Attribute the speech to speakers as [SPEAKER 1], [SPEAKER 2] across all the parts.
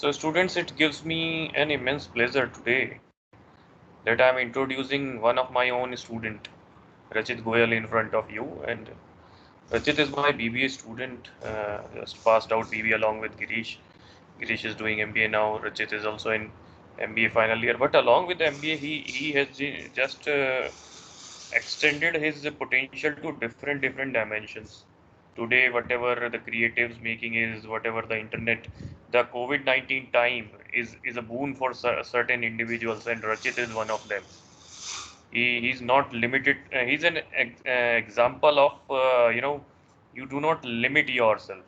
[SPEAKER 1] So students, it gives me an immense pleasure today that I'm introducing one of my own student, Rachit Goyal, in front of you. And Rachit is my BBA student, just passed out BBA along with Girish. Girish is doing MBA now. Rachit is also in MBA final year. But along with the MBA, he has just extended his potential to different dimensions. Today, whatever the creatives making is, whatever the internet, the COVID-19 time is a boon for certain individuals, and Rachit is one of them. He's not limited. He's an example of you do not limit yourself.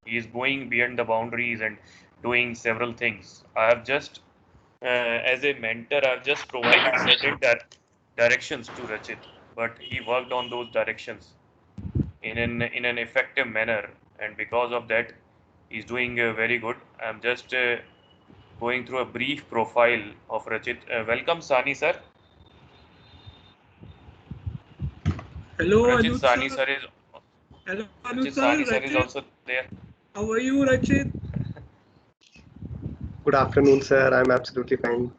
[SPEAKER 1] He is going beyond the boundaries and doing several things. I have just as a mentor, I've just provided certain directions to Rachit, but he worked on those directions in an effective manner, and because of that, he's doing very good. I'm just going through a brief profile of Rachit. Welcome, Sani sir.
[SPEAKER 2] Hello,
[SPEAKER 1] Rachit
[SPEAKER 2] Anuj
[SPEAKER 1] Sani
[SPEAKER 2] sir.
[SPEAKER 1] sir is
[SPEAKER 2] Hello, Anuj
[SPEAKER 1] Rachit
[SPEAKER 2] sir.
[SPEAKER 1] Sani sir is
[SPEAKER 2] Rachit,
[SPEAKER 1] also there.
[SPEAKER 2] how are you, Rachit?
[SPEAKER 3] Good afternoon, sir. I'm absolutely fine.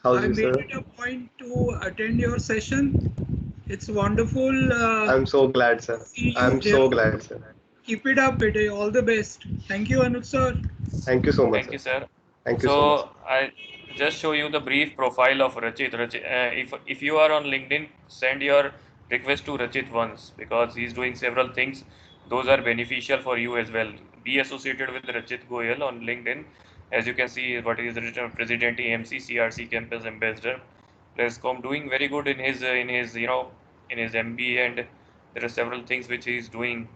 [SPEAKER 3] How's
[SPEAKER 2] I
[SPEAKER 3] you,
[SPEAKER 2] made
[SPEAKER 3] sir?
[SPEAKER 2] it a point to attend your session. It's wonderful
[SPEAKER 3] I'm so glad,
[SPEAKER 2] to
[SPEAKER 3] sir.
[SPEAKER 2] see you
[SPEAKER 3] I'm
[SPEAKER 2] here.
[SPEAKER 3] so glad, sir.
[SPEAKER 2] Keep it up, bete. All the best. Thank you, Anuj sir.
[SPEAKER 3] Thank you so much,
[SPEAKER 1] Thank
[SPEAKER 3] sir.
[SPEAKER 1] you, sir.
[SPEAKER 3] Thank you so much.
[SPEAKER 1] So I just show you the brief profile of Rachit. If you are on LinkedIn, send your request to Rachit once because he's doing several things. Those are beneficial for you as well. Be associated with Rachit Goyal on LinkedIn. As you can see, what is written President AMC CRC Campus Ambassador. Lescom doing very good in his in his MBA, and there are several things which he is doing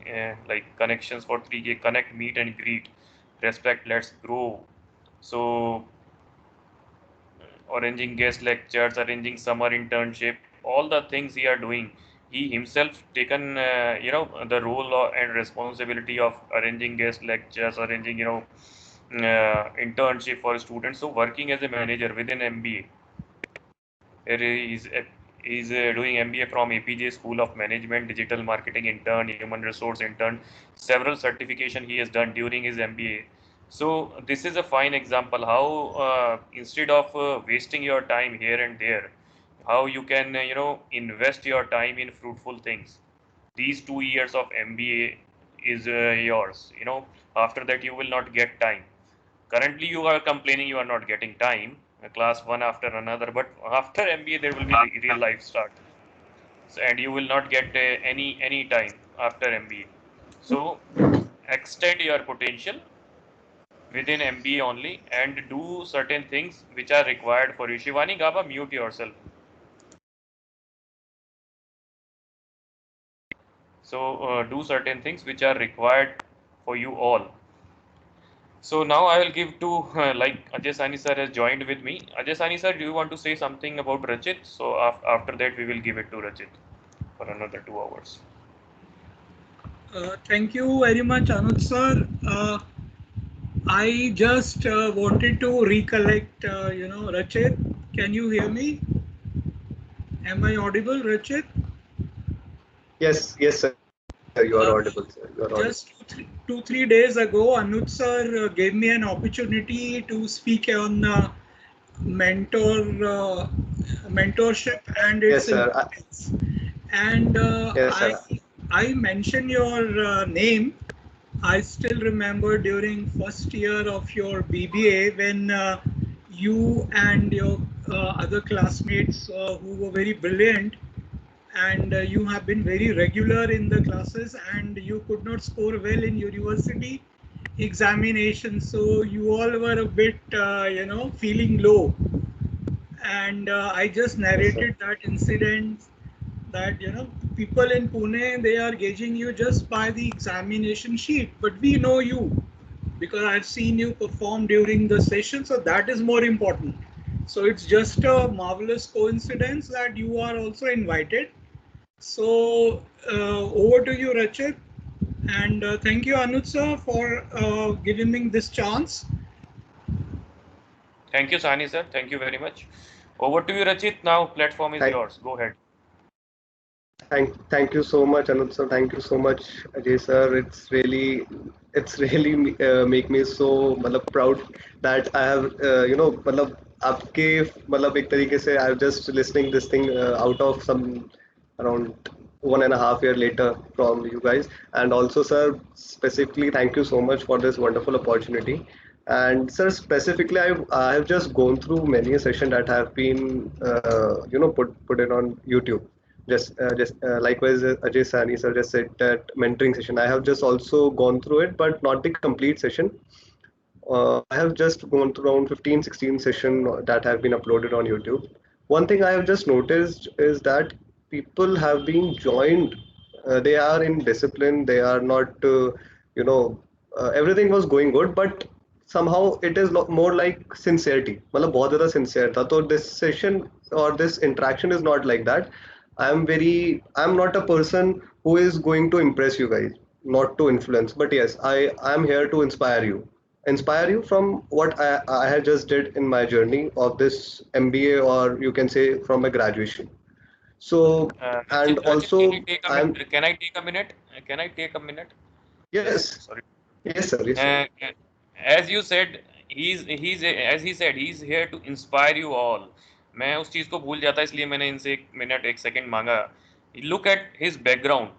[SPEAKER 1] like connections for 3K, connect, meet and greet, respect, let's grow. So arranging guest lectures, arranging summer internship, all the things he are doing. He himself taken the role and responsibility of arranging guest lectures, arranging internship for students. So working as a manager within MBA. He's doing MBA from APJ School of Management, Digital Marketing intern, Human Resource intern, several certification he has done during his MBA. So this is a fine example how instead of wasting your time here and there, how you can invest your time in fruitful things. These 2 years of MBA is yours. After that you will not get time. Currently you are complaining you are not getting time, class one after another, but after MBA there will be real life start. So, and you will not get any time after MBA. So extend your potential within MBA only and do certain things which are required for you. Shivani Gaba, mute yourself. So do certain things which are required for you all. So now I will give to like Ajay Sani sir has joined with me. Ajay Sani sir, do you want to say something about Rachit? So after that we will give it to Rachit for another 2 hours.
[SPEAKER 2] Thank you very much, Anuj sir. I just wanted to recollect, Rachit. Can you hear me? Am I audible, Rachit?
[SPEAKER 3] Yes, sir. You are audible,
[SPEAKER 2] Uh,
[SPEAKER 3] sir. You are audible.
[SPEAKER 2] just 2 3 days ago, Anuj sir gave me an opportunity to speak on mentor mentorship and
[SPEAKER 3] Yes,
[SPEAKER 2] its
[SPEAKER 3] sir.
[SPEAKER 2] importance. And
[SPEAKER 3] Yes,
[SPEAKER 2] I
[SPEAKER 3] sir.
[SPEAKER 2] I mentioned your name. I still remember during first year of your BBA when you and your other classmates who were very brilliant, and you have been very regular in the classes, and you could not score well in university examinations, so you all were a bit feeling low. And I just
[SPEAKER 3] Yes, sir.
[SPEAKER 2] narrated that incident, that people in Pune, they are gauging you just by the examination sheet, but we know you because I've seen you perform during the session, so that is more important. So it's just a marvelous coincidence that you are also invited. So over to you, Rachit, and thank you, Anuj sir, for giving me this chance.
[SPEAKER 1] Thank you, Sani sir. Thank you very much. Over to you, Rachit. Now platform is
[SPEAKER 3] Thank,
[SPEAKER 1] yours. Go ahead.
[SPEAKER 3] Thank you so much, Anup sir. Thank you so much, Ajay sir. It's really make me so मतलब proud that I have मतलब आपके मतलब एक तरीके से I have just listening this thing out of some around 1.5 year later from you guys. And also sir, specifically thank you so much for this wonderful opportunity. And sir, specifically I have just gone through many a session that have been put it on YouTube. Just likewise, Ajay Sani sir just said that mentoring session. I have just also gone through it, but not the complete session. I have just gone through around 15, 16 session that have been uploaded on YouTube. One thing I have just noticed is that people have been joined. They are in discipline. They are not, everything was going good, but somehow it is more like sincerity. मतलब बहुत ज़्यादा sincere था. तो this session or this interaction is not like that. I'm not a person who is going to impress you guys, not to influence. But yes, I'm here to inspire you from what I had just did in my journey of this MBA, or you can say from my graduation. So, and
[SPEAKER 1] Rachit, can I
[SPEAKER 3] also
[SPEAKER 1] take a
[SPEAKER 3] I'm
[SPEAKER 1] minute? Can I take a minute? Can I take a minute? Just
[SPEAKER 3] yes,
[SPEAKER 1] sorry.
[SPEAKER 3] yes sir, yes sir.
[SPEAKER 1] Uh, as you said, he's as he said, he's here to inspire you all. मैं उस चीज को भूल जाता इसलिए मैंने इनसे एक मिनट एक सेकंड मांगा. Look at his background,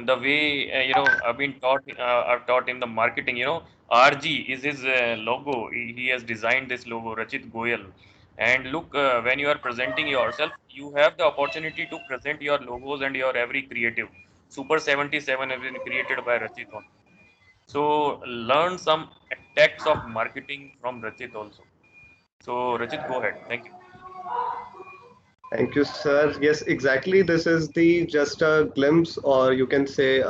[SPEAKER 1] the way I've been taught. I've taught him the marketing. RG is his logo. He has designed this logo, Rachit Goyal. And look, when you are presenting yourself, you have the opportunity to present your logos and your every creative. Super 77 has been created by Rachit only. So learn some tactics of marketing from Rachit also. So Rachit, go ahead. Thank you.
[SPEAKER 3] Thank you, sir. Yes, exactly. This is the just a glimpse, or you can say,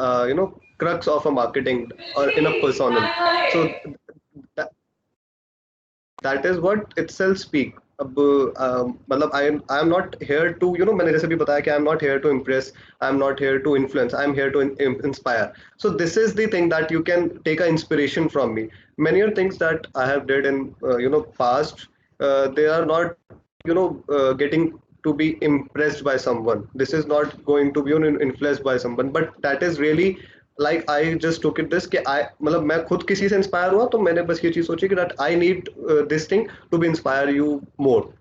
[SPEAKER 3] crux of a marketing or in a personnel. So that, that is what itself speak. अब मतलब I am not here to मैंने जैसे भी बताया कि I am not here to impress, I am not here to influence, I am here to inspire. So this is the thing that you can take a inspiration from me. Many are things that I have did in past. They are not getting to be impressed by someone. This is not going to be influenced by someone, but that is really like I just took it this कि आई मतलब मैं खुद किसी से inspire हुआ तो मैंने बस ये चीज सोची कि that I need this thing to be inspire you more.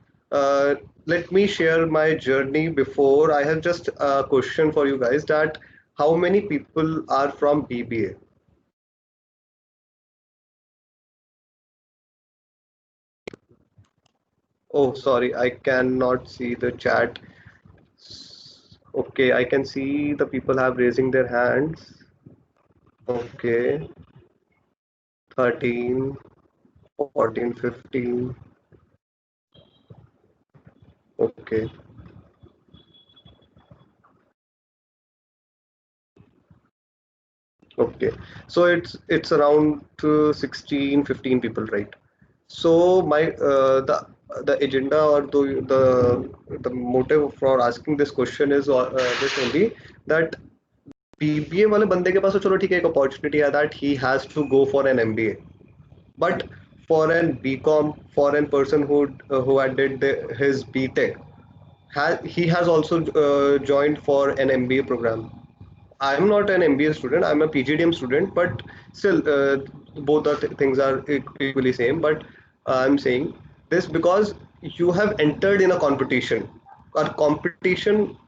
[SPEAKER 3] Let me share my journey. Before, I have just a question for you guys, that how many people are from BBA? Oh, sorry, I cannot see the chat. Okay, I can see the people have raising their hands. Okay, 13, 14, 15. Okay. Okay, so it's around 16, 15 people, right? So my the agenda or the motive for asking this question is this only, that BBA वाले बंदे के पास तो चलो ठीक है एक opportunity है that he has to go for an MBA, but for an BCom, for an person who had did his BTech, he has also joined for an MBA program. I'm not an MBA student. I'm a PGDM student, but still, both the things are equally same. But I'm saying this because you have entered in a competition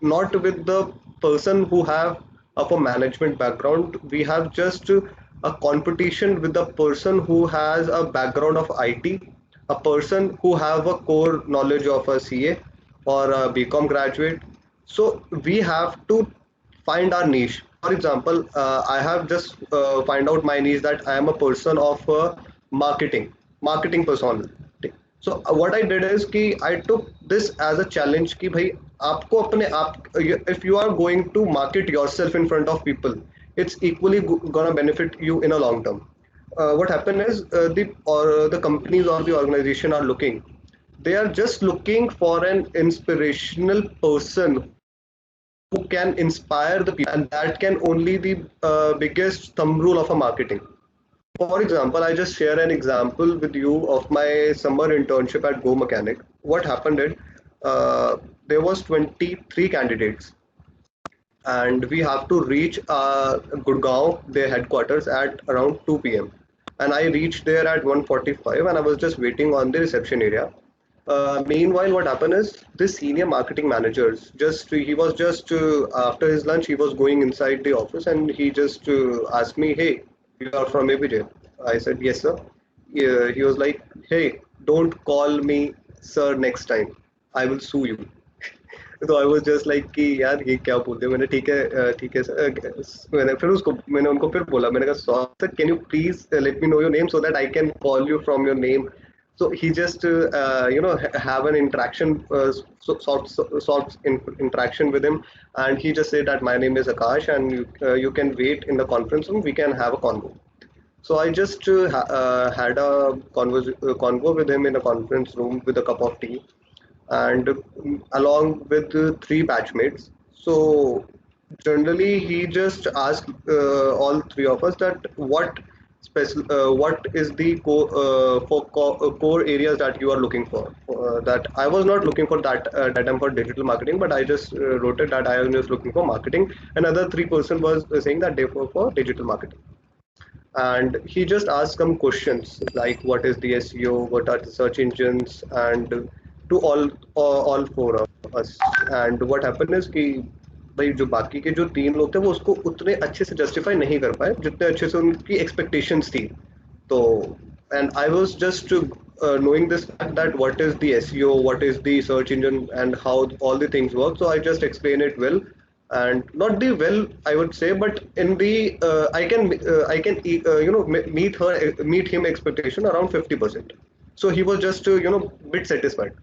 [SPEAKER 3] not with the person who have of a management background. We have just a competition with the person who has a background of IT, a person who have a core knowledge of a CA or a BCom graduate. So we have to find our niche. For example, I have just find out my niche, that I am a person of marketing personality. So what I did is कि I took this as a challenge कि भाई आपको अपने आप, if you are going to market yourself in front of people, it's equally gonna benefit you in a long term. What happened is the companies or the organization are looking, they are just looking for an inspirational person who can inspire the people, and that can only the biggest thumb rule of a marketing. For example, I just share an example with you of my summer internship at Go Mechanic. What happened is, there was 23 candidates. and we have to reach Gurgaon, their headquarters, at around 2 p.m. And I reached there at 1:45, and I was just waiting on the reception area. Meanwhile, what happened is this senior marketing managers just he was just after his lunch he was going inside the office and he just asked me, "Hey, you are from ABJ?" I said, "Yes, sir." He was like, "Hey, don't call me sir next time. I will sue you." तो I was just like कि यार ये क्या बोलते हैं मैंने ठीक है मैंने उनको फिर बोला मैंने कहा sir can you please let me know your name so that I can call you from your name so he just have an interaction interaction with him and he just said that my name is Akash and you can wait in the conference room we can have a convo. So I just had a convo with him in a conference room with a cup of tea and along with three batchmates. So generally, he just asked all three of us that what is the core areas that you are looking for. That I was not looking for that time for digital marketing, but I just wrote it that I was just looking for marketing. Another three-person was saying that they were for digital marketing and he just asked some questions like what is the SEO, what are the search engines, and to all four of us. And what happened is कि भाई जो बाकी के जो तीन लोग थे वो उसको उतने अच्छे से जस्टिफाई नहीं कर पाए जितने अच्छे से उनकी एक्सपेक्टेशंस थी. तो and I was just knowing this fact that what is the SEO, what is the search engine, and how all the things work. So I just explain it well, and not the well I would say, but in the meet him expectation around 50%. So he was just bit satisfied.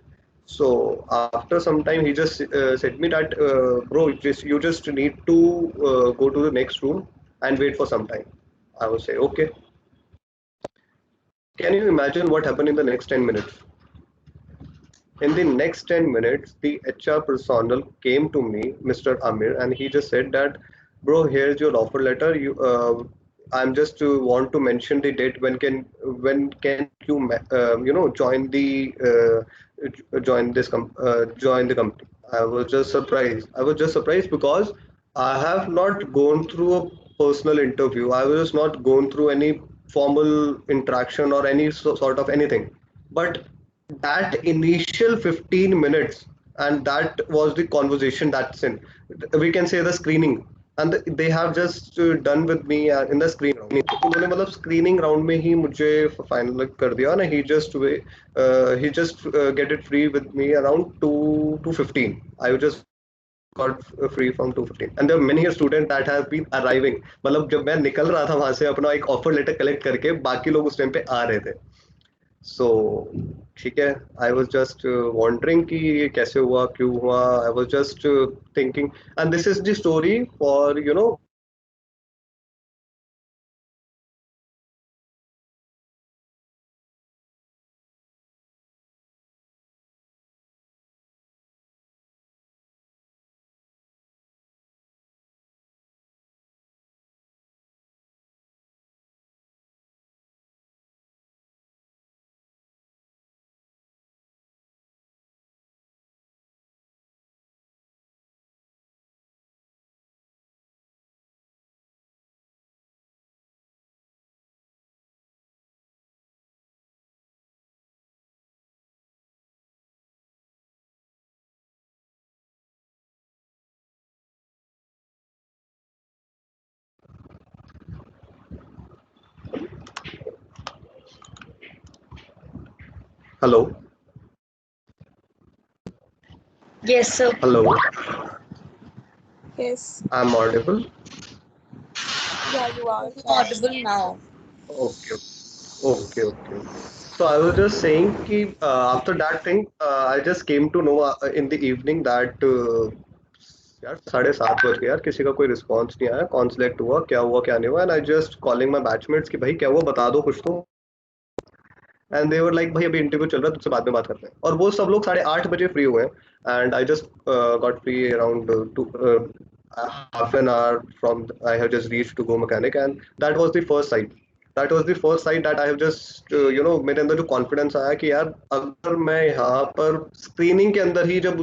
[SPEAKER 3] So after some time, he just said me that, bro, you just need to go to the next room and wait for some time. I would say, okay. Can you imagine what happened in the next 10 minutes? In the next 10 minutes, the HR personnel came to me, Mr. Amir, and he just said that, bro, here's your offer letter. I'm just to want to mention the date when can you join the company. I was just surprised. I was just surprised because I have not gone through a personal interview. I was not gone through any formal interaction or any sort of anything. But that initial 15 minutes and that was the conversation that's in we can say the screening and they have just done with me in the screening round. उन्होंने मतलब screening round में ही मुझे final कर दिया ना he just get it free with me around 2:15. I just got free from 2:15 and there are many students that have been arriving मतलब जब मैं निकल रहा था वहां से अपना एक ऑफर लेटर कलेक्ट करके बाकी लोग उस टाइम पे आ रहे थे. सो ठीक है आई वॉज जस्ट वॉन्डरिंग कि ये कैसे हुआ क्यों हुआ I was just thinking and this is the story for hello
[SPEAKER 4] Yes, sir.
[SPEAKER 3] Hello
[SPEAKER 4] Yes.
[SPEAKER 3] I am audible
[SPEAKER 4] Yeah, you are audible now.
[SPEAKER 3] Okay okay okay so I was just saying कि after that thing I just came to know in the evening that यार 7:30 बज गए यार किसी का कोई response नहीं आया कौन सेलेक्ट हुआ क्या नहीं हुआ and I just calling my batchmates कि भाई क्या हुआ बता दो कुछ तो एंड दे वर लाइक भाई अभी इंटरव्यू चल रहा है तुझसे बाद में बात करते हैं और वो सब लोग 8:30 फ्री हुए हैं and I just got free around half an hour from I have just reached to go mechanic and that was the first sight that I have just मेरे अंदर जो कॉन्फिडेंस आया कि यार अगर मैं यहाँ पर स्क्रीनिंग के अंदर ही जब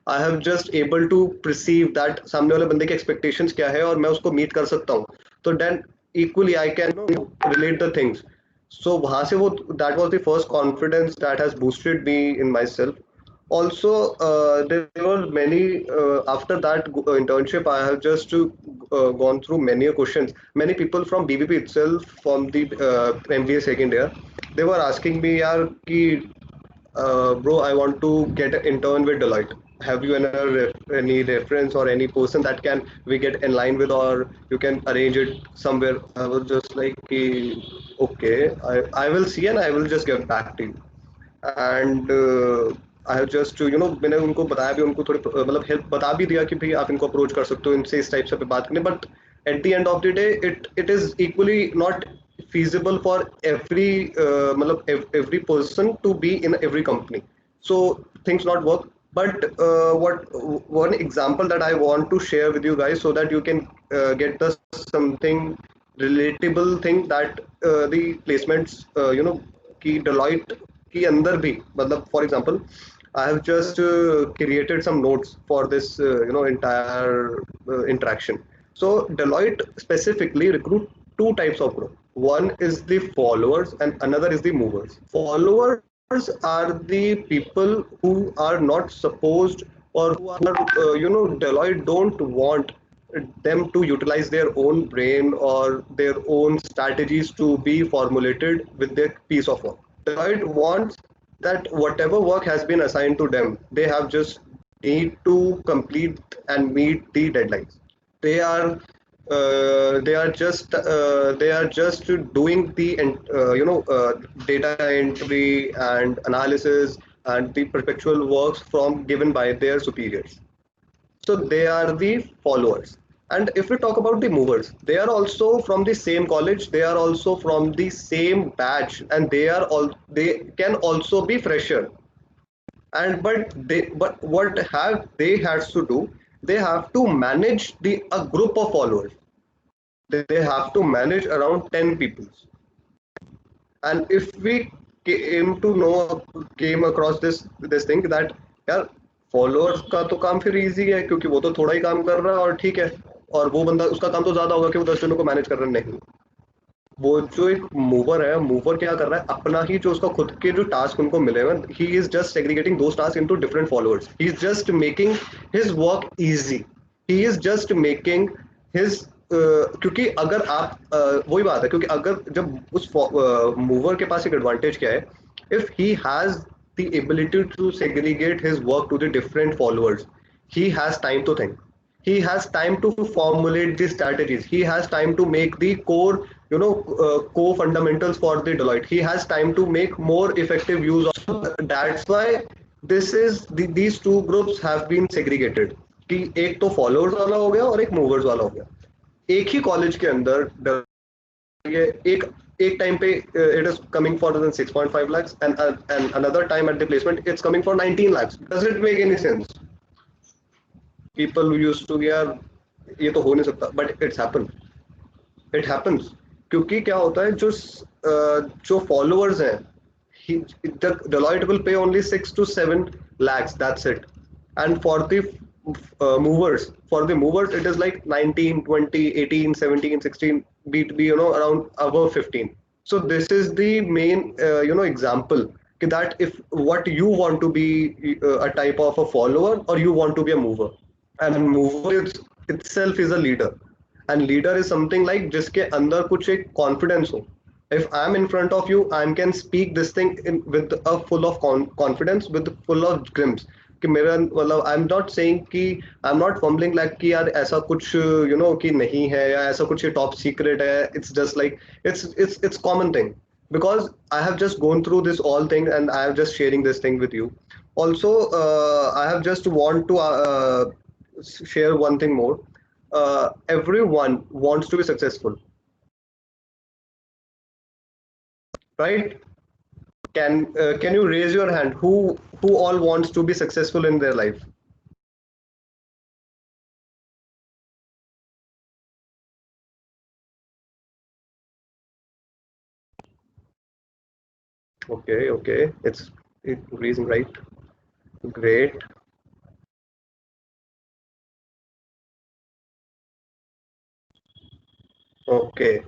[SPEAKER 3] I have just able to perceive that सामने वाले बंदे की एक्सपेक्टेशंस क्या है और मैं उसको मीट कर सकता हूँ, तो then equally I can relate the things. So वहाँ से वो that was the first confidence that has boosted me in myself. Also, there were many after that internship. I have just gone through many questions. Many people from BBP itself, from the MBA second year, they were asking me, "यार कि bro, I want to get an intern with Deloitte. Have you any reference or any person that can we get in line with, or you can arrange it somewhere?" I was just like, okay, I will see and I will just get back to you. And I have just मैंने उनको बताया भी, उनको थोड़ी मतलब help बता भी दिया कि भाई आप इनको अप्रोच कर सकते हो, इनसे इस टाइप से पे बात करनी, but at the end of the day it is equally not feasible for every मतलब every person to be in every company, so things not work. But what one example that I want to share with you guys so that you can get the something relatable thing that the placements कि Deloitte के अंदर भी मतलब for example I have just created some notes for this entire interaction. So Deloitte specifically recruit two types of group. One is the followers and another is the movers. Followers are the people who are not supposed, or who are Deloitte don't want them to utilize their own brain or their own strategies to be formulated with their piece of work. Deloitte wants that whatever work has been assigned to them, they have just need to complete and meet the deadlines. They are they are just doing the data entry and analysis and the perpetual works from given by their superiors. So they are the followers. And if we talk about the movers, they are also from the same college, they are also from the same batch, and they can also be fresher. And but what have they has to do? They have to manage the a group of followers. They have to manage around 10 people. And if we came across this thing that यार followers का तो काम फिर easy है क्योंकि वो तो थोड़ा ही काम कर रहा है और ठीक है, और वो बंदा उसका काम तो ज्यादा होगा कि वो 10 जनों को मैनेज कर रहा है। नहीं, वो जो एक मूवर है, मूवर क्या कर रहा है, अपना ही जो उसका खुद के जो टास्क उनको मिले हुए, he is just segregating those task into different followers, he is just making his work easy, he is just making his क्योंकि अगर आप वही बात है, क्योंकि अगर जब उस मूवर के पास एक एडवांटेज क्या है, if he has the ability to segregate his work to the different followers, he has time to think, he has time to formulate the strategies, he has time to make the core core fundamentals for the Deloitte, he has time to make more effective use of. That's why these two groups have been segregated कि एक तो followers वाला हो गया और एक movers वाला हो गया एक ही कॉलेज के अंदर। ये एक टाइम पे it is coming for 6.5 lakhs and another time at the placement it's coming for 19 lakhs. Does it make any sense? People used to यार ये तो हो नहीं सकता, but it happens क्योंकि क्या होता है, जो followers हैं, the Deloitte will pay only 6 to 7 lakhs, that's it. And for the movers it is like 19, 20, 18, 17, 16, be around above 15. So this is the main example that if what you want to be a type of a follower or you want to be a mover, and mover itself is a leader, and leader is something like जिसके अंदर कुछ एक confidence हो. If I'm in front of you, I can speak this thing with a full of confidence, with full of glimpse कि मेरा मतलब आई am not saying कि आई am not fumbling like कि यार ऐसा कुछ कि नहीं है या ऐसा कुछ टॉप सीक्रेट है, it's just like it's common thing because I have just gone through this all thing and I am just sharing this thing with you. Also, I have just want to share one thing more. Everyone wants to be successful, right? Can you raise your hand who all wants to be successful in their life? Okay, it's increasing, right? Great. Okay.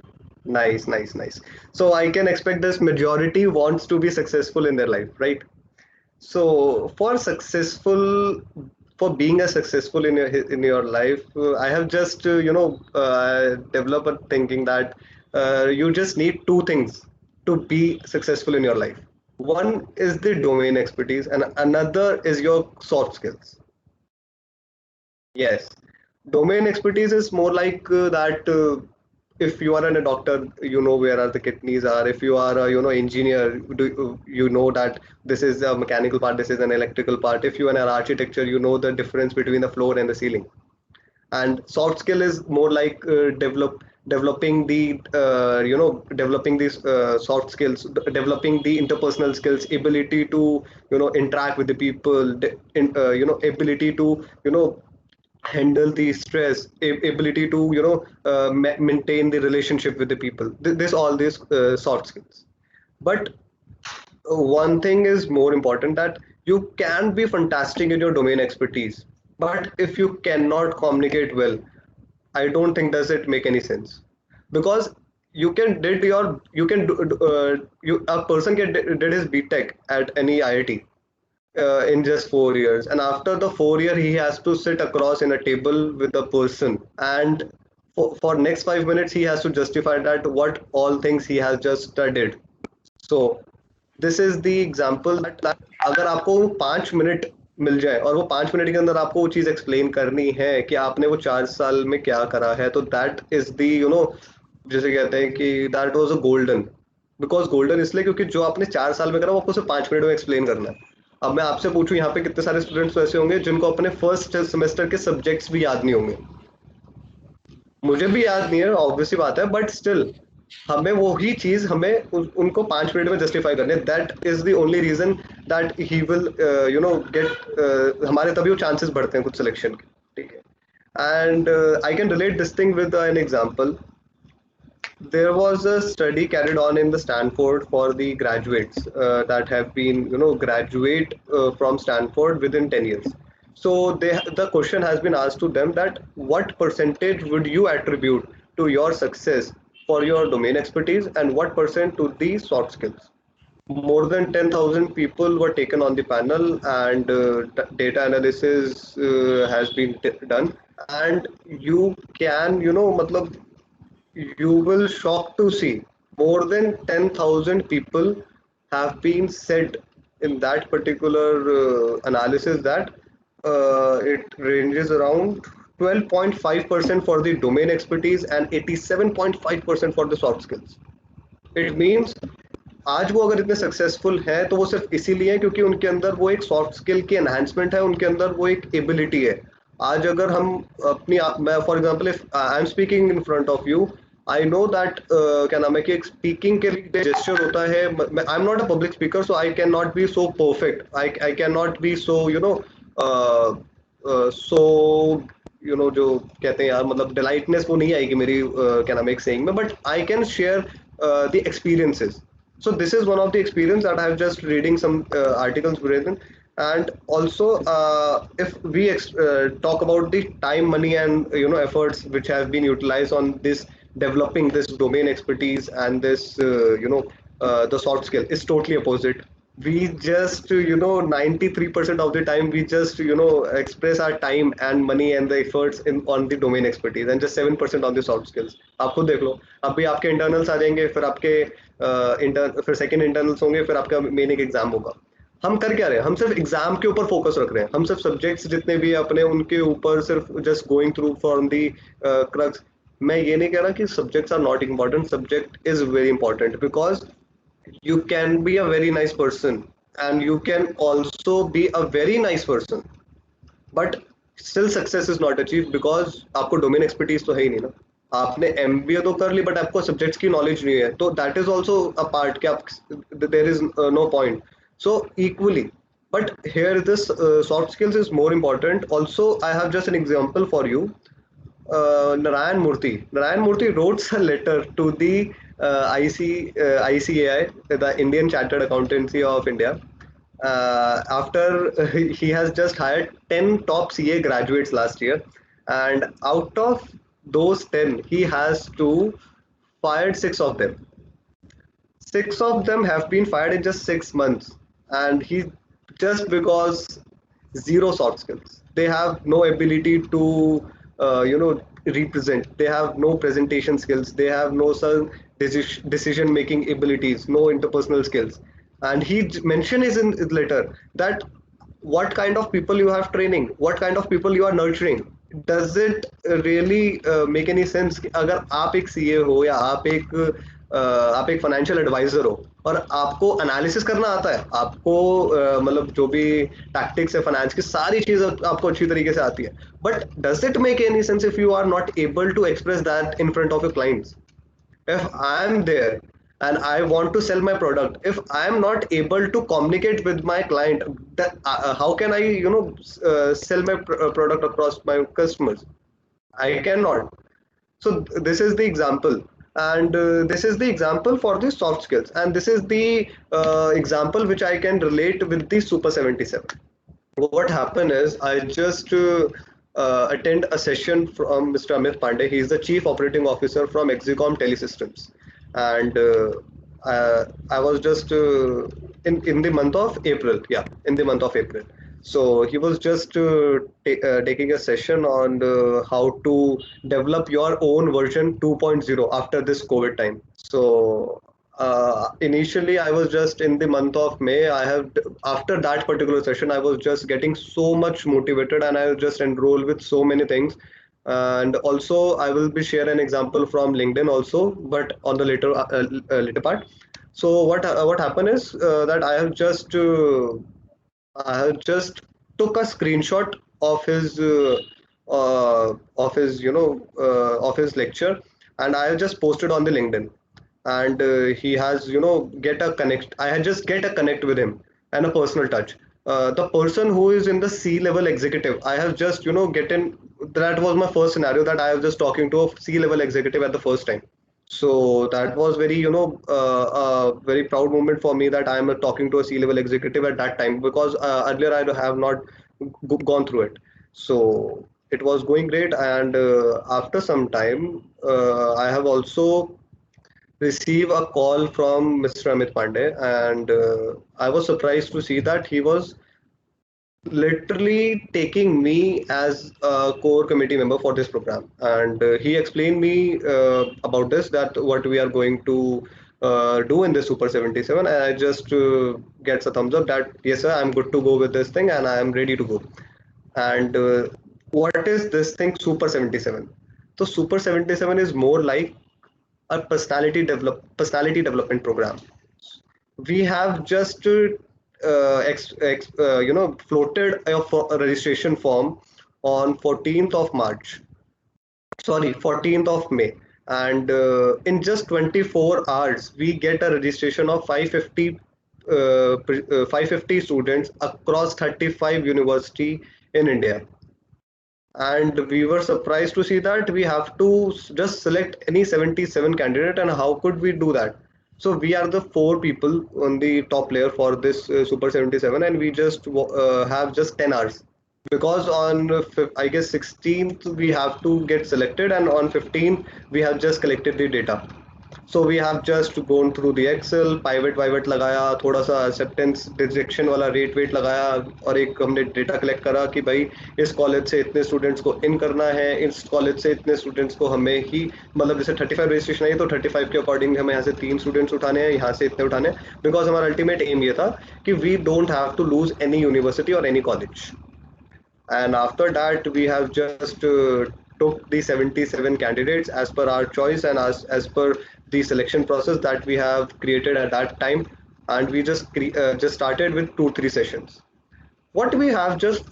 [SPEAKER 3] Nice, nice, nice. So I can expect this majority wants to be successful in their life, right? So for being a successful in your life, I have just developed a thinking that you just need two things to be successful in your life. One is the domain expertise, and another is your soft skills. Yes, domain expertise is more like that. If you are a doctor, you know where are the kidneys are. If you are a engineer, you know that this is a mechanical part, this is an electrical part. If you are an architecture, you know the difference between the floor and the ceiling. And soft skill is more like developing these soft skills, developing the interpersonal skills, ability to interact with the people, ability to handle the stress, ability to maintain the relationship with the people. This all these soft skills. But one thing is more important, that you can be fantastic in your domain expertise, but if you cannot communicate well, I don't think does it make any sense. Because you can a person did his BTech at any IIT in just 4 years, and after the 4 year he has to sit across in a table with a person, and for next 5 minutes he has to justify that what all things he has just studied. So this is the example that अगर आपको वो 5 minute मिल जाए और वो 5 minute के अंदर आपको वो चीज एक्सप्लेन करनी है कि आपने वो 4 साल में क्या करा है, तो दैट इज द जैसे कहते हैं कि that was a golden. Because golden इसलिए क्योंकि जो आपने 4 साल में करा वो आपको सिर्फ 5 मिनट में एक्सप्लेन करना है। अब मैं आपसे पूछूं यहाँ पे कितने सारे स्टूडेंट्स ऐसे होंगे जिनको अपने फर्स्ट सेमेस्टर के सब्जेक्ट्स भी याद नहीं होंगे। मुझे भी याद नहीं है, ऑब्वियसली बात है, बट स्टिल हमें वही चीज उनको 5 मिनट में जस्टिफाई करने, that is the only reason that he will get हमारे तभी वो चांसेस बढ़ते हैं कुछ सिलेक्शन के। ठीक है, and I can relate this thing with an example. There was a study carried on in the Stanford for the graduates that have been, graduate from Stanford within 10 years. So the question has been asked to them that what percentage would you attribute to your success for your domain expertise, and what percent to the soft skills? More than 10,000 people were taken on the panel, and data analysis has been done. And you can, matlab, you will shock to see more than 10,000 people have been said in that particular analysis that it ranges around 12.5% for the domain expertise and 87.5% for the soft skills. It means आज वो अगर इतने successful हैं तो वो सिर्फ इसीलिए है क्योंकि उनके अंदर वो एक सॉफ्ट स्किल की एनहांसमेंट है, उनके अंदर वो एक एबिलिटी है। आज अगर हम अपनी मैं for example if I am speaking in front of you, I know that क्या नाम है कि एक स्पीकिंग के लिए जेस्चर होता है। I am not a public speaker, so I can not be so perfect, I can not be so so जो कहते हैं यार, मतलब डिलाइटनेस वो नहीं आएगी मेरी क्या नाम है एक सेइंग में, but I can share the experiences. So this is one of the experience that I have just reading some articles written. And also if we talk about the time, money, and efforts which have been utilized on this developing this domain expertise and this the soft skill is totally opposite. We just 93% of the time we just express our time and money and the efforts in on the domain expertise, and just 7% on the soft skills. आप खुद देख लो, अभी आपके internals आ जाएंगे, फिर आपके फिर second internals होंगे, फिर आपका मेन एक एग्जाम होगा। हम कर क्या रहे हैं? हम सिर्फ एग्जाम के ऊपर फोकस रख रहे हैं, हम सिर्फ सब्जेक्ट्स जितने भी अपने उनके ऊपर सिर्फ just going through from the crux. मैं ये नहीं कह रहा कि subjects are not important, subject is very important, because you can be a very nice person and you can also be a very nice person, but still success is not achieved because आपको domain expertise तो है ही नहीं ना। आपने MBA तो कर ली but आपको सब्जेक्ट्स की नॉलेज नहीं है, तो that is also a part कि आप there is no point. So equally, but here this soft skills is more important. Also I have just an example for you. Narayan Murthy. Narayan Murthy wrote a letter to the ICAI, the Indian Chartered Accountancy of India, after he has just hired 10 top CA graduates last year, and out of those 10, he has to fired 6 of them. 6 of them have been fired in just 6 months, and he just because zero soft skills. They have no ability to, represent. They have no presentation skills. They have no some decision making abilities, no interpersonal skills. And he mentioned in his letter that what kind of people you have training, what kind of people you are nurturing. Does it really make any sense कि अगर आप एक CA हो या आप एक financial adviser हो और आपको एनालिसिस करना आता है, आपको मतलब जो भी टैक्टिक्स है फाइनेंस की सारी चीज आपको अच्छी तरीके से आती है, but does it make any sense if you are not able to express that in front of your clients? If I'm there and I want to sell my product, if I'm not able to communicate with my client, that how can I sell my product across my customers? I cannot. So this is the example, and this is the example for the soft skills, and this is the example which I can relate with the Super 77. What happened is I just attend a session from Mr. Amit Pandey. He is the Chief Operating Officer from Exicom Telesystems, and I was just in the month of April. Yeah, in the month of April. So he was just taking a session on how to develop your own version 2.0 after this COVID time. So initially, I was just in the month of May. After that particular session, I was just getting so much motivated, and I just enrolled with so many things. And also, I will be share an example from LinkedIn also, but on the later part. So what happened is that I have just took a screenshot of his of his lecture, and I have just posted on the LinkedIn. And he has get a connect. I had just get a connect with him and a personal touch. The person who is in the C level executive, I have just get in. That was my first scenario, that I was just talking to a C level executive at the first time. So that was very, a very proud moment for me that I am talking to a C-level executive at that time, because earlier I have not gone through it. So it was going great, and after some time, I have also received a call from Mr. Amit Pandey, and I was surprised to see that he was literally taking me as a core committee member for this program, and he explained me about this, that what we are going to do in the Super 77, and I just gets a thumbs up that yes sir, I'm good to go with this thing and I am ready to go. And what is this thing Super 77? So Super 77 is more like a personality development program. We have just floated a registration form on 14th of March, sorry, 14th of May, and in just 24 hours we get a registration of 550 students across 35 university in India. And we were surprised to see that we have to just select any 77 candidate, and how could we do that? So we are the 4 people on the top layer for this Super 77, and we just have just 10 hours, because on I guess 16th we have to get selected, and on 15th we have just collected the data. So we have just gone through the Excel, pivot लगाया, थोड़ा सा acceptance rejection वाला rate weight लगाया, और एक हमने data collect करा कि भाई इस कॉलेज से इतने स्टूडेंट्स को इन करना है, इस कॉलेज से इतने स्टूडेंट्स को हमें ही, मतलब जैसे 35 रजिस्ट्रेशन है तो 35 के अकॉर्डिंग हमें यहाँ से 3 स्टूडेंट्स उठाने हैं, यहाँ से इतने उठाने हैं, बिकॉज हमारा अल्टीमेट एम ये था कि we don't have to lose any university और any college. And after that we have just took the 77 candidates as per our choice, and as per the selection process that we have created at that time, and we just started with 2-3 sessions. What we have just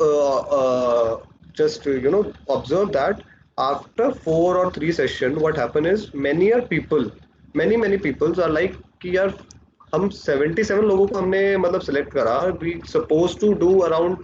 [SPEAKER 3] observed that after 4 or 3 session, what happened is many people are like कि यार हम 77 लोगों को हमने मतलब select करा, we suppose to do around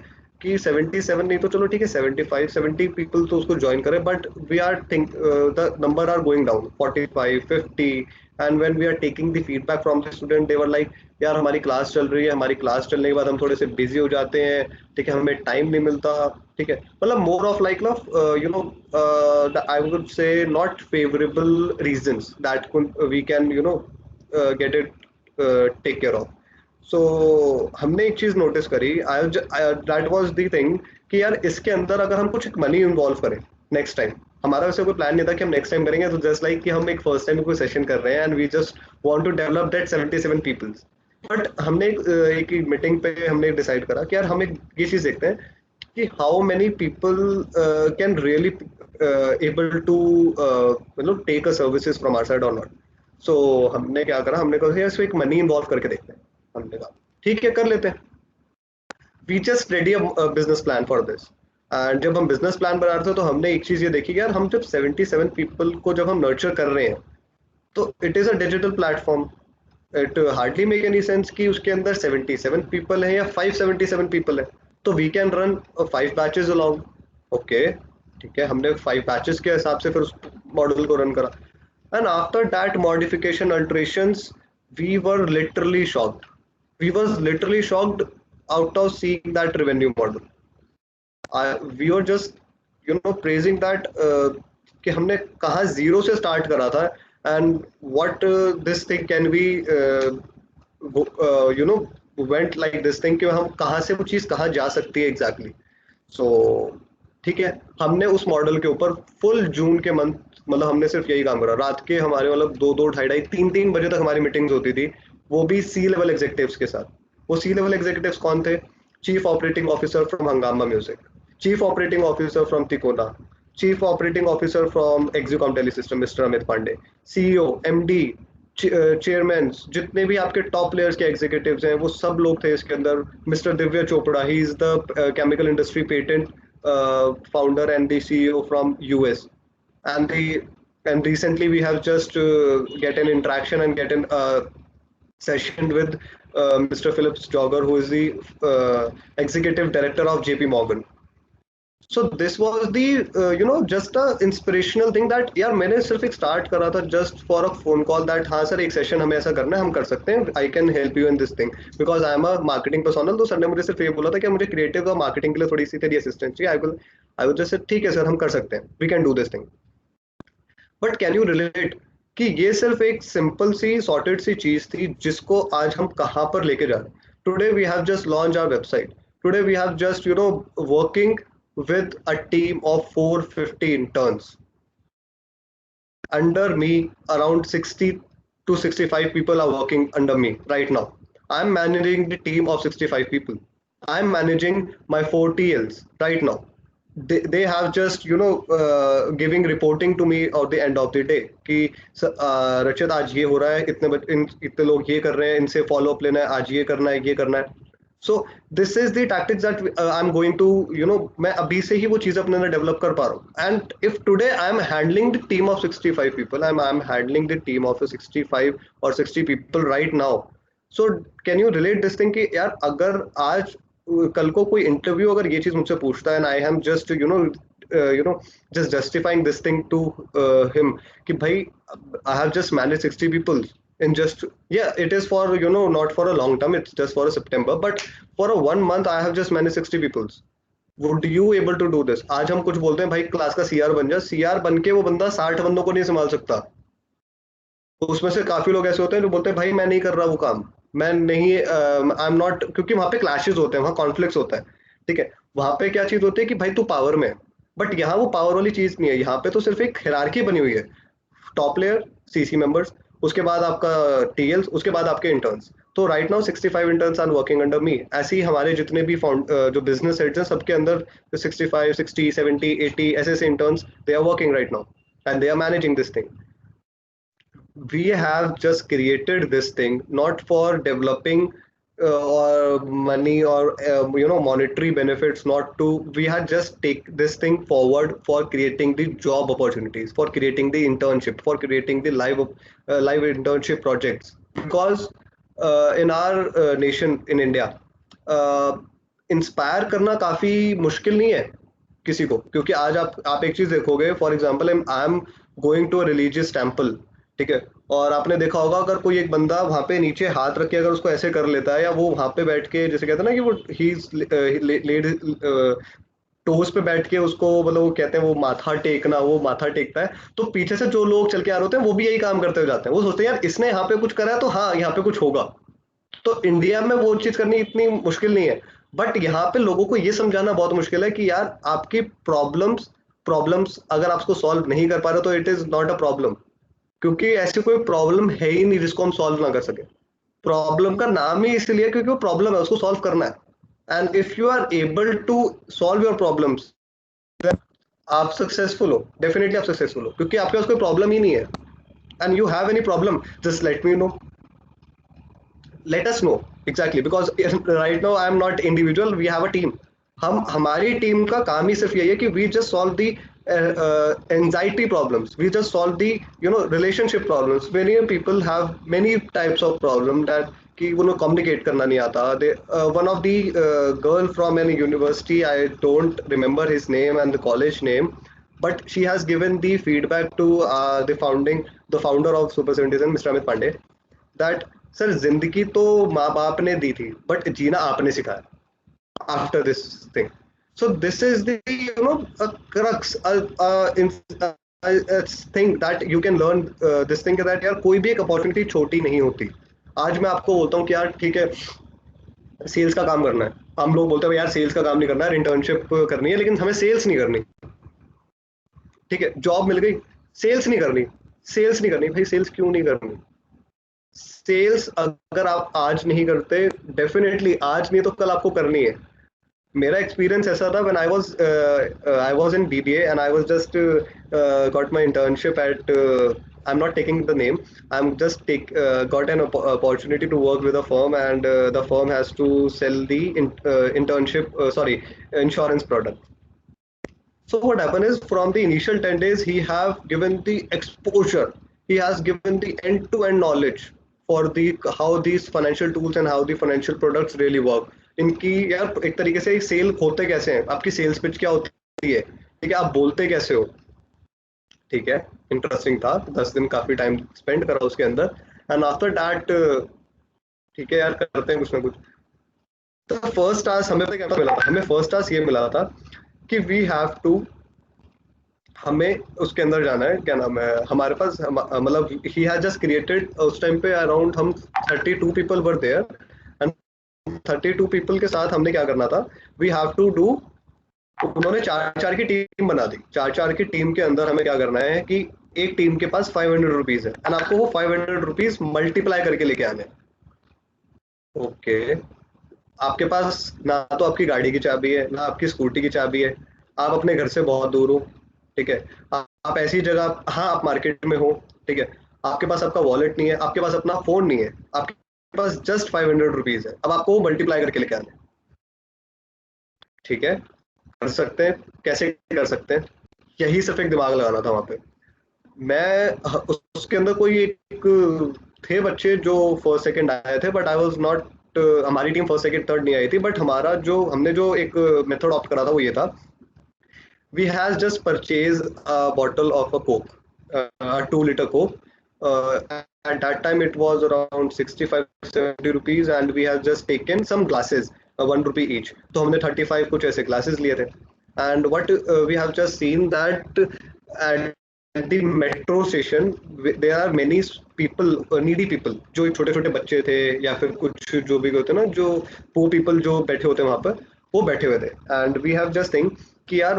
[SPEAKER 3] कि 77 नहीं तो चलो ठीक है 75-70 पीपल तो उसको ज्वाइन करें, but we are think the number are going down 45-50. And when we are taking the feedback from the student, they were like यार हमारी क्लास चल रही है, हमारी क्लास चलने के बाद हम थोड़े से बिजी हो जाते हैं, ठीक है, हमें टाइम नहीं मिलता, ठीक है, मतलब मोर ऑफ लाइक ना you know I would say not favourable reasons that we can you know get it take care of. So हमने एक चीज नोटिस करी, I that was the thing कि यार इसके अंदर अगर हम कुछ मनी इन्वॉल्व करें नेक्स्ट टाइम, हमारा वैसे कोई प्लान नहीं था कि हम नेक्स्ट टाइम करेंगे, तो जस्ट लाइक कि हम एक फर्स्ट टाइम कोई सेशन कर रहे हैं and we just want to develop that 77 peoples. But हमने एक मीटिंग पे हमने डिसाइड करा कि यार हम एक ये चीज देखते हैं कि how many people can really able to मतलब take a services from our side और नॉट. सो हमने क्या करा, हमने कहा इसमें एक मनी इन्वॉल्व करके देखते हैं. हमने कहा ठीक है कर लेते हैं. We just ready a business plan for this. And जब हम बिजनेस प्लान बना रहे थे तो हमने एक चीज ये देखी कि यार हम जब 77 पीपल को जब हम नर्चर कर रहे हैं तो it is a digital platform. It hardly make any sense कि उसके अंदर 77 पीपल है या 577 पीपल है. तो we can run 5 batches along. Okay ठीक है, हमने 5 बैचेस के हिसाब से फिर उस मॉडल को रन करा. And after that modification alterations we were literally shocked. We was literally shocked out of seeing that revenue model. We were just praising that कि हमने कहाँ जीरो से स्टार्ट करा था and what this thing can be you know went like this thing कि हम कहाँ से वो चीज़ कहाँ जा सकती है exactly. So ठीक है, हमने उस मॉडल के ऊपर फुल जून के मंथ मतलब हमने सिर्फ यही काम करा. रात के हमारे मतलब 2-2, 2:30, 3-3 बजे तक हमारी मीटिंग्स होती थी, वो भी सी लेवल एग्जीक्यूटिव्स के साथ. वो सी लेवल एग्जीक्यूटिव्स कौन थे? Chief operating officer from Hungama music, chief operating officer from Tikona, chief operating officer from Exicom tele system mister Amit Pandey, CEO, MD, chairman, जितने भी आपके टॉप प्लेयर्स के एग्जीक्यूटिव्स हैं वो सब लोग थे इसके अंदर. Mister Divya Chopra, he is the chemical industry patent founder and the CEO from US. And recently we have just get an interaction and get an session with Mr. Phillips Jogger, who is the executive director of JP Morgan. So this was the just a inspirational thing that यार मैंने सिर्फ एक start करा था just for a phone call that हाँ sir एक session हमें ऐसा करना है, हम कर सकते हैं, I can help you in this thing because I am a marketing personnel. तो सर ने मुझे सिर्फ ये बोला था कि मुझे क्रिएटिव और मार्केटिंग के लिए थोड़ी सी तेरी असिस्टेंस चाहिए. I will just say ठीक है सर हम कर सकते हैं, we can do this thing. But can you relate कि ये सिर्फ एक सिंपल सी सॉर्टेड सी चीज थी जिसको आज हम कहाँ पर लेके जा रहे हैं. Today we have just launch our website. Today we have just working with a team of 450 interns. Under me, around 60 to 65 people are working under me right now. I'm managing the team of 65 people. I'm managing my 4 TLs right now. They have just giving reporting to me at the end of the day कि रचित आज ये हो रहा है, इतने लोग ये कर रहे हैं, इनसे फॉलो अप लेना है, आज ये करना है, ये करना है. So this is the tactics that I'm going to मैं अभी से ही वो चीज़ अपने अंदर डेवलप कर पा रहा हूँ. And if today I'm handling the team of 65 people, I'm handling the team of 65 or 60 people right now. So can you relate this thing कि यार अगर आज कल को कोई इंटरव्यू अगर ये चीज़ मुझसे पूछता है and I am just just justifying this thing to him कि भाई I have just managed 60 people in just it is for not for a long term, it's just for a September, but for a 1 month I have just managed 60 people. Would you able to do this? आज हम कुछ बोलते हैं भाई class का CR बन जा, CR बन के वो बंदा 60 बंदों को नहीं संभाल सकता. तो उसमें से काफी लोग ऐसे होते हैं जो बोलते हैं भाई मैं नहीं कर रहा वो काम, मैं नहीं आई एम नॉट, क्योंकि वहां पे क्लैशेस होते हैं, वहां कॉन्फ्लिक्ट्स होता है. ठीक है, वहां पे क्या चीज होती है कि भाई तू पावर में है, बट यहाँ वो पावर वाली चीज नहीं है. यहाँ पे तो सिर्फ एक हिरार्की बनी हुई है, टॉप प्लेयर, सीसी मेंबर्स, उसके बाद आपका टीएल्स, उसके बाद आपके इंटर्न्स. तो right now 65 interns are working under me. ऐसे ही हमारे जितने भी जो बिजनेस हेड्स हैं सबके अंदर 65, 60, 70, 80 ऐसे interns, they are working right now and they are managing this thing. We have just created this thing not for developing or money or monetary benefits, not to, we had just take this thing forward for creating the job opportunities, for creating the internship, for creating the live internship projects. Because in our nation in India inspire करना काफी मुश्किल नहीं है किसी को, क्योंकि आज आप एक चीज देखोगे, for example I am going to a religious temple, ठीक है, और आपने देखा होगा अगर कोई एक बंदा वहां पे नीचे हाथ रख के अगर उसको ऐसे कर लेता है, या वो वहां पे बैठ के जैसे कहते हैं ना कि वो ही लेड टोस पे बैठ के उसको मतलब वो कहते हैं वो माथा टेकना, वो माथा टेकता है, तो पीछे से जो लोग चल के आ रहे होते हैं वो भी यही काम करते हुए जाते हैं। वो सोचते हैं यार इसने यहाँ पे कुछ करा है तो हाँ यहाँ पे कुछ होगा। तो इंडिया में वो चीज करनी इतनी मुश्किल नहीं है, बट यहाँ पे लोगों को ये समझाना बहुत मुश्किल है कि यार आपकी प्रॉब्लम्स प्रॉब्लम्स अगर आप उसको सॉल्व नहीं कर पा रहे तो it is not a problem, क्योंकि ऐसी कोई प्रॉब्लम है ही नहीं जिसको हम सॉल्व ना कर सके। प्रॉब्लम का नाम ही इसलिए क्योंकि वो प्रॉब्लम है, उसको सॉल्व करना है। And if you are able to solve your problems, आप सक्सेसफुल हो, डेफिनेटली आप सक्सेसफुल हो, क्योंकि आपके पास कोई प्रॉब्लम ही नहीं है। And you have any problem, just let me know, let us know exactly, because right now I am not individual, we have a team। हम हमारी टीम का काम ही सिर्फ यही है कि we just solve the anxiety problems, we just solve the relationship problems। Many people have many types of problem that कि उन्हें communicate करना नहीं आता। they one of the girl from an university, I don't remember his name and the college name, but she has given the feedback to the founder of Super 77, Mr. Amit Pandey, that sir जिंदगी तो माँ बाप ने दी थी but जीना आपने सिखाया after this thing. So this is the crux thing that you can learn this thing, that यार कोई भी एक अपॉर्चुनिटी छोटी नहीं होती। आज मैं आपको बोलता हूँ कि यार ठीक है सेल्स का काम करना है, हम लोग बोलते हैं यार सेल्स का काम नहीं करना है, इंटर्नशिप करनी है, लेकिन हमें सेल्स नहीं करनी। ठीक है, जॉब मिल गई, सेल्स नहीं करनी, सेल्स नहीं करनी। भाई सेल्स क्यों नहीं करनी? सेल्स अगर आप आज नहीं करते, डेफिनेटली आज नहीं तो कल आपको करनी है। मेरा एक्सपीरियंस ऐसा था, when I was in BBA and I was just got my internship at, I am not taking the name, I am just got an opportunity to work with a firm, and the firm has to sell the insurance product। So what happened is, from the initial 10 days, he have given the exposure, he has given the end-to-end knowledge for the how these financial tools and how the financial products really work। इनकी यार एक तरीके से cell होते कैसे हैं, आपकी sales pitch क्या होती है, ठीक है, आप बोलते कैसे हो। ठीक है, इंटरेस्टिंग था, 10 दिन काफी टाइम स्पेंड करा उसके अंदर। एंड आफ्टर दैट ठीक है यार करते हैं कुछ ना कुछ। तो फर्स्ट टास्क हमें क्या मिला था, हमें फर्स्ट टास्क ये मिला था कि वी हैव टू, हमें उसके अंदर जाना है, क्या नाम है, हमारे पास मतलब ही हैज जस्ट क्रिएटेड, उस टाइम पे अराउंड हम 32 people were there, and 32 people के साथ हमने क्या करना था, वी हैव टू डू, उन्होंने 4-4 की टीम बना दी। 4-4 की टीम के अंदर हमें क्या करना है कि एक टीम के पास 500 रुपीज है, एंड आपको वो 500 रुपीज मल्टीप्लाई करके लेके आने। ओके, आपके पास ना तो आपकी गाड़ी की चाबी है, ना आपकी स्कूटी की चाबी है, आप अपने घर से बहुत दूर हो। ठीक है, आप ऐसी जगह, हाँ आप मार्केट में हो, ठीक है, आपके पास आपका वॉलेट नहीं है, आपके पास अपना फोन नहीं है, आपके पास जस्ट 500 रुपीज है। अब आपको वो मल्टीप्लाई करके लेके आने। ठीक है, कर सकते हैं, कैसे कर सकते हैं, यही सिर्फ एक दिमाग लगाना था वहां पे। मैं उसके अंदर कोई एक थे बच्चे जो फर्स्ट सेकंड आए थे, बट आई वाज नॉट, हमारी टीम फर्स्ट सेकंड थर्ड नहीं आई थी, बट हमारा जो हमने जो एक मेथड ऑप्ट करा था वो ये था, we has just purchased a bottle of a coke, a 2-liter coke, at that time it was around 65-70 rupees, and we have just taken some glasses, 1 rupee each, तो हमने 35 कुछ ऐसे glasses लिए थे। and what we have just seen that at the metro station there are many people, needy people, जो छोटे छोटे बच्चे थे या फिर कुछ जो भी होते ना, जो poor people जो बैठे होते हैं वहां पर, वो बैठे हुए थे। and we have just think कि यार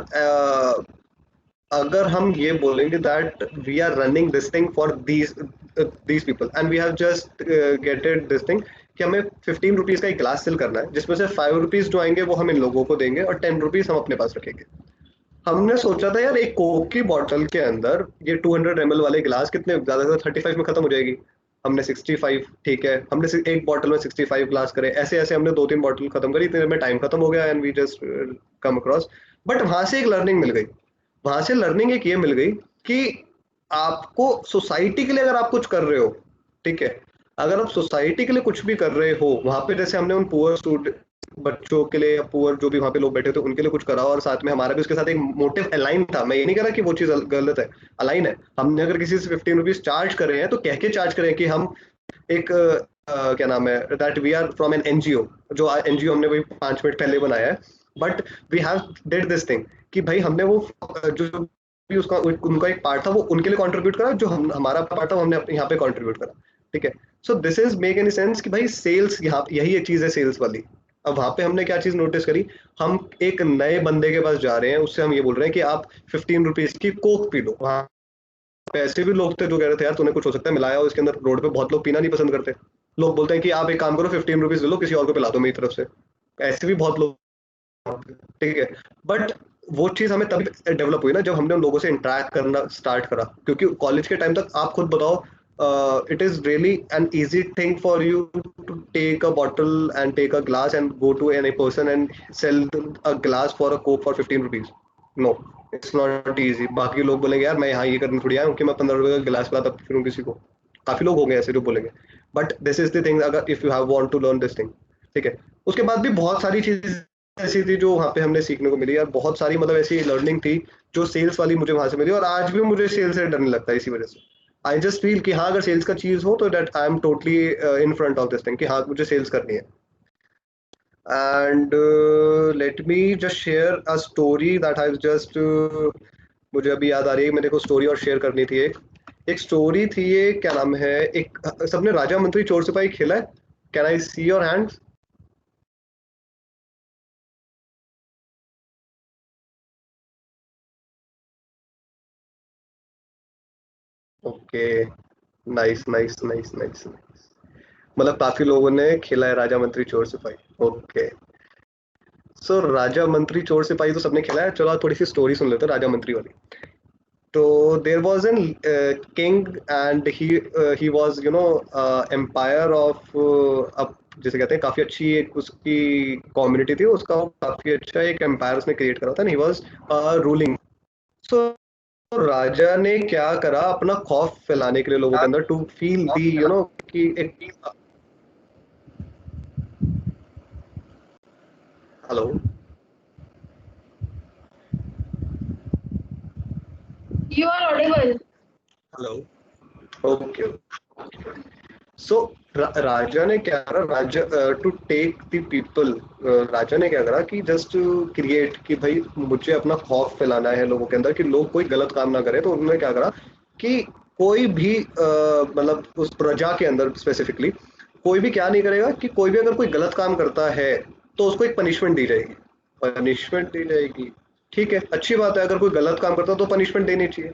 [SPEAKER 3] अगर हम ये बोलेंगे that we are running this thing for these people, and we have just getted this thing कि हमें 15 रुपीज का एक ग्लास सेल करना है, जिसमें से 5 रुपीज जो आएंगे वो हम इन लोगों को देंगे और 10 रुपीज हम अपने पास रखेंगे। हमने सोचा था यार एक कोक की बॉटल के अंदर ये 200 ml वाले ग्लास कितने ज्यादा से 35 में खत्म हो जाएगी। हमने 65, ठीक है, हमने एक बॉटल में 65 ग्लास करे, ऐसे ऐसे हमने 2-3 बॉटल खत्म करी, इतने में टाइम खत्म हो गया, and we just come across. But वहां से एक लर्निंग मिल गई, वहां से लर्निंग एक ये मिल गई कि आपको सोसाइटी के लिए अगर आप कुछ कर रहे हो, ठीक है, अगर आप सोसाइटी के लिए कुछ भी कर रहे हो, वहां पे जैसे हमने उन पुअर स्टूडेंट बच्चों के लिए, पुअर जो भी वहां पे लोग बैठे थे उनके लिए कुछ करा, और साथ में हमारा भी उसके साथ एक मोटिव अलाइन था। मैं ये नहीं कह रहा कि वो चीज गलत है, अलाइन है। हमने अगर किसी से 15 रुपीज चार्ज कर रहे हैं तो कह के चार्ज करें कि हम एक क्या नाम है, that we are from an NGO, जो एनजीओ हमने वही 5 मिनट पहले बनाया है, but we have did this thing कि भाई हमने वो जो भी उसका उनका एक पार्ट था वो उनके लिए कंट्रीब्यूट करा, जो हमारा पार्ट था वो हमने यहाँ पे कंट्रीब्यूट करा, ठीक है। So this is make any sense कि भाई सेल्स, यहाँ यही एक चीज है सेल्स वाली। अब वहां पे हमने क्या चीज नोटिस करी, हम एक नए बंदे के पास जा रहे हैं, उससे हम ये बोल रहे हैं कि आप 15 रुपीज की कोक पी लो। वहां पे ऐसे भी लोग थे जो कह रहे थे यार तूने कुछ हो सकता है मिलाया हो इसके अंदर, रोड पे बहुत लोग पीना नहीं पसंद करते। लोग बोलते हैं कि आप एक काम करो 15 रुपीज ले लो, किसी और को पिला दो मेरी तरफ से। ऐसे भी बहुत लोग, ठीक है। बट वो चीज हमें तभी डेवलप हुई ना जब हमने उन लोगों से इंटरेक्ट करना स्टार्ट करा, क्योंकि कॉलेज के टाइम तक आप खुद बताओ, it is really an easy thing for you to take a bottle and take a glass and go to any person and sell a glass for a coke for 15 rupees. No, it's not easy. बाकी लोग बोलेंगे यार मैं यहाँ ये करने थोड़ी आया हूँ कि मैं 15 रुपए का गिलास पिलाता फिरूँ किसी को। काफी लोग होंगे ऐसे जो बोलेंगे। But this is the thing, अगर if you have want to learn this thing, ठीक है। उसके बाद भी बहुत सारी चीजें ऐसी थी जो वहाँ पे हमने सीखने को मिली यार, बहुत सारी मतलब ऐसी लर्निंग थी जो सेल्स वाली मुझे वहां से मिली, और आज भी मुझे सेल्स से डरने लगता है इसी वजह से। आई जस्ट फील कि हाँ अगर सेल्स का चीज हो तो that I am totally in front of this thing कि हाँ मुझे सेल्स करनी है। And let me just share a story that I just, मुझे अभी याद आ रही है, मेरे को स्टोरी और शेयर करनी थी। एक स्टोरी थी ये, क्या नाम है, एक सबने राजा मंत्री चोर सिपाही खेला है? Can I see your hands? Okay, nice nice nice nice. मतलब काफी लोगों ने खेला है राजा मंत्री चोर सिपाही। ओके, सो राजा मंत्री चोर सिपाही तो सबने खेला है। चलो आप थोड़ी सी स्टोरी सुन लेते हैं राजा मंत्री वाली। तो there was an king and he was you know empire of, अब जैसे कहते हैं काफी अच्छी एक उसकी कम्युनिटी थी उसका, काफी अच्छा एक एम्पायर उसने क्रिएट करा था, ही वॉज रूलिंग। सो राजा ने क्या करा, अपना खौफ फैलाने के लिए लोगों के अंदर, to feel the you know कि एक, hello
[SPEAKER 4] You are audible.
[SPEAKER 3] Hello, okay. So राजा ने क्या करा, राजा टू टेक द पीपल, राजा ने क्या करा कि जस्ट क्रिएट कि भाई मुझे अपना खौफ फैलाना है लोगों के अंदर कि लोग कोई गलत काम ना करें। तो उन्होंने क्या करा कि कोई भी मतलब उस प्रजा के अंदर स्पेसिफिकली कोई भी क्या नहीं करेगा कि कोई भी अगर कोई गलत काम करता है तो उसको एक पनिशमेंट दी जाएगी। पनिशमेंट दी जाएगी, ठीक है, अच्छी बात है। अगर कोई गलत काम करता है तो पनिशमेंट देनी चाहिए।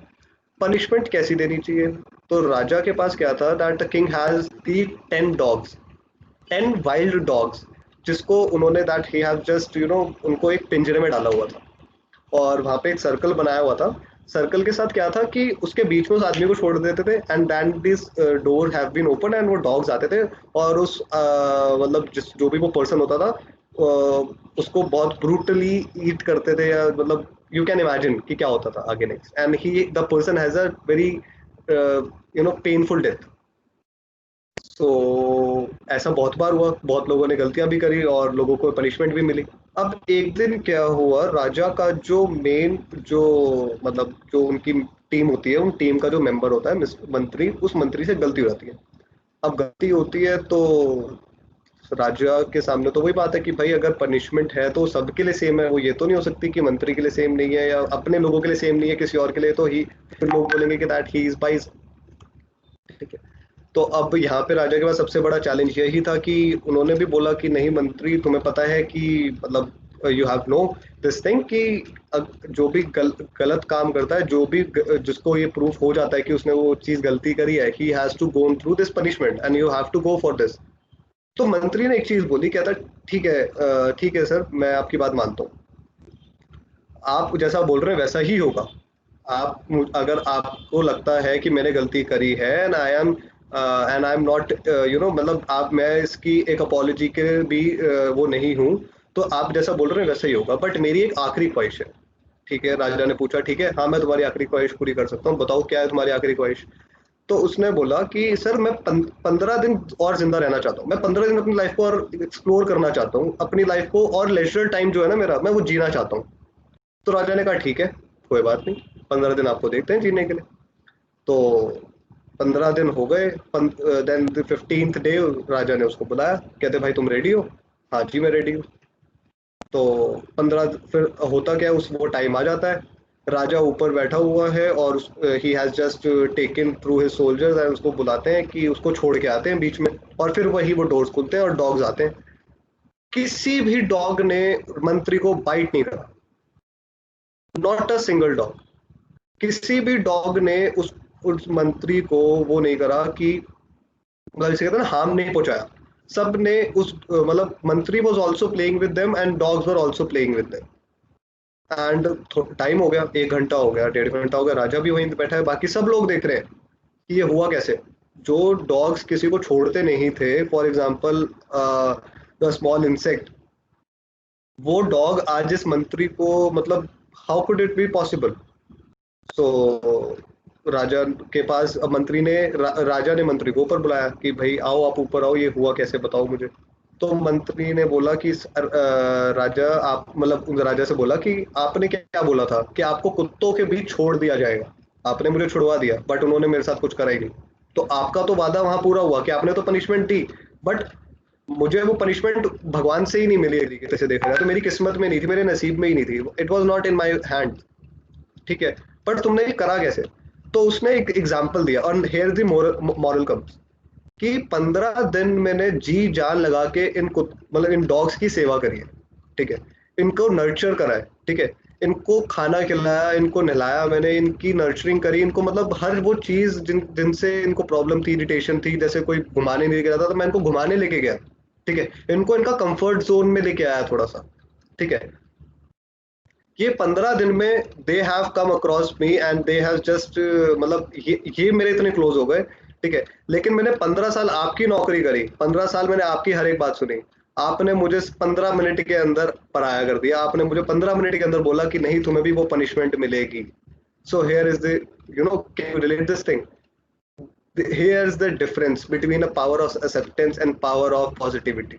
[SPEAKER 3] पनिशमेंट कैसी देनी चाहिए? तो राजा के पास क्या था, that the king has the 10 dogs, 10 wild dogs, जिसको उन्होंने that he have just you know उनको एक पिंजरे में डाला हुआ था, और वहां पे एक सर्कल बनाया हुआ था। सर्कल के साथ क्या था कि उसके बीच में उस आदमी को छोड़ देते थे, and then this door have been open, and वो डॉग्स आते थे और उस मतलब जिस जो भी वो पर्सन होता था उसको बहुत ब्रूटली ईट करते थे, या मतलब यू कैन इमेजिन कि क्या होता था आगे next, and he the person has a very you know painful death. So ऐसा बहुत बार हुआ, बहुत लोगों ने गलतियां भी करी और लोगों को पनिशमेंट भी मिली। अब एक दिन क्या हुआ, राजा का जो मेन जो मतलब जो उनकी टीम होती है, उन टीम का जो मेंबर होता है मंत्री, उस मंत्री से गलती हो जाती है। अब गलती होती है तो राजा के सामने तो वही बात है कि भाई अगर पनिशमेंट है तो सबके लिए सेम है, वो ये तो नहीं हो सकती कि मंत्री के लिए सेम नहीं है या अपने लोगों के लिए सेम नहीं है किसी और के लिए, तो ही फिर लोग बोलेंगे कि दैट ही इज बाइस, ठीक है। तो अब यहाँ पे राजा के पास सबसे बड़ा चैलेंज यही था कि उन्होंने भी बोला कि नहीं मंत्री, तुम्हें पता है कि मतलब you have know this thing कि जो भी गलत काम करता है, जो भी जिसको ये प्रूफ हो जाता है कि उसने वो चीज गलती करी है, he has to go through this punishment and you have to go for this. तो मंत्री ने एक चीज बोली, कहता ठीक है सर, मैं आपकी बात मानता हूँ, आप जैसा बोल रहे हैं वैसा ही होगा। आप अगर आपको लगता है कि मैंने गलती करी है and I am not you know मतलब आप, मैं इसकी एक अपॉलॉजी के भी वो नहीं हूँ, तो आप जैसा बोल रहे हैं वैसा ही होगा, बट मेरी एक आखिरी ख्वाहिश है। ठीक है, राजा ने पूछा ठीक है, हाँ मैं तुम्हारी आखिरी ख्वाहिश पूरी कर सकता हूँ, बताओ क्या है तुम्हारी आखिरी ख्वाहिश। तो उसने बोला कि सर मैं 15 दिन और जिंदा रहना चाहता हूँ, मैं 15 दिन अपनी लाइफ को और एक्सप्लोर करना चाहता हूँ, अपनी लाइफ को और लेजर टाइम जो है ना मेरा, मैं वो जीना चाहता हूँ। तो राजा ने कहा ठीक है, कोई बात नहीं, 15 दिन आपको देखते हैं जीने के लिए। तो 15 दिन हो गए, देन 15th डे राजा ने उसको बुलाया, कहते भाई तुम रेडी हो? हाँ जी मैं रेडी हूँ। तो 15 फिर होता क्या है, उस वो टाइम आ जाता है, राजा ऊपर बैठा हुआ है और ही has just taken through his soldiers and उसको बुलाते हैं कि उसको छोड़ के आते हैं बीच में, और फिर वही वो डोर्स खुलते हैं और डॉग्स आते हैं। किसी भी डॉग ने मंत्री को बाइट नहीं करा, नॉट अ सिंगल डॉग। किसी भी डॉग ने उस मंत्री को वो नहीं करा कि मतलब इसे कहते हैं ना हार्म नहीं पहुंचाया। सब ने उस मतलब मंत्री was also playing with them and dogs were also playing with them. And time हो गया, 1 घंटा हो गया, 1.5 घंटा हो गया, राजा भी वहीं बैठा है, बाकी सब लोग देख रहे हैं कि ये हुआ कैसे। जो डॉग्स किसी को छोड़ते नहीं थे, for example the small insect, वो डॉग आज इस मंत्री को मतलब how could it be possible. So राजा के पास अब मंत्री ने राजा ने मंत्री को ऊपर बुलाया कि भाई आओ, आप ऊपर आओ, ये हुआ कैसे, बताओ मुझे। तो मंत्री ने बोला कि राजा आप मतलब उन राजा से बोला कि आपने क्या बोला था कि आपको कुत्तों के बीच छोड़ दिया जाएगा, आपने मुझे छुड़वा दिया बट उन्होंने मेरे साथ कुछ करा ही नहीं। तो आपका तो वादा वहां पूरा हुआ कि आपने तो पनिशमेंट दी, बट मुझे वो पनिशमेंट भगवान से ही नहीं मिली, तरीके से देखा जाए तो मेरी किस्मत में नहीं थी, मेरे नसीब में ही नहीं थी, it was not in my hand. ठीक है, बट तुमने ये करा कैसे। तो उसने एक एग्जाम्पल दिया और हेयर द मॉरल कम्स कि 15 दिन मैंने जी जान लगा के इन मतलब इन डॉग्स की सेवा करी है। ठीक है, इनको नर्चर करा है, ठीक है, इनको खाना खिलाया, इनको नहलाया, मैंने इनकी नर्चरिंग करी, इनको मतलब हर वो चीज जिनसे इनको प्रॉब्लम थी, इरिटेशन थी, जैसे कोई घुमाने नहीं गया था तो मैं इनको घुमाने लेके गया। ठीक है, इनको इनका कंफर्ट जोन में लेके आया थोड़ा सा। ठीक है, ये 15 दिन में they have come across me and they have just मतलब ये मेरे इतने क्लोज हो गए। ठीक है, लेकिन मैंने 15 साल आपकी नौकरी करी, 15 साल मैंने आपकी हर एक बात सुनी, आपने मुझे 15 मिनट के अंदर पराया कर दिया, आपने मुझे 15 मिनट के अंदर बोला कि नहीं तुम्हें भी वो पनिशमेंट मिलेगी। So here is the can you relate this thing, here is the difference between a power of acceptance and power of positivity.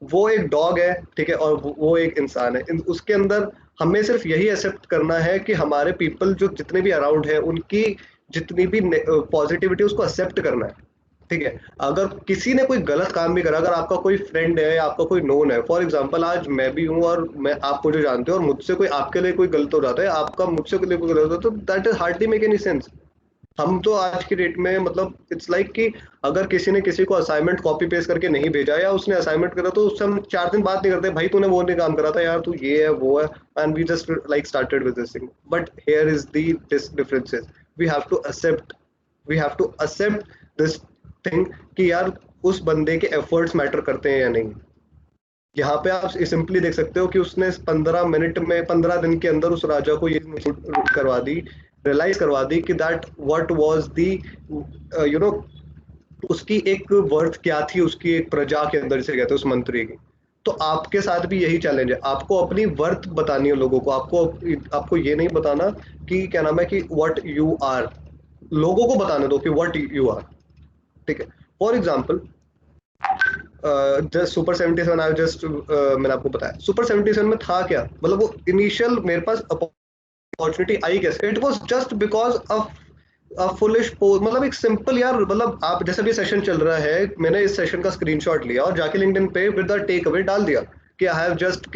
[SPEAKER 3] वो एक डॉग है, ठीक है, और वो एक इंसान है, उसके अंदर हमें सिर्फ यही एक्सेप्ट करना है कि हमारे पीपल जो जितने भी अराउंड है उनकी जितनी भी पॉजिटिविटी उसको एक्सेप्ट करना है। ठीक है, अगर किसी ने कोई गलत काम भी करा, अगर आपका कोई फ्रेंड है या आपका कोई नोन है, फॉर एग्जांपल आज मैं भी हूँ और मैं आप मुझे जानते हो और मुझसे कोई आपके लिए कोई गलत हो जाता है, आपका मुझसे कोई गलत होता है, तो that is hardly make any sense. हम तो आज की डेट में मतलब इट्स लाइक कि अगर किसी ने किसी को असाइनमेंट कॉपी पेस्ट करके नहीं भेजा या उसने असाइनमेंट करा तो उससे हम 4 दिन बात नहीं करते, भाई तूने वो नहीं काम करा था यार, तू ये है वो है, and we just like started with this thing. But here is the this differences, we have to accept, we have to accept this thing कि यार उस बंदे के एफर्ट्स मैटर करते हैं या नहीं। यहाँ पे आप सिंपली देख सकते हो कि उसने 15 मिनट में 15 दिन के अंदर उस राजा को ये करवा दी, रियलाइज करवा दी कि दैट व्हाट वाज दी उसकी एक वर्थ क्या थी, उसकी एक प्रजा के अंदर से कहते हैं उस मंत्री की। तो आपके साथ भी यही चैलेंज है, आपको अपनी वर्थ बतानी है लोगों को, आपको ये नहीं बताना कि क्या नाम है कि व्हाट यू आर, लोगों को बताने दो कि व्हाट यू आर। ठीक है, for example just super 77 I just मैंने आपको बताया सुपर 77 में था क्या, मतलब वो इनिशियल मेरे पास अपॉर्चुनिटी आई कैसे, it was just because of foolish post, मतलब एक सिंपल यार, मतलब आप जैसे भी सेशन चल रहा है, मैंने इस सेशन का स्क्रीनशॉट लिया और जाके लिंक्डइन पे विद द टेक अवे डाल दिया कि आई have just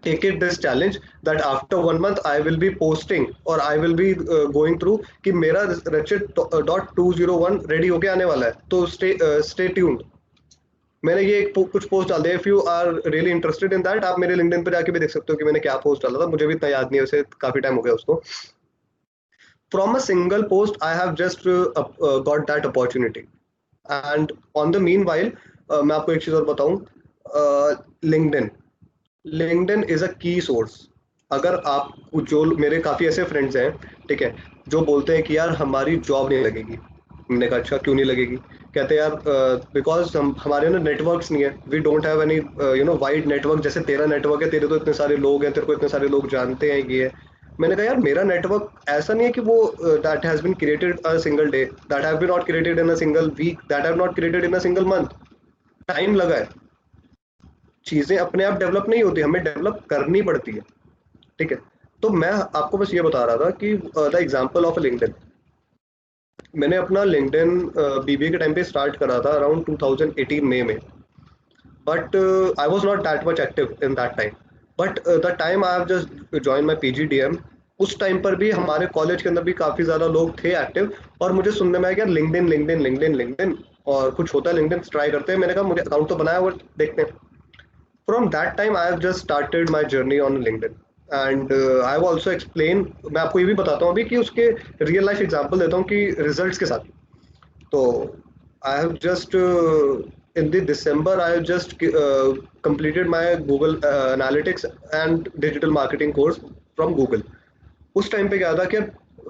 [SPEAKER 3] take it this challenge that after 1 month I will be posting or I will be going through कि मेरा Ratchet.201 रेडी होके आने वाला है, तो stay tuned। मैंने ये कुछ पोस्ट डाल दिया, if you are really interested in that आप मेरे लिंक्डइन पे जाके भी देख सकते हो कि मैंने क्या पोस्ट डाला था, मुझे भी इतना याद नहीं है, उसे काफी टाइम हो गया उसको। From a single post I have just got that opportunity and on the mean while मैं आपको एक चीज और बताऊं, लिंक्डइन लिंक्डइन इज अ की सोर्स। अगर आप जो मेरे काफी ऐसे फ्रेंड्स हैं, ठीक है, जो बोलते हैं कि यार हमारी जॉब नहीं लगेगी, मैंने कहा अच्छा क्यों नहीं लगेगी, कहते हैं यार बिकॉज हमारे ना नेटवर्क्स नहीं है, we don't have any wide network, जैसे तेरा नेटवर्क है, तेरे तो इतने सारे लोग हैं, तेरे को इतने सारे लोग जानते हैं, ये है। मैंने कहा यार मेरा नेटवर्क ऐसा नहीं है कि वो that has been created a single day, that have been not created in a single week, that have not created in a single month. Time लगा है, चीजें अपने आप डेवलप नहीं होती, हमें डेवलप करनी पड़ती है। ठीक है, तो मैं आपको बस ये बता रहा था कि द एग्जांपल ऑफ लिंक्डइन, मैंने अपना लिंक्डइन बीबीए के टाइम पे स्टार्ट करा था अराउंड 2018 मई में। but I was not that much active in that time. But the time I have just joined my PGDM, उस टाइम पर भी हमारे कॉलेज के अंदर भी काफी ज्यादा लोग थे एक्टिव, और मुझे सुनने में आया कि यार लिंक्डइन लिंक्डइन लिंक्डइन लिंक्डइन और कुछ होता है, लिंक्डइन ट्राई करते हैं। मैंने कहा मुझे अकाउंट तो बनाया हुआ, देखते हैं। From that time I have just started my journey on LinkedIn, and I have also explain, मैं आपको ये भी बताता हूँ अभी कि उसके रियल लाइफ एग्जाम्पल देता हूँ कि रिजल्ट्स के साथ। तो I have just in the December I have just completed my Google Analytics and Digital Marketing course from Google. उस टाइम पे क्या था कि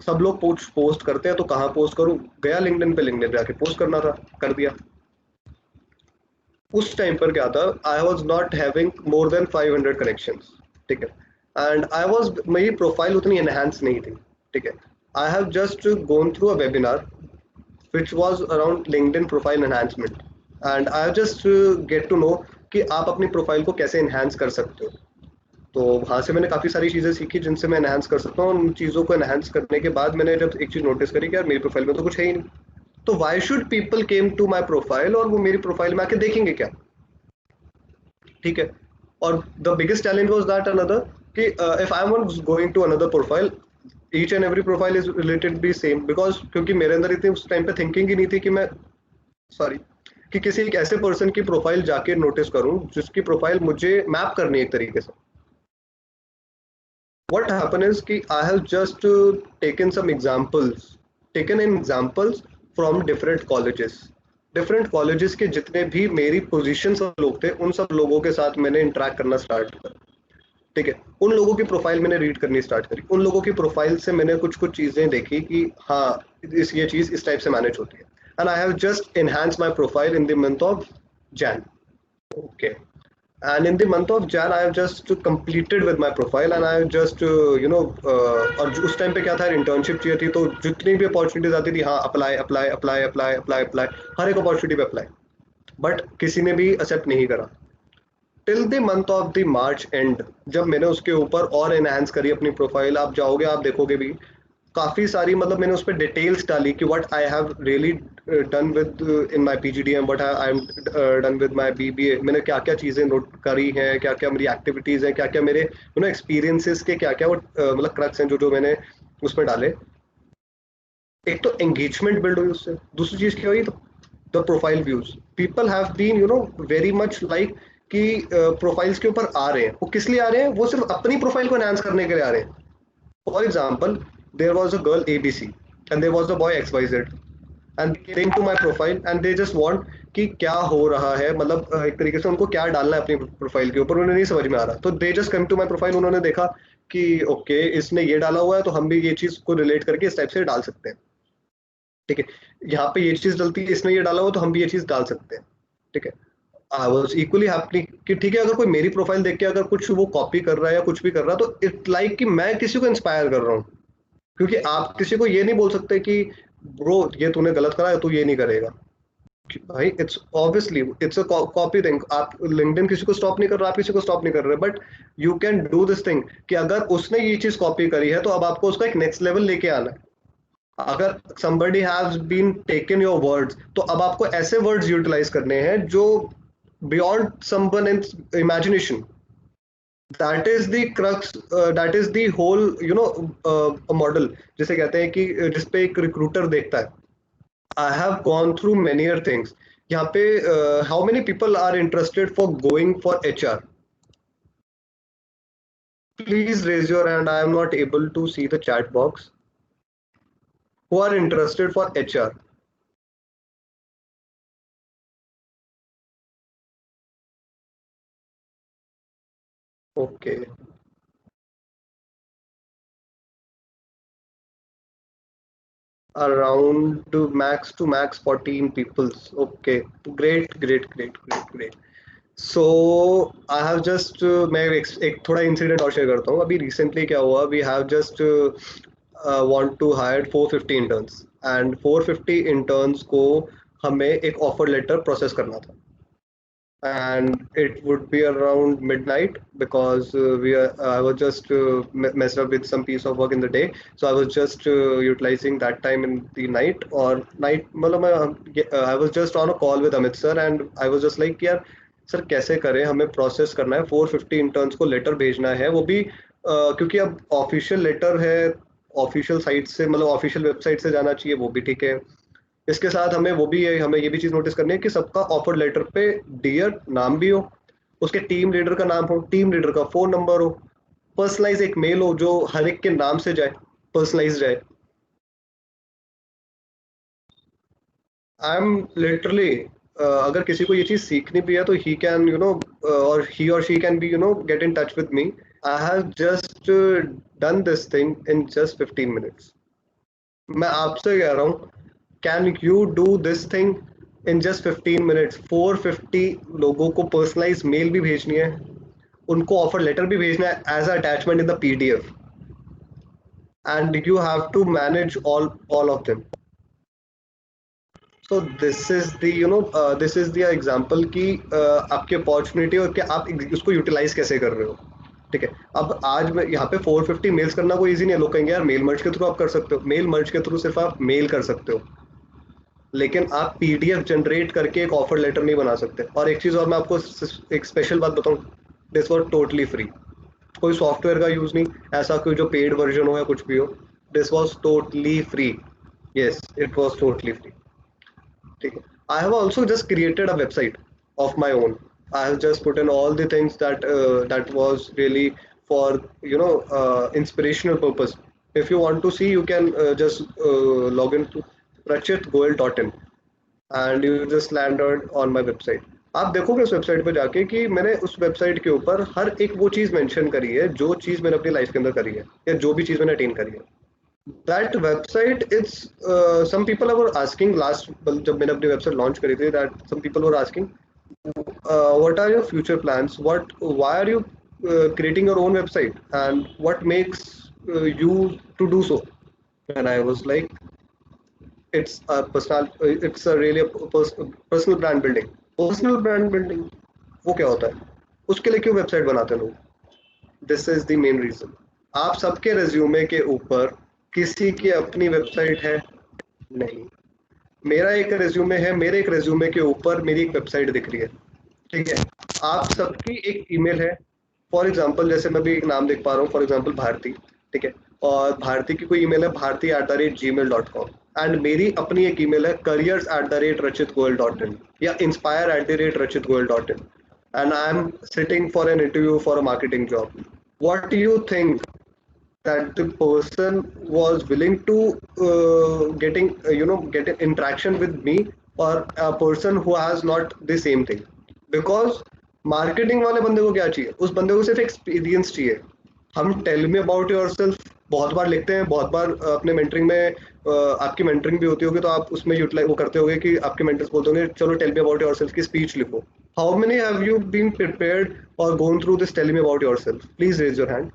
[SPEAKER 3] सब लोग पोस्ट करते हैं, तो कहाँ पोस्ट करूँ, गया लिंक्डइन पे, लिंक्डइन पे आके पोस्ट करना था, कर दिया। उस टाइम पर क्या था, I was not having more than 500 connections, ठीक है, एंड आई वॉज, मेरी प्रोफाइल उतनी एनहांस नहीं थी, ठीक है। I have just gone through a webinar which was around LinkedIn profile enhancement, and I just get to know कि आप अपनी प्रोफाइल को कैसे enhance कर सकते हो। तो वहाँ से मैंने काफ़ी सारी चीज़ें सीखी जिनसे मैं enhance कर सकता हूँ। उन चीज़ों को enhance करने के बाद मैंने जब एक चीज़ नोटिस करी कि यार मेरी प्रोफाइल में तो कुछ है ही नहीं, तो why should people came to my profile, और वो मेरी प्रोफाइल में आके देखेंगे क्या, ठीक है। और the biggest challenge was that another कि if I was going to another profile, each and every profile is related to be same, because क्योंकि मेरे अंदर इतनी उस टाइम पे थिंकिंग ही नहीं थी कि मैं कि किसी एक ऐसे पर्सन की प्रोफाइल जाके नोटिस करूं जिसकी प्रोफाइल मुझे मैप करनी है एक तरीके से। What happened is कि I have just taken some examples, taken in examples from different colleges के जितने भी मेरी पोजीशन लोग थे, उन सब लोगों के साथ मैंने इंटरेक्ट करना स्टार्ट किया, ठीक है। उन लोगों की प्रोफाइल मैंने रीड करनी स्टार्ट करी, उन लोगों की प्रोफाइल से मैंने कुछ चीजें देखी कि हाँ ये चीज इस टाइप से मैनेज होती है, and I have just enhance my profile in the month of Jain, okay, and in the month of Jain I have just completed with my profile, and I have just और उस टाइम पे क्या था, internship चाहिए थी, तो जितनी भी अपॉर्चुनिटीज आती थी, हाँ apply apply apply apply apply apply, हर एक अपॉर्चुनिटी पे अप्लाई, बट किसी ने भी एक्सेप्ट नहीं करा। Till the month of the March and, जब मैंने उसके ऊपर और एनहांस करी अपनी प्रोफाइल, आप जाओगे आप देखोगे भी काफ़ी सारी, मतलब मैंने उस पर डिटेल्स डाली कि what I have really done with in my PGDM, what I am done with my BBA, मैंने क्या क्या चीज़ें नोट करी हैं, क्या क्या मेरी एक्टिविटीज़ हैं, क्या क्या मेरे एक्सपीरियंसेस के क्या क्या वो मतलब क्रक्स हैं जो मैंने उसमें डाले। एक तो एंगेजमेंट बिल्ड हुई उससे, दूसरी चीज़ क्या हुई, the profile views, people have been very much like कि प्रोफाइल्स के ऊपर आ रहे हैं, वो किस लिए आ रहे हैं, वो सिर्फ अपनी प्रोफाइल को एनहांस करने के लिए आ रहे हैं। For example, there was a girl ABC and there was a boy XYZ, and came to my profile and they just want कि क्या हो रहा है, मतलब एक तरीके से उनको क्या डालना है अपनी प्रोफाइल के ऊपर, उन्हें नहीं समझ में आ रहा, तो they just come to my profile, उन्होंने देखा कि ओके इसने ये डाला हुआ है, तो हम भी ये चीज को रिलेट करके इस टाइप से डाल सकते हैं, ठीक है। यहाँ पे ये चीज डलती है, इसने ये डाला हुआ, तो हम भी ये चीज डाल सकते हैं, ठीक है। आई वॉज इक्वली हैप्पी कि ठीक है, अगर कोई मेरी प्रोफाइल देख के अगर कुछ वो कॉपी कर रहा है या कुछ भी कर रहा है, तो इट लाइक कि मैं किसी को इंस्पायर कर रहा हूँ, क्योंकि आप किसी को ये नहीं बोल सकते कि ब्रो ये तूने गलत करा है, तू ये नहीं करेगा भाई, it's obviously it's a copy thing. आप लिंक्डइन किसी को स्टॉप नहीं कर रहे, आप किसी को स्टॉप नहीं कर रहे, but you can do this thing कि अगर उसने ये चीज कॉपी करी है, तो अब आपको उसका एक नेक्स्ट लेवल लेके आना है। अगर somebody has been taken your words, तो अब आपको ऐसे वर्ड्स यूटिलाइज करने हैं जो beyond someone's imagination, that is the crux, that is the whole model, जिसे कहते हैं कि जिसपे एक रिक्रूटर देखता है। I have gone through many things। यहाँ पे how many people are interested for going for HR? Please raise your hand. I am not able to see the chat box. Who are interested for HR? Okay. Around to max 14 peoples. Okay, great. So I have just मैं एक थोड़ा incident और share करता हूँ। अभी recently क्या हुआ, we have just want to hire 450 interns, and 450 interns को हमें एक ऑफर लेटर प्रोसेस करना था, and it would be around midnight because I was just messed up with some piece of work in the day, so I was just utilizing that time in the night, or night मतलब I was just on a call with Amit sir, and I was just like, yeah, sir कैसे करें, हमें process करना है, 450 interns को letter भेजना है, वो भी क्योंकि अब ऑफिशियल लेटर है, ऑफिशियल साइट से, मतलब ऑफिशियल वेबसाइट से जाना चाहिए, वो भी ठीक है। इसके साथ हमें ये भी चीज़ नोटिस करनी है कि सबका ऑफर लेटर पे डियर नाम भी हो, उसके टीम लीडर का नाम हो, टीम लीडर का फ़ोन नंबर हो, पर्सनलाइज एक मेल हो जो हर एक के नाम से जाए, पर्सनलाइज जाए। आई एम लिटरली, अगर किसी को ये चीज सीखनी भी है तो ही कैन और ही और she can be get in touch with me. I have just done this thing in just 15 minutes. मैं आपसे कह रहा हूँ, can you do this thing in just 15 minutes? 450 लोगों को पर्सनलाइज मेल भी भेजनी है, उनको ऑफर लेटर भी भेजना है as attachment in the PDF, and you have to manage all of them. So this is the example कि आपकी अपॉर्चुनिटी और कि आप उसको यूटिलाइज कैसे कर रहे हो। ठीक है, अब आज मैं यहाँ पे 450 मेल्स करना कोई इजी नहीं है। लोग कहेंगे यार मेल मर्ज के थ्रू आप कर सकते हो, मेल मर्ज के थ्रू सिर्फ आप मेल कर सकते हो, लेकिन आप पीडीएफ जनरेट करके एक ऑफर लेटर नहीं बना सकते। और एक चीज़ और मैं आपको एक स्पेशल बात बताऊँ, दिस वॉज टोटली फ्री, कोई सॉफ्टवेयर का यूज़ नहीं, ऐसा कोई जो पेड वर्जन हो या कुछ भी हो, this was totally free. Yes, it was totally free. ठीक है, I have also just created a website of my own. I have just put in all the things that was really for inspirational purpose. If you want to see, you can just log into rachitgoel.in and you just landed on my website. आप देखोगे उस website पे जाके कि मैंने उस website के ऊपर हर एक वो चीज़ मेंशन करी है जो चीज़ मैंने अपनी लाइफ के अंदर करी है या जो भी चीज़ मैंने अटेन करी है। That website, it's some people were asking last, जब मैंने अपनी वेबसाइट लॉन्च करी थी, that some people were asking what are your future plans, why are you creating your own website and what makes you to do so? And I was like, it's a really personal brand building। personal brand building वो क्या होता है, उसके लिए क्यों website बनाते हैं लोग? This is the main reason. आप सबके रेज्यूमे के ऊपर किसी की अपनी वेबसाइट है? नहीं। मेरा एक रेज्यूमे है, मेरे एक रेज्यूमे के ऊपर मेरी एक वेबसाइट दिख रही है। ठीक है, आप सबकी एक ईमेल है, फॉर एग्जांपल जैसे मैं भी एक नाम देख पा रहा हूँ, फॉर एग्जांपल भारती। ठीक है, और भारती की कोई ईमेल है bharti@gmail.com, एंड मेरी अपनी एक ईमेल है careers@rachitgoel.in या inspire@rachitgoel.in, and I'm sitting for an interview for a marketing job. What do you think that the person was willing to get an interaction with me, or a person who has not the same thing? Because marketing वाले बंदे को क्या चाहिए? उस बंदे को सिर्फ experience चाहिए। हम टेल मी अबाउट योरसेल्फ बहुत बार लिखते हैं, बहुत बार अपने मेंटरिंग में आपकी मेंटरिंग भी होती होगी तो आप उसमें यूटिलाइज वो करते होंगे कि आपके मेंटर्स बोलते होंगे चलो टेल मी अबाउट योरसेल्फ की स्पीच लिखो। How many have you been prepared और gone through this tell me about yourself? Please raise your hand.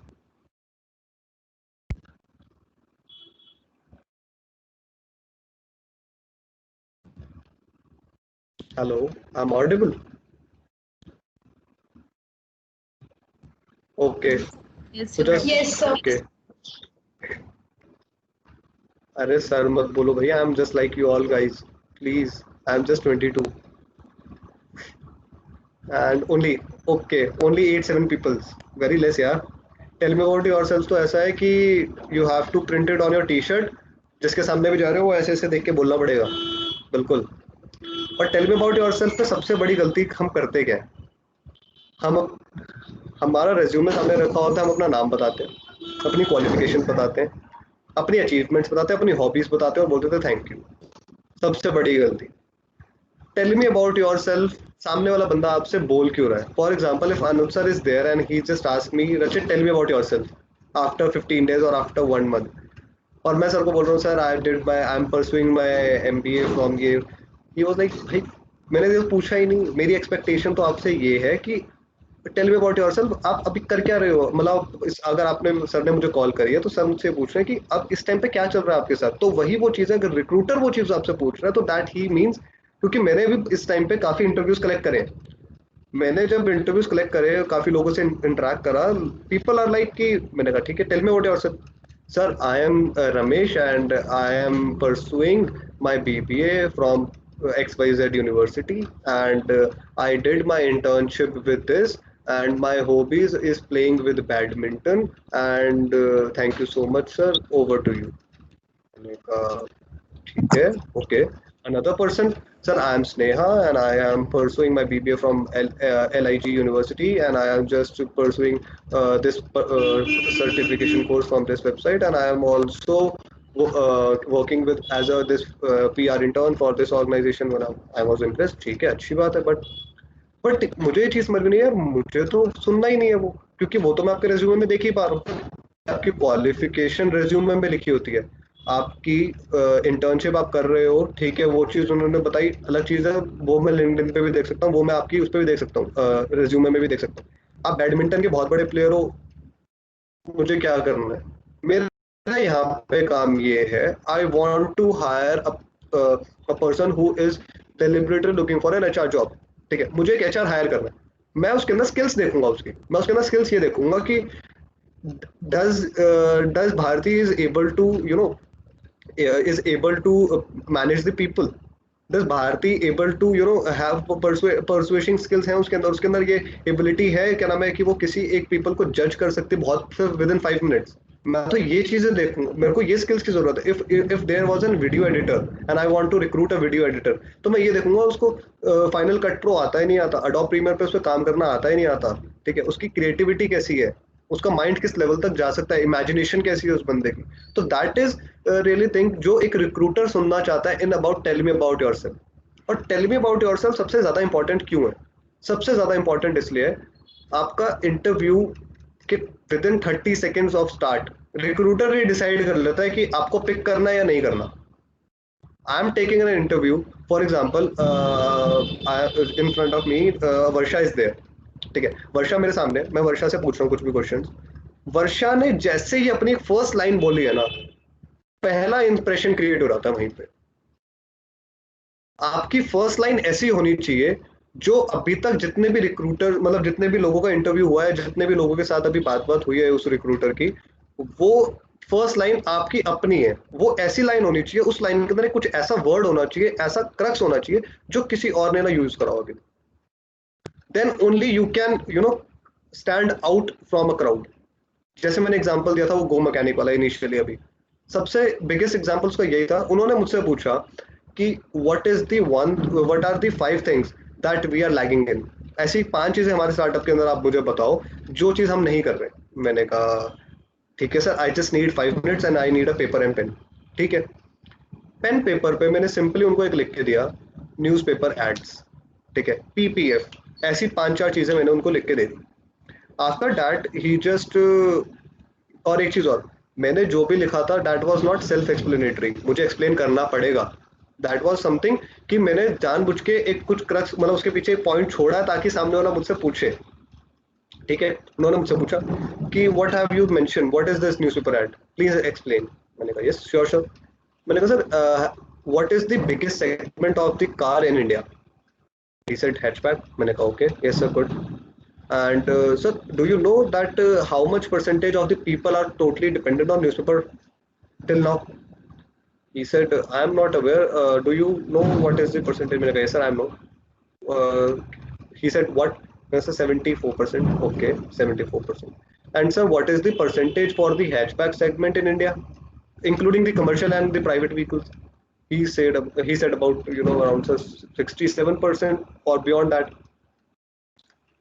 [SPEAKER 3] Hello, I'm audible. Okay,
[SPEAKER 4] Yes,
[SPEAKER 3] so
[SPEAKER 4] you are.
[SPEAKER 3] just
[SPEAKER 5] Yes, sir.
[SPEAKER 3] okay. अरे sir मत बोलो भैया, I'm just like you all guys. Please, I'm just 22 and only 8-7 people. Very less यार। Tell me about yourselves तो ऐसा है कि you have to print it on your t-shirt, जिसके सामने भी जा रहे हो वो ऐसे ऐसे देख के बोलना पड़ेगा, बिल्कुल। और टेल मी अबाउट योरसेल्फ पे सबसे बड़ी गलती हम करते क्या है, हम हमारा रेज्यूमे सामने रखा होता है, हम अपना नाम बताते हैं, अपनी क्वालिफिकेशन बताते हैं, अपनी अचीवमेंट्स बताते हैं, अपनी हॉबीज बताते हैं और बोलते थे थैंक यू। सबसे बड़ी गलती। Tell me about your self, सामने वाला बंदा आपसे बोल क्यों रहा है? For example if Anuj sir is there and he just ask me Rachit tell me about your self after 15 days और आफ्टर 1 month, और मैं सर को बोल रहा हूँ sir I am pursuing my MBA from ये, ही वाज लाइक भाई मैंने तो पूछा ही नहीं, मेरी एक्सपेक्टेशन तो आपसे ये है कि टेल मी अबाउट योरसेल्फ, आप अभी कर क्या रहे हो? मतलब अगर आपने सर ने मुझे कॉल करी है तो सर मुझसे पूछ रहे हैं कि अब इस टाइम पे क्या चल रहा है आपके साथ, तो वही वो चीज़ है। अगर रिक्रूटर वो चीज़ आपसे पूछ रहा है तो दैट ही मीन्स, क्योंकि मैंने भी इस टाइम पे काफ़ी इंटरव्यूज कलेक्ट करे, मैंने जब इंटरव्यूज कलेक्ट करे काफ़ी लोगों से इंटरेक्ट करा, पीपल आर लाइक कि मैंने कहा ठीक है tell me about yourself, sir I am Ramesh and I am pursuing my BBA from XYZ University, and I did my internship with this, and my hobbies is playing with badminton, and thank you so much, sir. Over to you. मैंने कहा, ठीक है, okay. Another person, sir, I am Sneha and I am pursuing my BBA from LIG University, and I am just pursuing this certification course from this website, and I am also working with as a this PR intern for this organization when I was impressed. ठीक है, अच्छी बात है, but मुझे ये चीज समझ में नहीं है यार, मुझे तो सुनना ही नहीं है वो, क्योंकि वो तो मैं आपके रेज्यूमे में देख ही पा रहा हूँ, आपकी क्वालिफिकेशन रेज्यूमे में लिखी होती है, आपकी इंटर्नशिप आप कर रहे हो, ठीक है, वो चीज उन्होंने बताई, अलग चीज है, वो मैं लिंक्डइन पे भी देख सकता हूँ, वो मैं आपकी उस पर भी देख सकता हूँ, रेज्यूमे में भी देख सकता हूँ। आप बैडमिंटन के बहुत बड़े प्लेयर हो, मुझे क्या करना है? मेरा यहाँ पे काम ये है, I want to hire a person who is deliberately looking for an HR job, ठीक है, मुझे एक HR हायर करना है, मैं उसके अंदर स्किल्स देखूंगा, मैं उसके अंदर स्किल्स ये देखूंगा कि does Bharti is able to is able to manage the people, does Bharti able to have persuasion skills हैं उसके अंदर ये ability है, क्या नाम है, कि वो किसी एक people को जज कर सकते बहुत within 5 minutes। मैं तो ये चीजें देखूंगा, मेरे को ये स्किल्स की जरूरत है। if there was a video editor and I want to recruit a video editor, तो मैं ये देखूंगा उसको फाइनल कट प्रो आता है नहीं आता, अडोब प्रीमियर पे उस पर काम करना आता है नहीं आता, ठीक है, उसकी क्रिएटिविटी कैसी है, उसका माइंड किस लेवल तक जा सकता है, इमेजिनेशन कैसी है उस बंदे की, तो दैट इज रियली थिंक जो एक रिक्रूटर सुनना चाहता है in about tell me about yourself. और टेल मी अबाउट योरसेल्फ सबसे ज्यादा इंपॉर्टेंट क्यों है? सबसे ज्यादा इंपॉर्टेंट इसलिए है, आपका इंटरव्यू के with in 30 seconds of start recruiter ये डिसाइड कर लेता है कि आपको पिक करना है या नहीं करना। I am taking an interview, for example in front of me Varsha is there, ठीक है, वर्षा मेरे सामने, मैं वर्षा से पूछ रहा हूँ कुछ भी क्वेश्चंस, वर्षा ने जैसे ही अपनी फर्स्ट लाइन बोली है ना, पहला इंप्रेशन क्रिएट हो रहा था वहीं पे। आपकी फर्स्ट लाइन ऐसी होनी चाहिए जो अभी तक जितने भी रिक्रूटर, मतलब जितने भी लोगों का इंटरव्यू हुआ है, जितने भी लोगों के साथ अभी बात हुई है उस रिक्रूटर की, वो फर्स्ट लाइन आपकी अपनी है, वो ऐसी लाइन होनी चाहिए, उस लाइन के अंदर कुछ ऐसा वर्ड होना चाहिए, ऐसा क्रक्स होना चाहिए जो किसी और ने ना यूज करा होगा, then only you can stand out from a crowd। जैसे मैंने एग्जांपल दिया था वो गो मैकेनिक वाला इनिशियली, अभी सबसे बिगेस्ट एग्जांपल उसका यही था। उन्होंने मुझसे पूछा कि what are the 5 things that we are lagging in, ऐसी 5 चीजें हमारे स्टार्टअप के अंदर आप मुझे बताओ जो चीज हम नहीं कर रहे। मैंने कहा ठीक है sir, I just need 5 minutes and I need a paper and pen. ठीक है, पेन पेपर पे मैंने सिंपली उनको एक लिख के दिया न्यूज़पेपर एड्स, ठीक है, PPF, ऐसी 5-4 चीजें मैंने उनको लिख के दे दी। आफ्टर दैट ही जस्ट, और एक चीज और, मैंने जो भी लिखा था that was not self explanatory, मुझे एक्सप्लेन करना पड़ेगा, दैट वाज समथिंग कि मैंने जानबूझ के एक कुछ क्रक्स, मतलब उसके पीछे एक पॉइंट छोड़ा है ताकि सामने वाला मुझसे पूछे। ठीक है, उन्होंने मुझसे पूछा कि what have you mention, what is this newspaper ad, please explain. मैंने कहा यस श्योर श्योर। मैंने कहा sir what is the biggest segment of the car in India? He said hatchback. मैंने कहा okay, yes sir, good. And sir, do you know that how much percentage of the people are totally dependent on newspaper till now? He said I am not aware. Do you know what is the percentage? मैंने कहा yes sir, I am not. He said what? I said 74%. Okay, 74%. And sir, what is the percentage for the hatchback segment in India, including the commercial and the private vehicles? He said about around 67% or beyond that.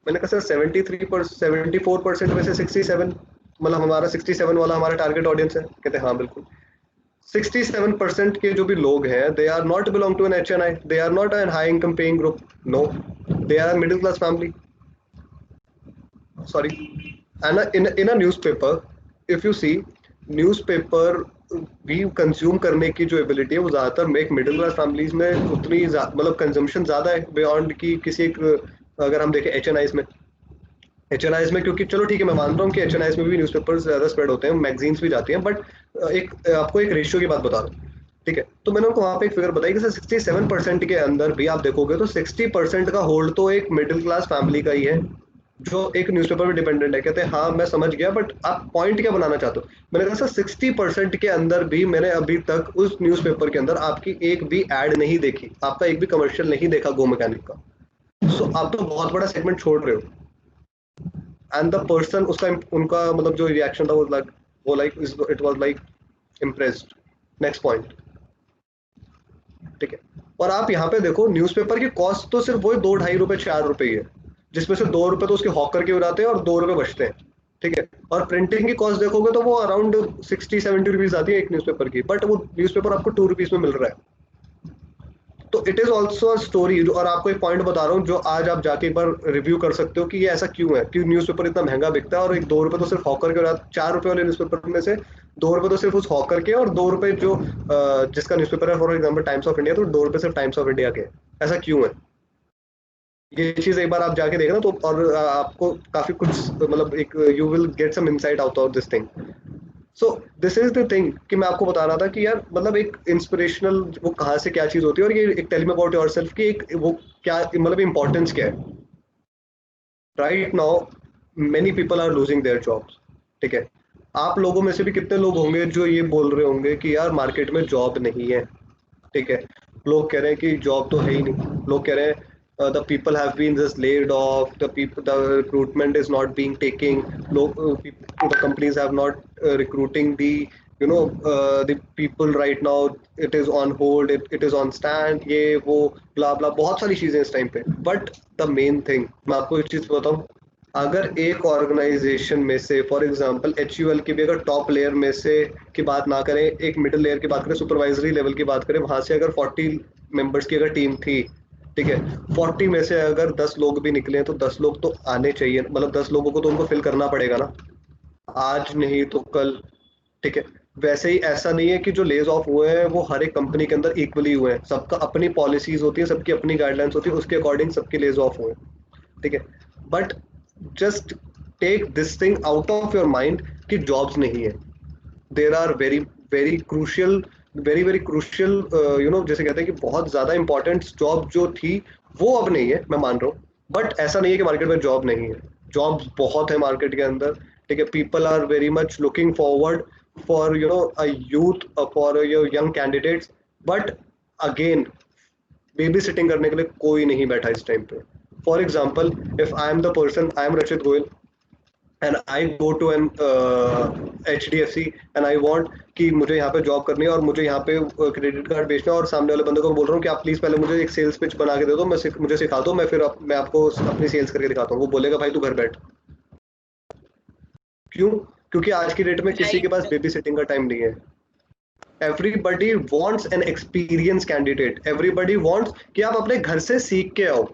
[SPEAKER 3] मैंने कहा sir 74% में से 67, मतलब हमारा 67 वाला हमारा target audience है? कहते हैं हाँ बिल्कुल। 67% के जो भी लोग हैं, they are not belong to an HNI, they are not an high income paying group, no, they are a middle class family, sorry. And in a newspaper, if you see, newspaper भी consume करने की जो ability है वो ज़्यादातर एक middle class families में उतनी मतलब कंजम्पशन ज़्यादा है बियॉन्ड की किसी एक, अगर हम देखें एचएनआईज में, क्योंकि चलो ठीक है मैं मान रहा हूँ कि एचएनआईज में भी न्यूज़पेपर ज़्यादा स्प्रेड होते हैं, मैगजीन्स भी जाती हैं, बट आपको एक रेशियो की बात बता दूँ, ठीक है, तो मैंने उनको वहाँ पे एक फिगर बताई कि सर 67% के अंदर भी आप देखोगे तो 60% का होल्ड तो एक मिडिल क्लास फैमिली का ही है, जो एक न्यूज़पेपर पे डिपेंडेंट है, कहते हैं हाँ मैं समझ गया, बट आप पॉइंट क्या बनाना चाहते हो? मैंने कहा सर 60% के अंदर भी मैंने अभी तक उस न्यूज़पेपर के अंदर आपकी एक भी एड नहीं देखी, आपका एक भी कमर्शियल नहीं देखा गो मैकेनिक का। सो आप तो बहुत बड़ा सेगमेंट छोड़ रहे हो। एंड द पर्सन, उसका उनका मतलब जो रिएक्शन था वो like it was like impressed. Next point, ठीक है। और आप यहाँ पे देखो न्यूज़पेपर की कॉस्ट तो सिर्फ वही 2-2.5 रुपए 4 रुपए ही है, जिसमें से 2 रुपए तो उसके हॉकर के उड़ाते हैं और 2 रुपए बचते हैं, ठीक है। और प्रिंटिंग की कॉस्ट देखोगे तो वो अराउंड 60-70 रुपीज आती है एक न्यूज़पेपर की, बट वो न्यूज़पेपर आपको 2 रुपीज में मिल रहा है। तो it is also a story. और आपको एक पॉइंट बता रहा हूँ जो आज आप जाके एक बार रिव्यू कर सकते हो कि ये ऐसा क्यों है, क्यों न्यूज़पेपर इतना महंगा बिकता है और एक 2 रुपए तो सिर्फ हॉकर के, 4 रुपए वाले न्यूज़पेपर में से 2 रुपए तो सिर्फ उस हॉकर के, और 2 रुपए जो जिसका न्यूज़पेपर है for example times of India, तो 2 रुपए सिर्फ टाइम्स ऑफ इंडिया के। ऐसा क्यों है? ये चीज एक बार आप जाके देखना तो, और आपको काफी कुछ मतलब एक you will get some insight out of this thing. So this is the thing कि मैं आपको बता रहा था कि यार मतलब एक इंस्पिरेशनल वो कहाँ से क्या चीज होती है, और ये एक टेल मी अबाउट योरसेल्फ की एक वो क्या मतलब इंपॉर्टेंस क्या है। Right now many people are losing their jobs, ठीक है। आप लोगों में से भी कितने लोग होंगे जो ये बोल रहे होंगे कि यार मार्केट में जॉब नहीं है, ठीक है। लोग कह रहे हैं कि जॉब तो है ही नहीं, लोग कह रहे हैं the people have been just laid off, the people the recruitment is not being taking, लोग the companies have not recruiting the, you know the people right now, it is on hold, it is on stand, ये वो ब्ला ब्ला बहुत सारी चीजें इस time पे। But the main thing मैं आपको एक चीज बताऊं, अगर एक ऑर्गेनाइजेशन में से फॉर एग्जांपल एचयूएल की भी अगर टॉप लेयर में से की बात ना करें, एक मिडिल लेयर की बात करें, सुपरवाइजरी लेवल की बात करें, वहां से अगर 40 मेंबर्स की अगर टीम थी, ठीक है, 40 में से अगर 10 लोग भी निकले हैं तो 10 लोग तो आने चाहिए, मतलब 10 लोगों को तो उनको फिल करना पड़ेगा ना, आज नहीं तो कल, ठीक है। वैसे ही ऐसा नहीं है कि जो लेज ऑफ हुए हैं वो हर एक कंपनी के अंदर इक्वली हुए हैं, सबका अपनी पॉलिसीज होती है, सबकी अपनी गाइडलाइंस होती है, उसके अकॉर्डिंग सबके लेज ऑफ हुए हैं, ठीक है। But just take this thing out of your mind कि जॉब्स नहीं है। There are very very crucial, very very crucial, you know जैसे कहते हैं कि बहुत ज्यादा इंपॉर्टेंट जॉब जो थी वो अब नहीं है, मैं मान रहा हूँ। बट ऐसा नहीं है कि मार्केट में जॉब नहीं है, जॉब्स बहुत है मार्केट के अंदर, ठीक है। People are very much looking forward for you know a youth, for your young candidates. But again baby sitting करने के लिए कोई नहीं बैठा इस टाइम पे। For example if I am the person, I am Rachit Goyal and I go to an HDFC and I want कि मुझे यहाँ पे जॉब करनी है और मुझे यहाँ पे क्रेडिट कार्ड बेचना है, और सामने वाले बंदे को बोल रहा हूँ कि आप प्लीज पहले मुझे एक सेल्स पिच बना के दे दो, मुझे सिखा दो, मैं फिर मैं आपको अपनी सेल्स करके दिखाता हूँ। वो बोलेगा भाई तू घर बैठ। क्यों? क्योंकि आज की डेट में किसी के पास बेबी सिटिंग का टाइम नहीं है। Everybody wants an experience candidate, everybody wants कि आप अपने घर से सीख के आओ।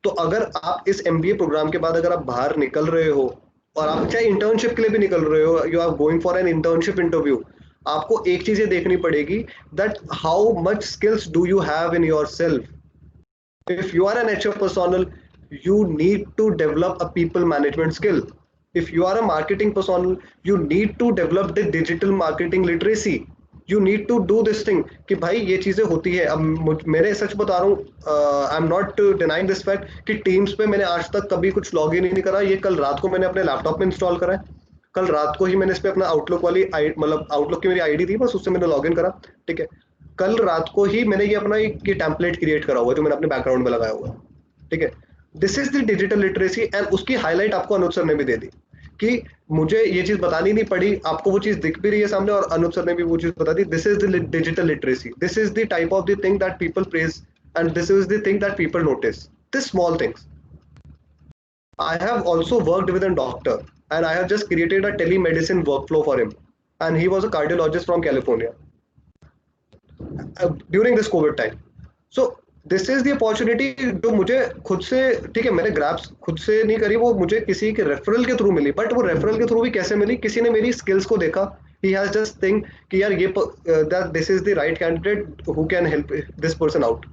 [SPEAKER 3] तो अगर आप इस MBA प्रोग्राम के बाद अगर आप बाहर निकल रहे हो, और आप चाहे इंटर्नशिप के लिए भी निकल रहे हो, you are going for an internship interview, आपको एक चीज ये देखनी पड़ेगी that how much skills do you have in yourself. if you are an HR personnel, you need to develop a people management skill. If you are a marketing personnel, you need to develop the digital marketing literacy. You need to do this thing कि भाई ये चीजें होती है। अब मेरे सच बता रहा हूँ, I am not denying this fact कि टीम्स पे मैंने आज तक कभी कुछ लॉग इन ही नहीं करा, ये कल रात को मैंने अपने लैपटॉप में इंस्टॉल करा है, कल रात को ही मैंने इस पे अपना आउटलुक वाली मतलब आउटलुक की मेरी आईडी थी, बस उससे मैंने लॉग इन करा, ठीक है। कल रात को ही मैंने ये अपना ये टेम्पलेट क्रिएट करा हुआ जो मैंने अपने बैकग्राउंड में लगाया हुआ है, ठीक है। This is the digital literacy, and उसकी हाईलाइट आपको अनूप सर ने भी दे दी कि मुझे ये चीज बतानी नहीं पड़ी, आपको वो चीज दिख भी रही है सामने, और अनूप सर ने भी वो चीज बता दी। This is the digital literacy, this is the type of the thing that people praise, and this is the thing that people notice, this small things. I have also worked with a doctor, and I have just created a telemedicine workflow for him. And he was a cardiologist from California during this COVID time. So this is the opportunity जो मुझे खुद से, ठीक है, मैंने grasps खुद से नहीं करी, वो मुझे किसी के रेफरल के थ्रू मिली, बट वो रेफरल के थ्रू भी कैसे मिली, किसी ने मेरी स्किल्स को देखा, he has just think कि यार ये that this is the right candidate who can help this person out,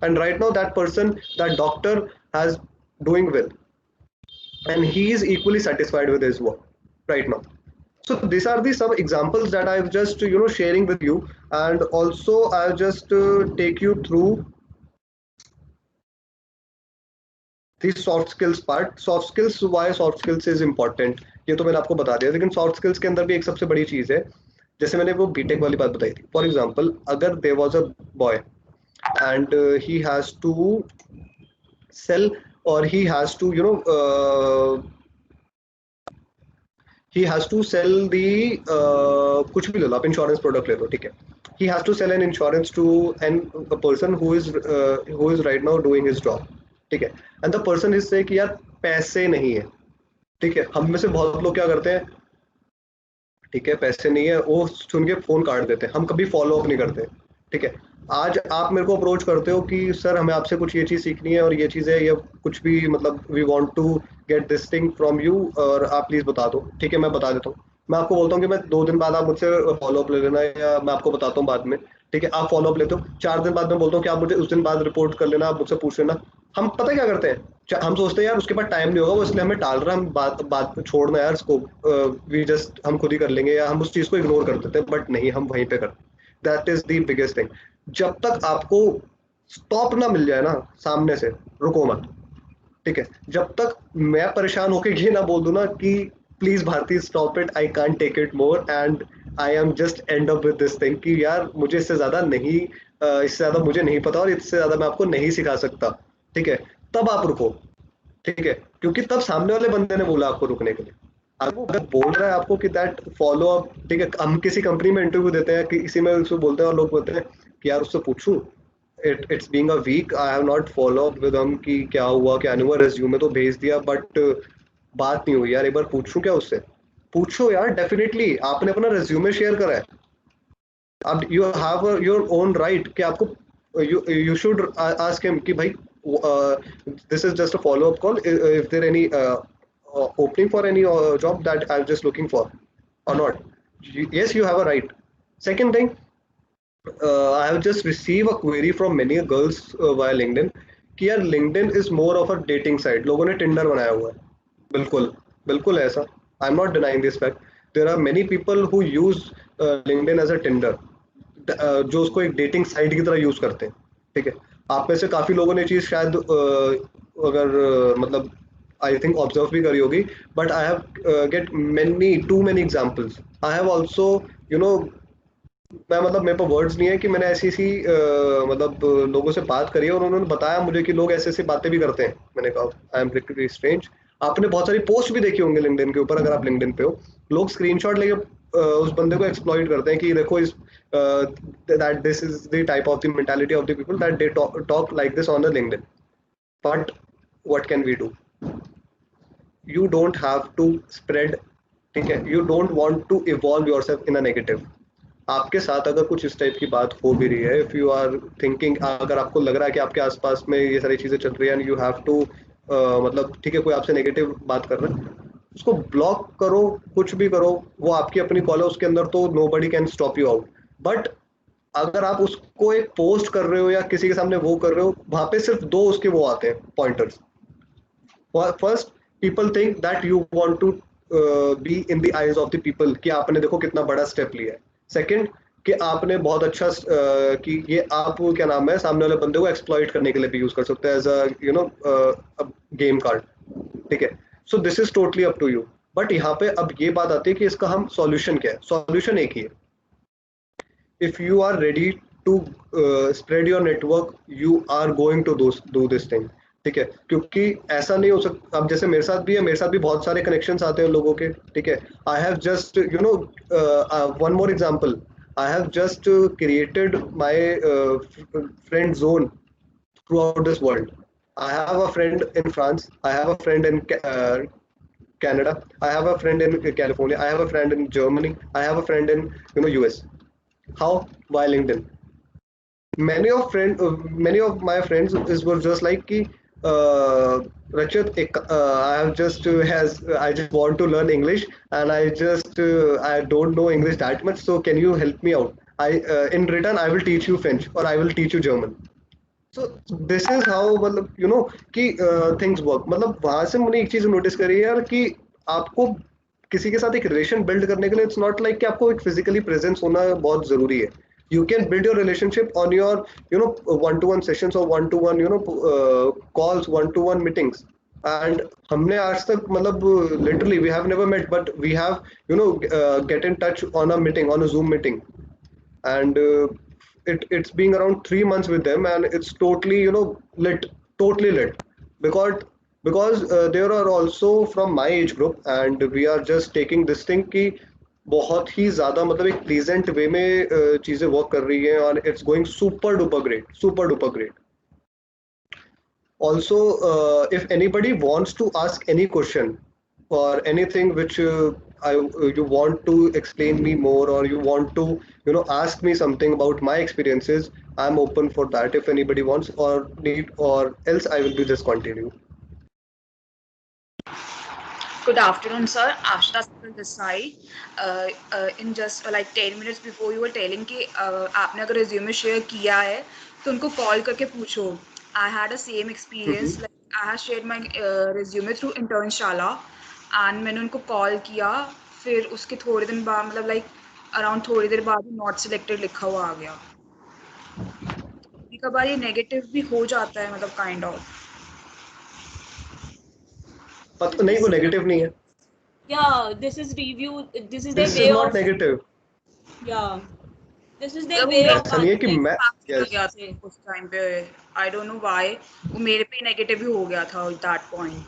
[SPEAKER 3] and right now that person, that doctor has doing well, and he is equally satisfied with his work right now. So these are the some examples that I've just sharing with you, and also I'll just take you through the soft skills part. Soft skills, why soft skills is important, ये तो मैंने आपको बता दिया. लेकिन soft skills के अंदर भी एक सबसे बड़ी चीज है, जैसे मैंने वो बीटेक वाली बात बताई थी. फॉर एग्जाम्पल, अगर there was a boy and he has to sell, और he has to he has to sell the कुछ भी ले लो आप, इंश्योरेंस प्रोडक्ट ले लो, ठीक है. he has to sell an insurance to a person who is right now doing his job, ठीक है. and the person is say कि यार पैसे नहीं है, ठीक है. हम में से बहुत लोग क्या करते हैं, ठीक है, पैसे नहीं है, वो सुन के फोन काट देते हैं, हम कभी फॉलो अप नहीं करते, ठीक है. आज आप मेरे को अप्रोच करते हो कि सर हमें आपसे कुछ ये चीज़ सीखनी है और ये चीज़ है, या कुछ भी, मतलब we want to get this thing from you, और आप प्लीज़ बता दो, ठीक है, मैं बता देता हूँ. मैं आपको बोलता हूँ कि मैं 2 दिन बाद आप मुझसे फॉलो अप ले लेना, या मैं आपको बताता हूँ बाद में, ठीक है. आप फॉलो अप लेते हो, 4 दिन बाद मैं बोलता हूँ कि आप मुझे उस दिन बाद रिपोर्ट कर लेना, आप मुझसे पूछ लेना. हम पता क्या करते हैं, हम सोचते हैं यार उसके पास टाइम नहीं होगा, वो इसलिए हमें टाल रहा है, हम बात बात छोड़ना यार इसको, वी जस्ट हम खुद ही कर लेंगे, या हम उस चीज़ को इग्नोर कर देते हैं. बट नहीं, हम वहीं पे करते. That is the biggest thing. जब तक आपको स्टॉप ना मिल जाए ना सामने से, रुको मत, ठीक है. जब तक मैं परेशान होके ये ना बोल दूं ना कि please Bharti stop it, I can't take it more, and I am just end up with this thing, कि यार मुझे इससे ज्यादा नहीं, इससे ज्यादा मुझे नहीं पता, और इससे ज्यादा मैं आपको नहीं सिखा सकता, ठीक है. तब आप रुको, ठीक है, क्योंकि तब सामने वाले बंदे ने बोला आपको रुकने के लिए. अगर बोल रहा है आपको कि दैट फॉलो अप, ठीक है. हम किसी कंपनी में इंटरव्यू देते हैं, किसी में उसको बोलते हैं, और लोग बोलते हैं कि यार उससे पूछूं, it's being a week, I have not follow up with him, कि क्या हुआ क्या नहीं हुआ, रेज्यूमे तो भेज दिया बट बात नहीं हुई. यार एक बार पूछूं क्या उससे, पूछो यार, डेफिनेटली आपने अपना रेज्यूमे शेयर करा है, अब you have your own right कि आपको, यू शुड आस्क हिम कि भाई this is just a follow-up call. If there any opening for any job that I'm just looking for or not? Yes, you have a right. Second thing, I have just received a query from many girls via LinkedIn कि यार LinkedIn is more of a dating site. लोगों ने Tinder बनाया हुआ है. बिल्कुल बिल्कुल ऐसा. I'm not denying this fact. There are many people who use LinkedIn as a Tinder, जो उसको एक डेटिंग साइट की तरह यूज करते हैं, ठीक है. आप में से काफी लोगों ने चीज शायद अगर मतलब आई थिंक ऑब्जर्व भी करी होगी, but I have get many too many examples. I have also you know मैं मतलब मेरे पास वर्ड्स नहीं है कि मैंने ऐसी ऐसी मतलब लोगों से बात करी है और उन्होंने बताया मुझे कि लोग ऐसे ऐसी बातें भी करते हैं. मैंने कहा आई एम रियली स्ट्रेंज. आपने बहुत सारी पोस्ट भी देखी होंगे लिंक्डइन के ऊपर, अगर आप लिंक्डइन पे हो, लोग स्क्रीनशॉट लेके उस बंदे को एक्सप्लॉइट करते हैं कि देखो इस that this is the type of the mentality of the people that they talk like this on the LinkedIn. But what can we do? You don't have to spread, ठीक है. You don't want to evolve yourself in a negative. आपके साथ अगर कुछ इस type की बात हो भी रही है, इफ यू आर थिंकिंग, अगर आपको लग रहा है कि आपके आसपास में ये सारी चीजें चल रही है एंड यू हैव टू मतलब ठीक है, कोई आपसे नेगेटिव बात कर रहा है, उसको ब्लॉक करो, कुछ भी करो, वो आपकी अपनी कॉल है, उसके अंदर तो nobody can stop you out. But अगर आप उसको एक पोस्ट कर रहे हो या किसी के सामने वो कर रहे हो, वहां पे सिर्फ 2 उसके वो आते हैं pointers. First, people think that you want to be in the eyes of the people, कि आपने देखो कितना बड़ा स्टेप लिया है. सेकंड, कि आपने बहुत अच्छा कि ये आप क्या नाम है, सामने वाले बंदे को एक्सप्लॉइट करने के लिए भी यूज कर सकते हैं as a you know game card, ठीक है. So this is totally up to you. But यहाँ पे अब ये बात आती है कि इसका हम सॉल्यूशन क्या है. सॉल्यूशन एक ही है. if you are ready to spread your network, you are going to do this thing, ठीक है. क्योंकि ऐसा नहीं हो सकता, अब जैसे मेरे साथ भी है, मेरे साथ भी बहुत सारे कनेक्शंस आते हैं लोगों के, ठीक है. I have just you know one more example, I have just created my friend zone through out this world. I have a friend in France, I have a friend in Canada, I have a friend in California, I have a friend in Germany, I have a friend in US. How? By LinkedIn. Many of my friends were just like कि Rachit, I have just I just want to learn English and I don't know English that much, so can you help me out? In return I will teach you French or I will teach you German. So this is how मतलब you know कि things work. मतलब वहां से मैंने एक चीज notice करी है यार कि आपको किसी के साथ एक रिलेशन बिल्ड करने के लिए इट्स नॉट लाइक कि आपको एक फिजिकली प्रेजेंस होना बहुत जरूरी है. You can build your relationship on your one-to-one sessions or one-to-one calls, one-to-one meetings. And हमने आज तक मतलब literally we have never met, but we have get in touch on a meeting, on a Zoom meeting. And it's been around 3 months with them, and it's totally lit, totally lit, because there are also from my age group, and we are just taking this thing कि बहुत ही ज़्यादा मतलब एक pleasant वे में चीज़ें work कर रही हैं, और it's going super duper great, super duper great. Also, if anybody wants to ask any question or anything which you want to explain me more, or you want to ask me something about my experiences, I'm open for that if anybody wants or need, or else I will be just continue.
[SPEAKER 5] Good afternoon, sir. Ashita Singhal this side. In just like 10 minutes before, you were telling कि आपने अगर resume share किया है तो उनको call करके पूछो. I had a same experience. Like I had shared my resume through Internshala, and मैंने उनको call किया. फिर उसके थोड़े दिन बाद मतलब like around थोड़ी देर बाद not selected लिखा हुआ आ गया. कभी-कभार ये negative भी हो जाता है मतलब kind of.
[SPEAKER 3] पता नहीं, वो नेगेटिव नहीं है.
[SPEAKER 6] Yeah, this is review. This is their
[SPEAKER 3] This
[SPEAKER 6] way
[SPEAKER 3] is not
[SPEAKER 6] of.
[SPEAKER 3] negative.
[SPEAKER 6] Yeah, this is their
[SPEAKER 5] जब
[SPEAKER 6] way
[SPEAKER 5] वो
[SPEAKER 6] of.
[SPEAKER 3] ऐसा नहीं है कि मैं
[SPEAKER 5] हो गया थे उस टाइम पे आई डोंट नो व्हाई वो मेरे पे नेगेटिव ही हो गया था at that point.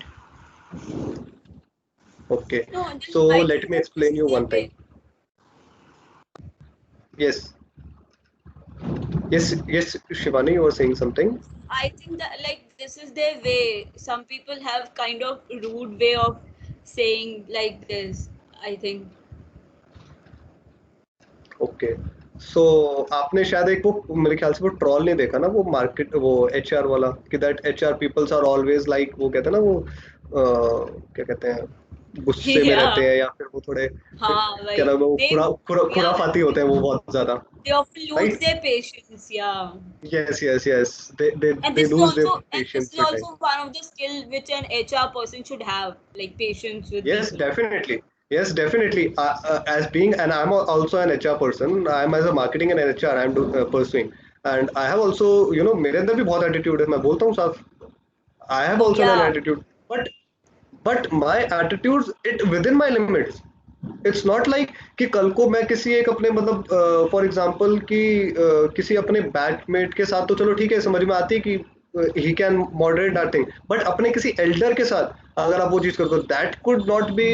[SPEAKER 3] Okay,
[SPEAKER 6] No,
[SPEAKER 3] so
[SPEAKER 6] I
[SPEAKER 3] let
[SPEAKER 6] think
[SPEAKER 3] me
[SPEAKER 6] that this
[SPEAKER 3] explain
[SPEAKER 6] is
[SPEAKER 3] you
[SPEAKER 6] their
[SPEAKER 3] one
[SPEAKER 6] way.
[SPEAKER 3] thing. Yes, Shivani, you were saying something.
[SPEAKER 6] I think that like this is their way. Some people have kind of rude way of saying like this. I think.
[SPEAKER 3] Okay, so आपने शायद एक वो मेरे ख्याल से वो troll नहीं देखा ना, वो मार्केट, वो एचआर वाला, कि that HR peoples are always like, वो कहते हैं ना वो क्या कहते हैं, गुस्से में रहते
[SPEAKER 6] Yeah.
[SPEAKER 3] हैं, या फिर वो थोड़े
[SPEAKER 6] हाँ,
[SPEAKER 3] क्या नाम है, वो
[SPEAKER 6] yeah,
[SPEAKER 3] खुराफाती होते हैं वो बहुत ज्यादा,
[SPEAKER 6] they often lose
[SPEAKER 3] right?
[SPEAKER 6] their patience. Yeah.
[SPEAKER 3] Yes,
[SPEAKER 6] And
[SPEAKER 3] they
[SPEAKER 6] this is
[SPEAKER 3] lose their
[SPEAKER 6] also
[SPEAKER 3] patience with time.
[SPEAKER 6] one of the skill which an HR person should have, like patience with
[SPEAKER 3] Yes,
[SPEAKER 6] people.
[SPEAKER 3] definitely. Yes, definitely. As being, and I'm also an HR person. I'm as a marketing and HR. Pursuing, and I have also, मेरे अंदर भी बहुत attitude है. मैं बोलता हूँ साफ. I have
[SPEAKER 6] Oh
[SPEAKER 3] also an
[SPEAKER 6] yeah.
[SPEAKER 3] attitude, but my attitudes it within my limits. It's not like कि कल को मैं किसी एक अपने मतलब फॉर एग्जांपल कि किसी अपने बैचमेट के साथ तो चलो ठीक है, समझ में आती है कि he can moderate that thing, but अपने किसी एल्डर के साथ अगर आप वो चीज करते हो, that could not be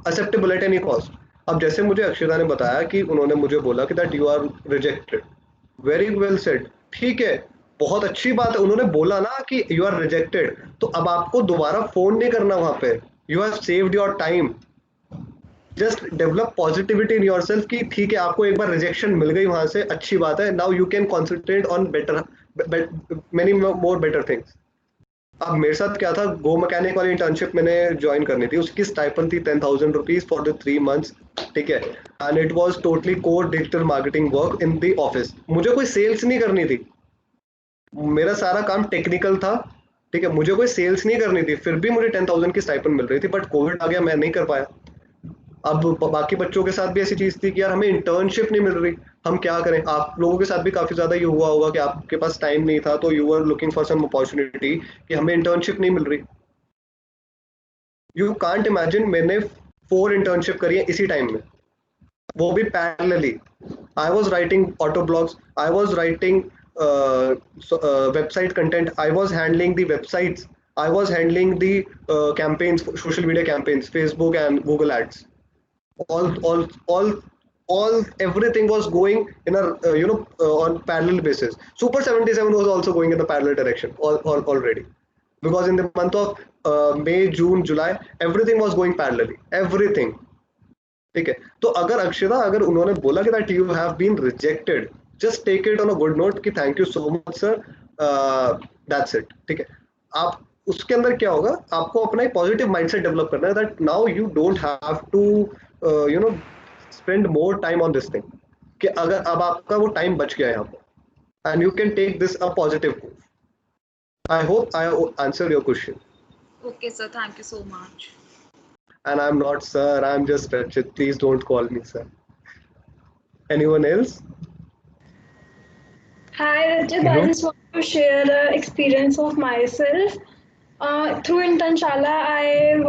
[SPEAKER 3] acceptable at any cost. अब जैसे मुझे अक्षता ने बताया कि उन्होंने मुझे बोला कि that you are rejected, very well said, ठीक है, बहुत अच्छी बात है, उन्होंने बोला ना कि यू आर रिजेक्टेड, तो अब आपको दोबारा फोन नहीं करना वहां पे, you have saved your time. Just develop positivity in yourself कि ठीक है, आपको एक बार रिजेक्शन मिल गई वहां से, अच्छी बात है, now you can concentrate on better, many more better things. अब मेरे साथ क्या था, गो मैकेनिक वाली इंटर्नशिप मैंने ज्वाइन करनी थी, उसकी स्टाइपन थी 10,000 रुपीज फॉर द 3 months, ठीक है, and it was totally core digital marketing work in the office. मुझे कोई सेल्स नहीं करनी थी, मेरा सारा काम टेक्निकल था, ठीक है, मुझे कोई सेल्स नहीं करनी थी, फिर भी मुझे 10,000 की स्टाइपन मिल रही थी, बट कोविड आ गया, मैं नहीं कर पाया. अब बाकी बच्चों के साथ भी ऐसी चीज थी कि यार हमें इंटर्नशिप नहीं मिल रही, हम क्या करें. आप लोगों के साथ भी काफी ज्यादा ये हुआ होगा कि आपके पास टाइम नहीं था, तो you are looking for some opportunity कि हमें इंटर्नशिप नहीं मिल रही. यू कांट इमेजिन, मैंने 4 इंटर्नशिप करी है इसी टाइम में, वो भी parallelly. I was writing auto blogs, I was writing website content, I was handling the websites, I was handling the campaigns, social media campaigns, Facebook and Google ads. All everything was going in a on parallel basis. Super 77 was also going in the parallel direction already, because in the month of May, June, July, everything was going parallelly, everything. ठीक है, तो अगर अक्षता, अगर उन्होंने बोला कि that you have been rejected, just take it on a good note कि thank you so much sir, that's it. ठीक है, आप उसके अंदर क्या होगा, आपको अपना एक पॉजिटिव माइंडसेट डेवलप करना है, that now you don't have to spend more time on this thing, कि अगर अब आपका वो टाइम बच गया है यहाँ पर, and you can take this a positive. I hope I answer your question.
[SPEAKER 5] Okay sir, thank you so much.
[SPEAKER 3] And I'm not sir, I'm just Rachit. Please don't call me sir. Anyone else?
[SPEAKER 7] Hi Rajat, I
[SPEAKER 3] Hello.
[SPEAKER 7] just want to share an experience of myself. Through Internshala, I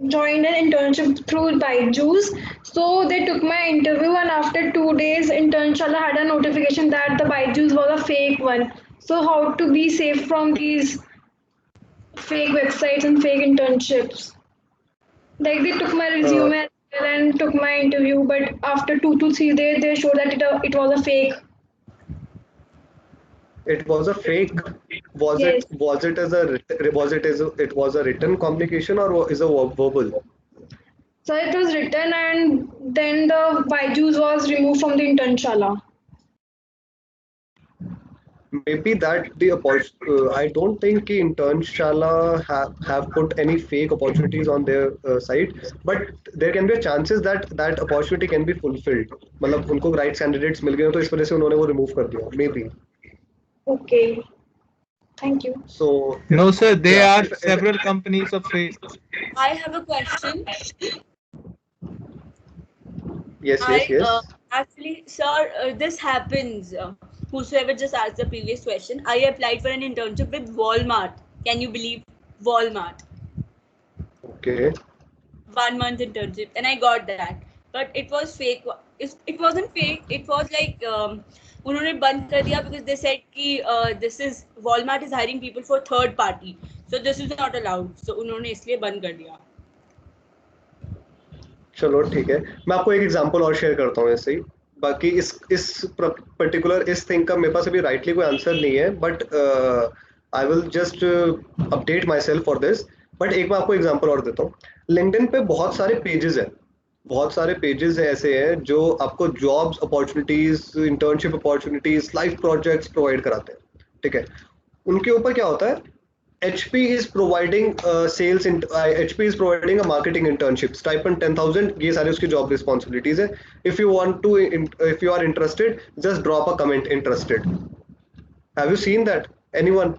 [SPEAKER 7] joined an internship through Byju's. So they took my interview, and after 2 days, Internshala had a notification that the Byju's was a fake one. So how to be safe from these fake websites and fake internships? Like they took my
[SPEAKER 3] Uh,
[SPEAKER 7] resume as well and took my interview, but after 2 to 3 days, they showed that it was a fake.
[SPEAKER 3] it was a fake.
[SPEAKER 7] Yes.
[SPEAKER 3] Was it as a was it as it was a written communication or is a verbal?
[SPEAKER 7] So it was written, and then the Byju's was removed from the Internshala.
[SPEAKER 3] Maybe that the I don't think कि Internshala have put any fake opportunities on their site, but there can be a chances that that opportunity can be fulfilled. मतलब उनको right candidates मिल गए तो इस वजह से उन्होंने वो remove कर दिया. Maybe.
[SPEAKER 7] Okay, thank you.
[SPEAKER 3] So
[SPEAKER 8] No,
[SPEAKER 3] if
[SPEAKER 8] sir, there
[SPEAKER 3] yeah,
[SPEAKER 8] are
[SPEAKER 3] if
[SPEAKER 8] several companies of fake.
[SPEAKER 6] I have a question.
[SPEAKER 3] yes
[SPEAKER 6] I
[SPEAKER 3] yes.
[SPEAKER 6] actually, sir, this happens. Whosoever just asked the previous question, I applied for an internship with Walmart. Can you believe Walmart?
[SPEAKER 3] Okay.
[SPEAKER 6] 1 month internship, and I got that. But it was fake. It wasn't fake. It was like उन्होंने बंद कर दिया because they said कि this is Walmart is hiring people for third party, so this is not allowed. So उन्होंने इसलिए बंद कर दिया.
[SPEAKER 3] चलो ठीक है, मैं आपको एक एग्जांपल और शेयर करता हूँ ऐसे ही. बाकी इस पर्टिकुलर इस थिंग का मेरे पास अभी राइटली कोई आंसर नहीं है, but I will just update my self for this. But एक मैं आपको एग्जांपल और देता हूँ. लिंक्डइन पे बहुत सारे पेजेस हैं, बहुत सारे पेजेस हैं ऐसे हैं जो आपको jobs opportunities, internship opportunities, life projects provide कराते हैं. ठीक है. उनके ऊपर क्या होता है, HP is providing sales in HP is providing a marketing internship stipend 10,000. ये सारी उसकी job responsibilities है. If you want to if you are interested, just drop a comment interested. Have you seen that anyone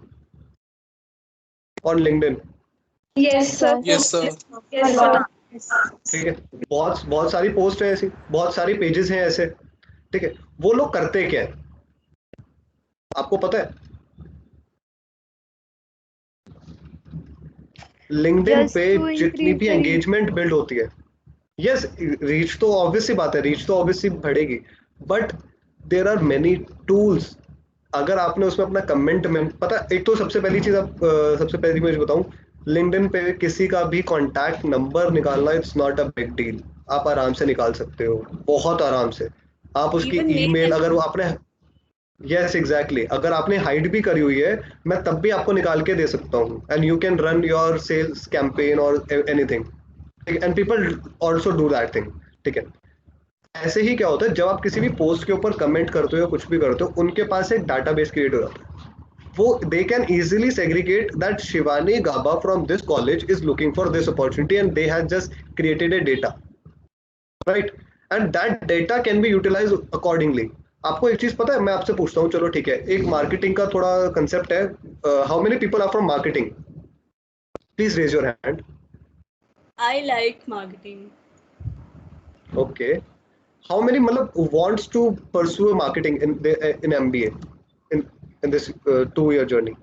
[SPEAKER 3] on LinkedIn?
[SPEAKER 7] Yes,
[SPEAKER 4] Yes,
[SPEAKER 7] sir.
[SPEAKER 4] sir.
[SPEAKER 9] Yes, sir.
[SPEAKER 7] Yes,
[SPEAKER 4] A
[SPEAKER 7] sir.
[SPEAKER 4] lot.
[SPEAKER 3] ठीक है. बहुत बहुत सारी post है ऐसी, बहुत सारी pages हैं ऐसे. ठीक है. वो लोग करते क्या है आपको पता है? लिंक्डइन
[SPEAKER 4] Just
[SPEAKER 3] पे
[SPEAKER 4] to
[SPEAKER 3] जितनी
[SPEAKER 4] increase
[SPEAKER 3] भी
[SPEAKER 4] the reach.
[SPEAKER 3] एंगेजमेंट बिल्ड होती है, यस, रीच तो ऑब्वियस सी बात है, रीच तो ऑब्वियसली बढ़ेगी, but there are many tools. अगर आपने उसमें अपना कमेंट में पता, एक तो सबसे पहली चीज आप सबसे पहली मैं बताऊं, लिंक्डइन पे किसी का भी कॉन्टैक्ट नंबर निकालना it's not a big deal. आप आराम से निकाल सकते हो, बहुत आराम से. आप उसकी
[SPEAKER 6] Even name
[SPEAKER 3] ईमेल
[SPEAKER 6] and
[SPEAKER 3] अगर वो आपने, यस एग्जैक्टली, अगर आपने हाइड भी करी हुई है, मैं तब भी आपको निकाल के दे सकता हूँ, and you can run your sales campaign और anything. And people also do that thing. ठीक है. ऐसे ही क्या होता है, जब आप किसी भी पोस्ट के ऊपर कमेंट करते हो या कुछ भी करते हो, उनके पास एक डाटाबेस क्रिएट हो जाता है. वो they can easily segregate that Shivani Gaba from this college is looking for this opportunity and they have just created a data, right, and that data can be utilise accordingly. आपको एक चीज पता है, मैं आपसे पूछता हूँ, चलो ठीक है, एक मार्केटिंग का थोड़ा कंसेप्ट है. How many people are from marketing? Please raise your hand.
[SPEAKER 6] I like marketing.
[SPEAKER 3] Okay. How many मतलब wants to pursue marketing in MBA in this 2 year journey?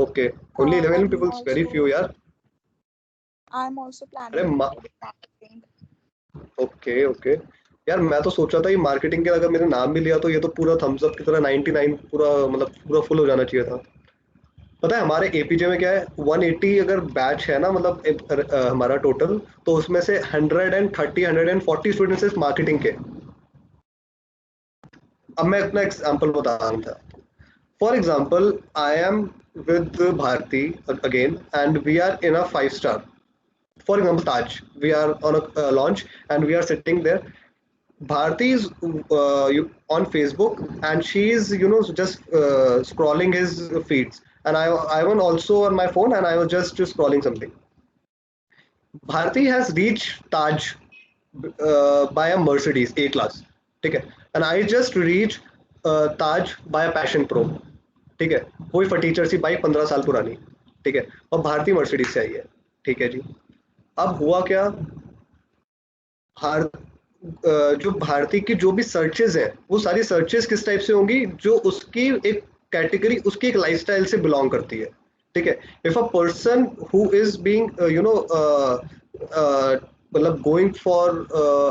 [SPEAKER 3] Okay, only 11
[SPEAKER 4] I'm
[SPEAKER 3] people. It's very few,
[SPEAKER 4] also
[SPEAKER 3] यार.
[SPEAKER 4] I'm also
[SPEAKER 3] अरे
[SPEAKER 4] planning to study marketing.
[SPEAKER 3] Okay okay. यार मैं तो सोचा था ये marketing के अगर मेरा नाम भी लिया तो ये तो पूरा थम्स अप की तरह 99 पूरा मतलब पूरा फुल हो जाना चाहिए था. पता है हमारे एपीजे में क्या है, 180 अगर बैच है ना, मतलब हमारा टोटल, तो उसमें से 140 स्टूडेंट्स मार्केटिंग के. अब मैं अपना एग्जाम्पल बता रहा था. For example, I am with Bharti again, and we are in a 5 star. For example, Taj. We are on a launch, and we are sitting there. Bharti is on Facebook, and she is just scrolling his feeds, and I was also on my phone, and I was just scrolling something. Bharti has reached Taj by a Mercedes A class. ठीक है. And I just reached Taj by a Passion Pro. ठीक है. वही फटीचर सी bike 15 साल पुरानी. ठीक है. और भारतीय मर्सिडीज से आई है. ठीक है जी. अब हुआ क्या, हार जो भारती की जो भी सर्चेज हैं वो सारी सर्चेज किस टाइप से होंगी, जो उसकी एक कैटेगरी, उसकी एक लाइफस्टाइल से बिलोंग करती है, ठीक है। If a person who is being मतलब गोइंग फॉर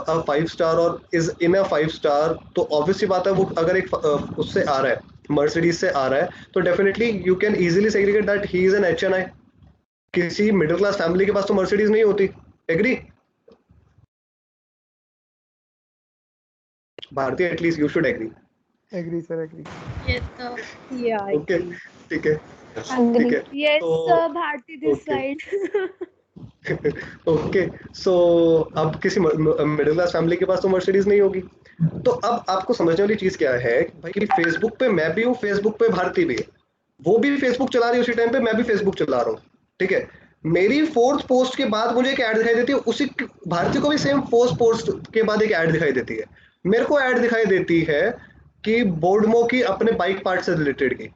[SPEAKER 3] अ 5 स्टार और इज इन अ 5 स्टार, तो ऑब्वियसली बात है वो अगर एक उससे आ रहा है, मर्सिडीज से आ रहा है, तो definitely you can easily segregate that he is an HNI। किसी मिडिल क्लास फैमिली के पास तो मर्सिडीज नहीं होती। Agree Bharti? At least you should agree.
[SPEAKER 8] Agree, sir, agree.
[SPEAKER 4] Yes, sir.
[SPEAKER 7] Yeah, I
[SPEAKER 3] okay,
[SPEAKER 7] agree.
[SPEAKER 3] ठीक है,
[SPEAKER 1] Yes.
[SPEAKER 3] ठीक
[SPEAKER 7] Agree.
[SPEAKER 3] है।
[SPEAKER 4] Yes,
[SPEAKER 3] तो
[SPEAKER 4] sir. Bharti this
[SPEAKER 3] okay.
[SPEAKER 4] side.
[SPEAKER 3] Okay, so अब किसी मिडिल क्लास फैमिली के पास तो मर्सिडीज नहीं होगी। तो अब आपको समझने वाली चीज क्या है भाई, कि फेसबुक पे मैं भी हूँ, फेसबुक पे भारती भी है, वो भी फेसबुक चला रही है उसी टाइम पे, मैं भी फेसबुक चला रहा हूँ, ठीक है। मेरी फोर्थ पोस्ट के बाद मुझे एक ऐड दिखाई देती है, उसी भारती को भी सेम फोर्थ पोस्ट के बाद एक ऐड दिखाई देती है। मेरे को ऐड दिखाई देती है कि बोर्डमो की अपने बाइक पार्ट से रिलेटेड की,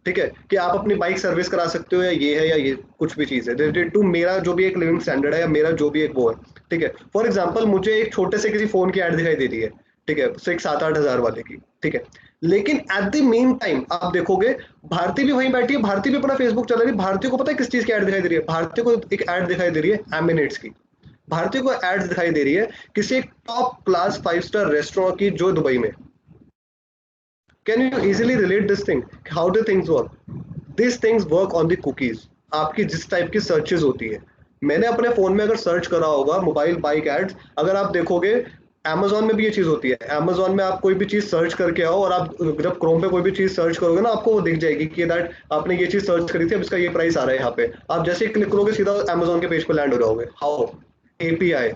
[SPEAKER 3] ठीक है, कि आप अपनी बाइक सर्विस करा सकते हो, या ये है, या ये कुछ भी चीज है रिलेटेड टू मेरा जो भी एक लिविंग स्टैंडर्ड है, या मेरा जो भी एक वो है, ठीक है। फॉर एग्जांपल मुझे एक छोटे से किसी फोन की ऐड दिखाई देती है, ठीक है, सिक्स 7-8 हज़ार वाले की, ठीक है। लेकिन एट द मेन टाइम आप देखोगे भारती भी वहीं बैठी है, भारती भी अपना फेसबुक चला रही है, भारती को पता है किस चीज की ऐड दिखाई दे रही है, भारती को एक ऐड दिखाई दे रही है एमिनेट्स की, भारती को एड दिखाई दे रही है किसी एक टॉप क्लास 5 स्टार रेस्टोरेंट की जो दुबई में। Can you easily relate this thing? How do things work? These things work on the cookies. आपकी जिस टाइप की सर्चेज होती है, मैंने अपने फोन में अगर सर्च करा होगा मोबाइल बाइक एड्स, अगर आप देखोगे Amazon में भी ये चीज होती है। Amazon में आप कोई भी चीज सर्च करके आओ, और आप जब क्रोम पे कोई भी चीज सर्च करोगे ना, आपको वो दिख जाएगी कि दैट आपने ये चीज सर्च करी थी, अब इसका ये प्राइस आ रहा है यहाँ पे। आप जैसे ही क्लिक करोगे सीधा Amazon के पेज पे लैंड हो जाओगे। How? API,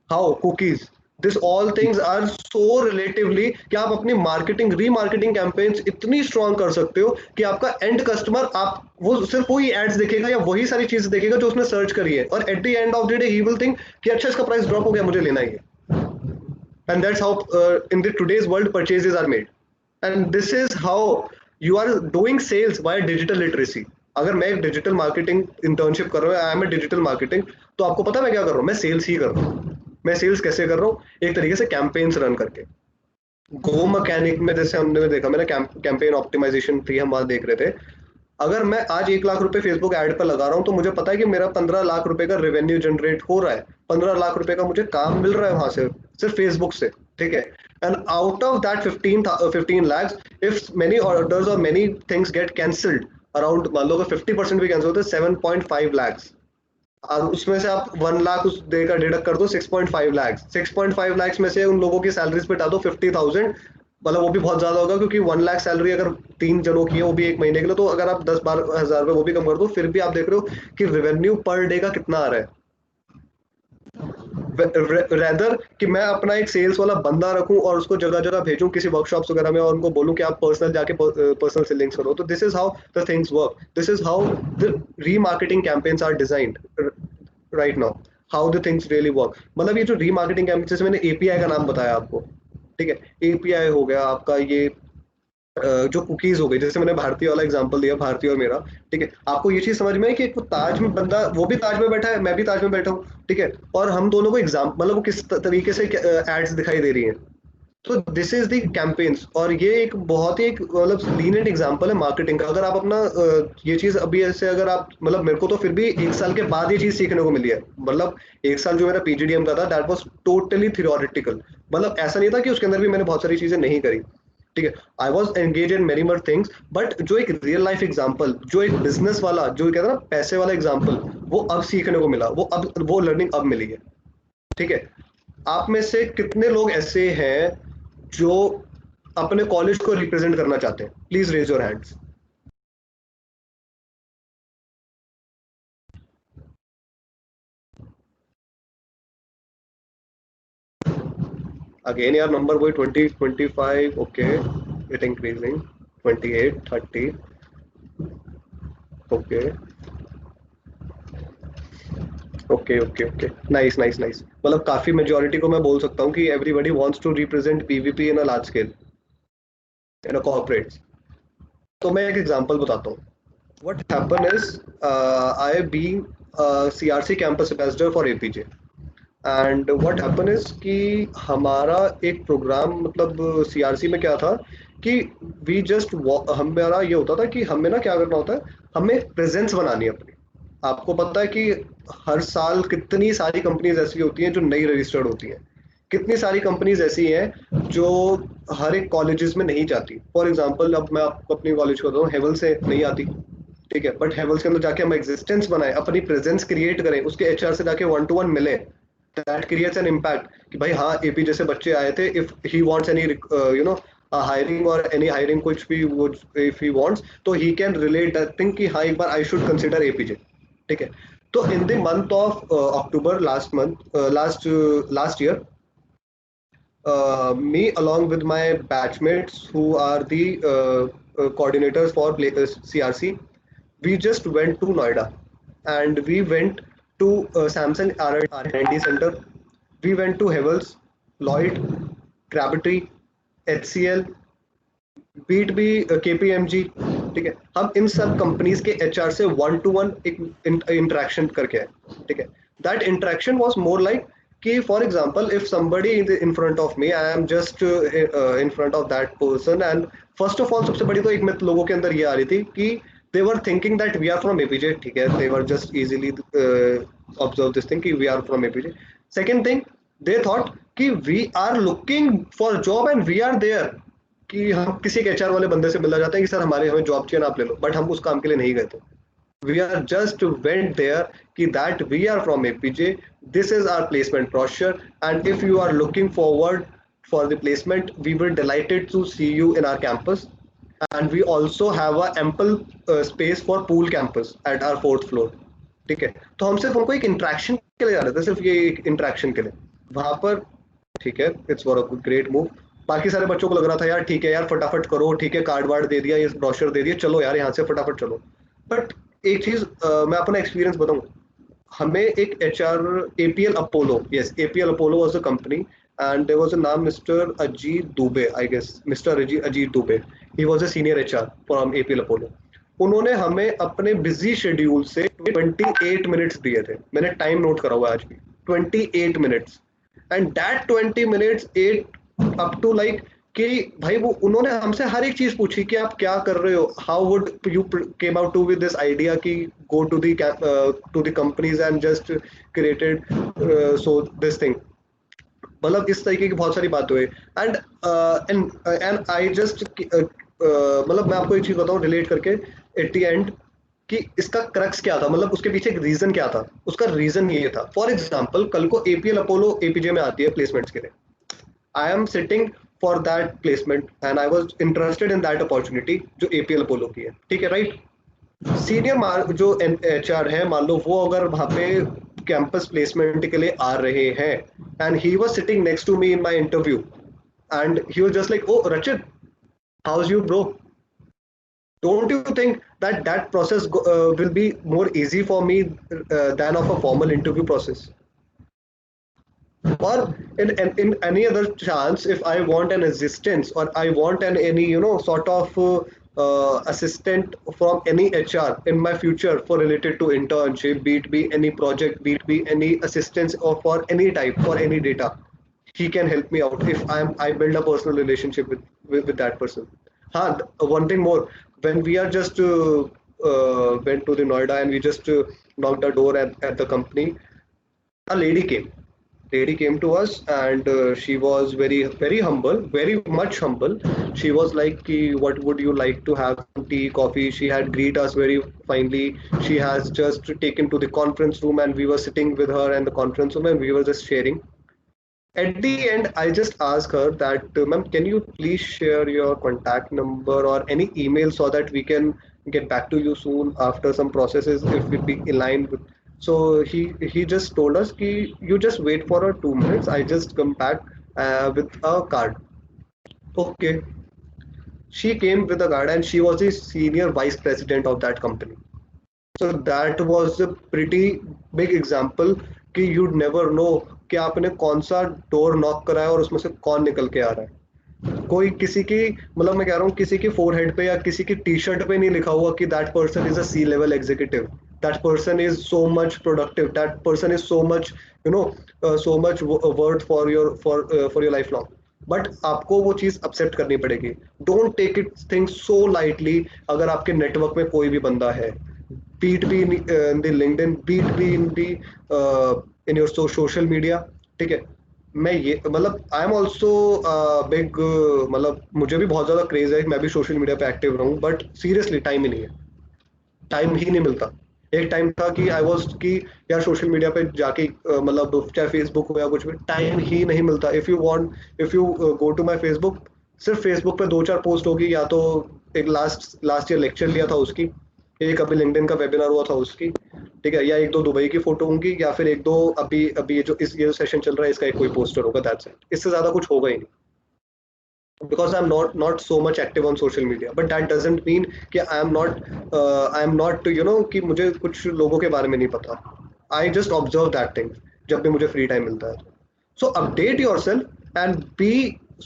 [SPEAKER 3] how? Cookies, this all things are so relatively कि आप अपनी मार्केटिंग रीमार्केटिंग कैंपेन्स इतनी स्ट्रांग कर सकते हो कि आपका एंड कस्टमर आप वो सिर्फ वही एड्स देखेगा या वही सारी चीजें देखेगा जो उसने सर्च करी है, और at the end of the day he will think कि अच्छा इसका प्राइस ड्रॉप हो गया, मुझे लेना ही है। And that's how in the today's world purchases are made, and this is how you are doing sales by digital literacy. अगर मैं एक डिजिटल मार्केटिंग इंटर्नशिप कर रहा हूँ, I am a digital marketing, तो आपको पता है मैं क्या कर रहा हूँ? मैं सेल्स ही कर रहा हूँ। मैं सेल्स कैसे कर रहा हूँ? एक तरीके से कैंपेन्स रन करके। गो मैकेनिक में जैसे हमने देखा, मैंने कैंपेन ऑप्टिमाइजेशन थी, हम वहां देख रहे थे। अगर मैं आज 1 लाख रुपए फेसबुक ऐड पर लगा रहा हूँ, तो मुझे पता है कि मेरा 15 लाख रुपए का रेवेन्यू जनरेट हो रहा है, 15 लाख रुपए का मुझे काम मिल रहा है वहां से, सिर्फ फेसबुक से, ठीक है। And out of that 15 lakhs, if many orders और many things get cancelled, around मान लो 50% भी कैंसिल होते हैं, 7.5 lakhs, और उसमें से आप 1 लाख उस डे का डिडक्ट कर दो, 6.5 lakhs, 6.5 lakhs में से उन लोगों की सैलरीज पे डाल दो 50,000, मतलब वो भी बहुत ज्यादा होगा, क्योंकि 1 लाख सैलरी अगर 3 जनों की है, वो भी एक महीने के लिए, तो अगर आप 10-12 हज़ार रुपए वो भी कम कर दो, फिर भी आप देख रहे हो कि रेवेन्यू पर डे का कितना आ रहा है। रेदर कि मैं अपना एक सेल्स वाला बंदा रखूं और उसको जगह जगह भेजूं किसी वर्कशॉप्स वगैरह में, और उनको बोलूं कि आप पर्सनल जाके पर्सनल सेलिंग्स करो। तो this is how the things work, this is how the remarketing campaigns are designed right now, how the things really work. मतलब ये जो रीमार्केटिंग कैंपेन, जैसे मैंने एपीआई का नाम बताया आपको, ठीक है, एपीआई हो गया आपका, ये जो कुकीज हो गई, जैसे मैंने भारतीय वाला एग्जांपल दिया, भारतीय और मेरा, ठीक है। आपको ये चीज समझ में है कि एक वो ताज में बंदा, वो भी ताज में बैठा है, मैं भी ताज में बैठा हूँ, ठीक है, और हम दोनों को एग्जाम मतलब वो किस तरीके से एड्स दिखाई दे रही हैं। तो दिस इज द कैंपेन्स, और ये एक बहुत ही एक मतलब लीनियंट एग्जांपल है मार्केटिंग का। अगर आप अपना ये चीज अभी ऐसे, अगर आप मतलब, मेरे को तो फिर भी 1 साल के बाद ये चीज सीखने को मिली है। मतलब 1 साल जो मेरा पीजीडीएम का था, दैट वाज टोटली थियोरेटिकल, मतलब ऐसा नहीं था कि उसके अंदर भी मैंने बहुत सारी चीजें नहीं करी, ठीक है। I was engage in many more things, but जो एक रियल लाइफ एग्जाम्पल, जो एक बिजनेस वाला, जो कहते हैं ना पैसे वाला एग्जाम्पल, वो अब सीखने को मिला, वो लर्निंग अब मिली है, ठीक है। आप में से कितने लोग ऐसे हैं जो अपने कॉलेज को रिप्रेजेंट करना चाहते हैं? Please raise your hands. Again यार नंबर वही 20, 25, okay, it increasing, 28, 30, okay okay okay okay, nice nice nice. मतलब काफी मेजोरिटी को मैं बोल सकता हूँ कि everybody wants to represent PVP in a large scale, in a corporate. तो मैं एक एग्जांपल बताता हूँ। What happen is, I being CRC campus ambassador for APJ, and what happen is कि हमारा एक प्रोग्राम मतलब सीआरसी में क्या था कि वी जस्ट हमारा ये होता था कि हमें ना क्या करना होता है, हमें प्रेजेंस बनानी है अपनी। आपको पता है कि हर साल कितनी सारी कंपनीज ऐसी होती हैं जो नई रजिस्टर्ड होती हैं, कितनी सारी कंपनीज ऐसी हैं जो हर एक कॉलेजेस में नहीं जाती। फॉर एग्जांपल अब मैं आपको अपनी कॉलेज को बताऊँ, हेवल से नहीं आती, ठीक है, बट हेवल्स के अंदर जाके हम एग्जिस्टेंस बनाए, अपनी प्रेजेंस क्रिएट करें, उसके एचआर से जाके 1 to 1 मिले, दैट क्रिएट्स एन इम्पैक्ट कि भाई हाँ एपी जैसे बच्चे आए थे, if he wants any you know hiring और एनी हायरिंग कुछ भी वो, इफ ही वांट्स तो he can relate that thing कि हाँ एक बार आई शुड कंसिडर एपीजे, ठीक है। तो in the month of October, last year, me along with my batchmates who are the coordinators for CRC, we just went to Noida and we went to Samsung R&D Center. We went to Havels, Lloyd, Crabtree, HCL, बीट बी, KPMG, ठीक है। हम इन सब companies के HR से 1 to 1 एक interaction करके आए, ठीक है। That interaction was more like कि for example if somebody in front of me, I am just in front of that person, and first of all सबसे बड़ी तो एक मिथ लोगों के अंदर ये आ रही थी कि they were thinking that we are from APJ, ठीक है, they were just easily observe this thing कि we are from APJ. Second thing, they thought कि we are looking for job and we are there, कि हम किसी एक HR वाले बंदे से मिलना चाहते हैं कि सर हमें जॉब चाहिए ना, आप ले लो, बट हम उस काम के लिए नहीं गए थे। We are just went there कि that we are from APJ, this is our placement brochure, and if you are looking forward for the placement, we will delighted to see you in our campus, and we also have a ample space for pool campus at our 4th floor, ठीक है। तो हम सिर्फ उनको एक interaction के लिए जा रहे थे, सिर्फ ये एक इंट्रैक्शन के लिए वहां पर, ठीक है। It's for a great move. बाकी सारे बच्चों को लग रहा था यार ठीक है यार फटाफट करो, ठीक है, कार्ड वार्ड दे दिया, ये ब्रोशर दे दिया, चलो यार यहाँ से फटाफट चलो। बट एक चीज मैं अपना एक्सपीरियंस बताऊं, हमें एक HR, APL Apollo, yes APL Apollo was a company, and there was a नाम mister Ajit Dubey, I guess mister Ajit Dubey, he was a senior HR from APL Apollo. उन्होंने हमें अपने बिजी शेड्यूल से 28 मिनट्स दिए थे, मैंने टाइम नोट करा हुआ आज भी, 28 minutes, and that 20 minutes 8 up to like कि भाई वो उन्होंने हमसे हर एक चीज पूछी कि आप क्या कर रहे हो, how would you came out to with this idea कि go to the companies and just created so this thing. मतलब इस तरीके की बहुत सारी बात हुई, एंड एंड आई जस्ट मतलब मैं आपको एक चीज बताऊं रिलेट करके एट द एंड कि इसका क्रक्स क्या था, मतलब उसके पीछे एक रीजन क्या था। उसका रीजन ये था, फॉर एग्जांपल कल को एपीएल अपोलो एपीजे में आती है प्लेसमेंट्स के लिए, I am sitting for that placement and I was interested in that opportunity जो एपीएल अपोलो की है, ठीक है, राइट। सीनियर जो एचआर है मान लो, वो अगर वहां पे कैंपस प्लेसमेंट के लिए आ रहे हैं, and he was sitting next to me in my interview, and he was just like, oh Rachit, how you bro, don't you think that that process will be more easy for me than of a formal interview process? Or in any other chance, if I want an assistance or I want any sort of assistant from any HR in my future for related to internship, be it be any project, be it be any assistance or for any type, for any data, he can help me out if I build a personal relationship with that person. One thing more, when we are just went to the Noida and we just knocked the door at the company, a lady came to us, and she was very humble, very much humble. She was like, what would you like to have, tea, coffee? She had greeted us very finely. She has just taken to the conference room, and we were sitting with her in the conference room, and we were just sharing. At the end, I just asked her that, ma'am, can you please share your contact number or any email so that we can get back to you soon after some processes if it be in line with. So he just told us ki you just wait for 2 minutes. I just come back with a card. Okay. She came with a card and she was the senior vice president of that company. So that was a pretty big example कि you'd never know कि आपने कौन सा door knock करा है और उसमें से कौन निकल के आ रहा है। कोई किसी की, मतलब मैं कह रहा हूँ, किसी की फोरहेड पे या किसी की टी शर्ट पे नहीं लिखा हुआ कि that person is a C level executive, that person is so much productive, that person is so much, so much worth for your lifelong. But आपको वो चीज एक्सेप्ट करनी पड़ेगी. Don't take it thing so lightly. अगर आपके network में कोई भी बंदा है, be it be in the LinkedIn, be it be in the in your social media, ठीक है. मैं ये मतलब आई एम ऑल्सो बिग, मतलब मुझे भी बहुत ज्यादा क्रेज है, मैं भी सोशल मीडिया पे एक्टिव रहूं, बट सीरियसली टाइम ही नहीं है, टाइम ही नहीं मिलता. एक टाइम था कि आई वॉज कि यार सोशल मीडिया पे जाके मतलब चाहे फेसबुक हो या कुछ भी, टाइम ही नहीं मिलता. If you go to my Facebook, सिर्फ फेसबुक पे 2-4 पोस्ट होगी, या तो एक लास्ट ईयर लेक्चर लिया था उसकी, एक अभी लिंक्डइन का वेबिनार हुआ था उसकी, ठीक है, या 1-2 दुबई की फोटो होंगी, या फिर 1-2 अभी अभी ये जो सेशन चल रहा है इसका एक कोई पोस्टर होगा, दैट्स इट. इससे ज्यादा कुछ होगा ही नहीं. Because I'm not so much active on social media, but that doesn't mean कि I am not कि मुझे कुछ लोगों के बारे में नहीं पता. I just observe that thing जब भी मुझे free time मिलता है. So update yourself and be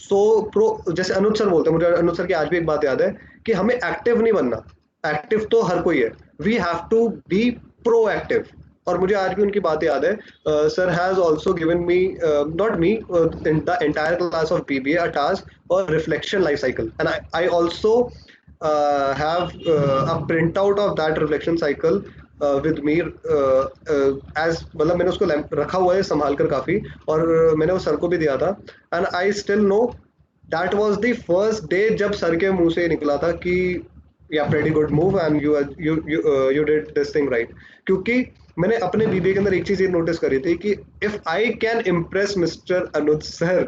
[SPEAKER 3] so pro. जैसे अनुज सर बोलते हैं, मुझे अनुज सर की आज भी एक बात याद है कि हमें एक्टिव नहीं बनना. एक्टिव तो हर कोई है, we have to be proactive. और मुझे आज भी उनकी बात याद है. Sir has also given me, not me, in the entire class of BBA a task और reflection life cycle, and I also have a print out of that reflection cycle with me, as मतलब मैंने उसको रखा हुआ है संभाल कर काफी, और मैंने वो सर को भी दिया था. And I still know that was the first day जब सर के मुंह से निकला था कि या pretty good move and you did this thing right. क्योंकि मैंने अपने बीबीए के अंदर एक चीज ये नोटिस करी थी कि if I can impress mister Anuj sir,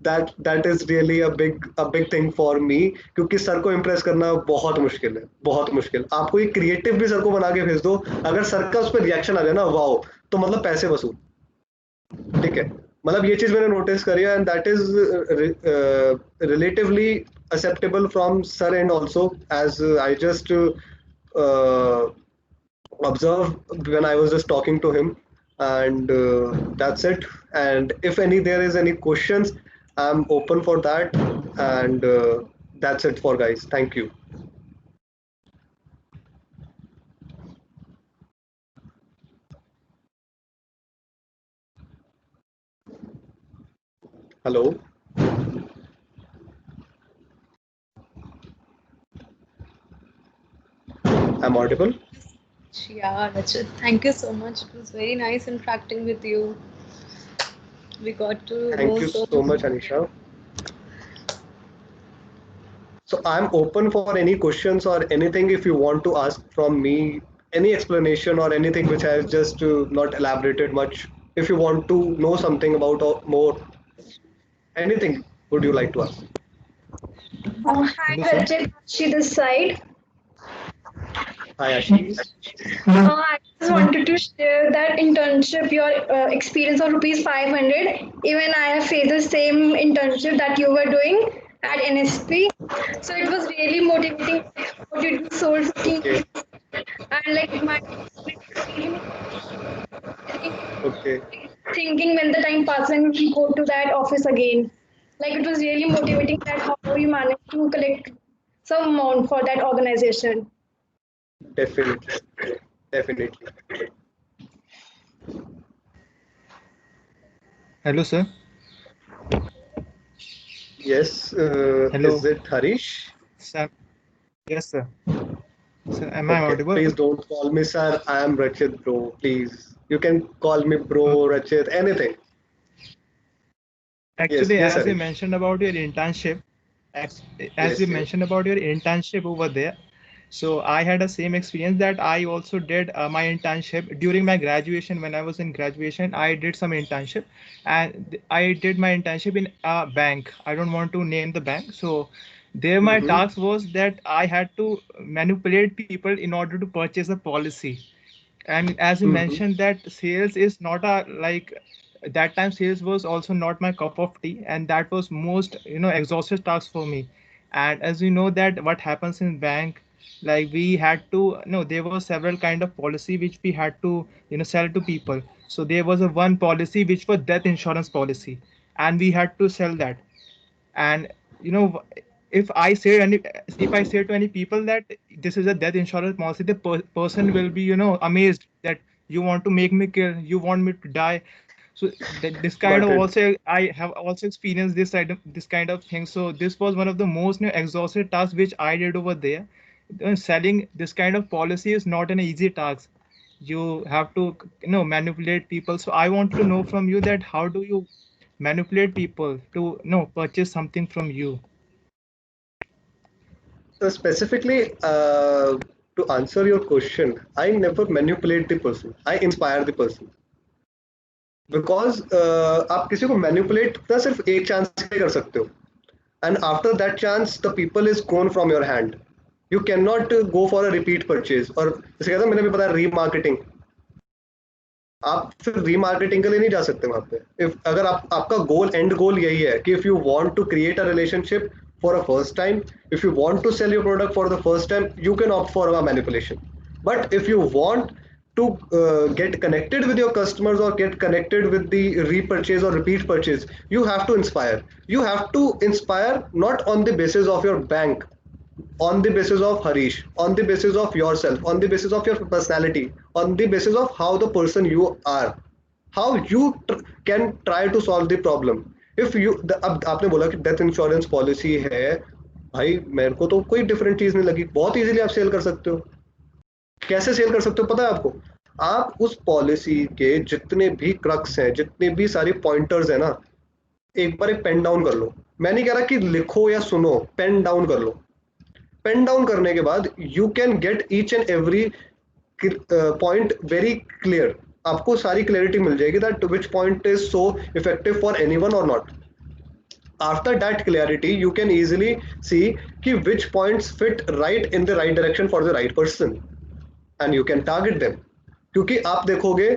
[SPEAKER 3] that is really a big thing for me. क्योंकि सर को इम्प्रेस करना बहुत मुश्किल है, बहुत मुश्किल. आपको एक क्रिएटिव भी सर को बना के भेज दो, अगर सर का उस पर रिएक्शन आ जाए ना, वाओ, तो मतलब पैसे वसूल, ठीक है. मतलब ये चीज मैंने नोटिस करी है, and that is relatively acceptable from sir end also, as I just observed when I was just talking to him, and that's it. And if there is any questions, I'm open for that, and that's it for guys. Thank you. Hello. I'm audible?
[SPEAKER 8] Yeah, Rachit, thank you so much. It was very nice interacting with you. We got to
[SPEAKER 3] Thank
[SPEAKER 8] know
[SPEAKER 3] you so much, Anisha. So I'm open for any questions or anything if you want to ask from me, any explanation or anything which I have just not elaborated much. If you want to know something about more, anything would you like to ask?
[SPEAKER 7] Hi, Rachit. She this side.
[SPEAKER 3] Hi, Ashi.
[SPEAKER 7] I just wanted to share that internship, your experience of rupees 500. Even I have faced the same internship that you were doing at NSP. So it was really motivating. What you do, soul seeking, and like my
[SPEAKER 3] Okay.
[SPEAKER 7] thinking when the time passes and we go to that office again. Like it was really motivating that how you managed to collect some amount for that organization.
[SPEAKER 3] Definitely. Definitely.
[SPEAKER 9] Hello, sir.
[SPEAKER 3] Yes.
[SPEAKER 9] Hello.
[SPEAKER 3] Is it Harish?
[SPEAKER 9] Sir. Yes, sir. Sir, am I audible?
[SPEAKER 3] Please don't call me sir. I am Rachit, bro. Please. You can call me bro, Rachit, anything.
[SPEAKER 9] Actually,
[SPEAKER 3] yes,
[SPEAKER 9] as you
[SPEAKER 3] Harish.
[SPEAKER 9] mentioned about your internship, as
[SPEAKER 3] Yes,
[SPEAKER 9] you
[SPEAKER 3] yes.
[SPEAKER 9] mentioned about your internship over there, so I had the same experience that I also did my internship during my graduation. When I was in graduation, I did some internship, and I did my internship in a bank. I don't want to name the bank. So there my
[SPEAKER 3] Mhm.
[SPEAKER 9] task was that I had to manipulate people in order to purchase a policy. And as you
[SPEAKER 3] Mhm.
[SPEAKER 9] mentioned that sales is not a like that time sales was also not my cup of tea, and that was most exhaustive task for me. And as you know that what happens in bank, like we had to no there were several kind of policy which we had to sell to people. So there was a one policy which was death insurance policy, and we had to sell that. And you know if I say to any people that this is a death insurance policy, the person will be, amazed that you want to make me kill, you want me to die. So this kind
[SPEAKER 3] But
[SPEAKER 9] of
[SPEAKER 3] it,
[SPEAKER 9] also I have also experienced this kind of thing. So this was one of the most exhausted tasks which I did over there. Selling this kind of policy is not an easy task. You have to manipulate people. So I want to know from you that how do you manipulate people to purchase something from you?
[SPEAKER 3] so specifically, to answer your question, I never manipulate the person. I inspire the person. Because आप किसी को manipulate ना सिर्फ एक chance के लिए कर सकते हो and after that chance the people is gone from your hand you can not go for a repeat purchase और जैसे कहते हैं मैंने भी बताया रीमार्केटिंग आप फिर रीमार्केटिंग के लिए नहीं जा सकते वहां पे इफ अगर आपका गोल एंड गोल यही है कि if you want to create a relationship for a first time if you want to sell your product for the first time you can opt for a manipulation but if you want to get connected with your customers or get connected with the repurchase or repeat purchase you have to inspire not on the basis of your bank on the basis of Harish on the basis of yourself on the basis of your personality on the basis of how the person you are how you can try to solve the problem if you अब आपने बोला कि death insurance policy है भाई मेरे को तो कोई डिफरेंट चीज नहीं लगी बहुत इजीली आप सेल कर सकते हो कैसे सेल कर सकते हो पता है आपको आप उस पॉलिसी के जितने भी क्रक्स हैं जितने भी सारी पॉइंटर्स है ना एक बार एक पेन डाउन कर लो मैं नहीं कह रहा कि लिखो या सुनो पेन डाउन कर लो पेन डाउन करने के बाद you can get each and every point very clear आपको सारी क्लैरिटी मिल जाएगी that which point is so effective for anyone और not after that clarity you can easily see ki which points fit right in the right direction for the right person and you can target them क्योंकि आप देखोगे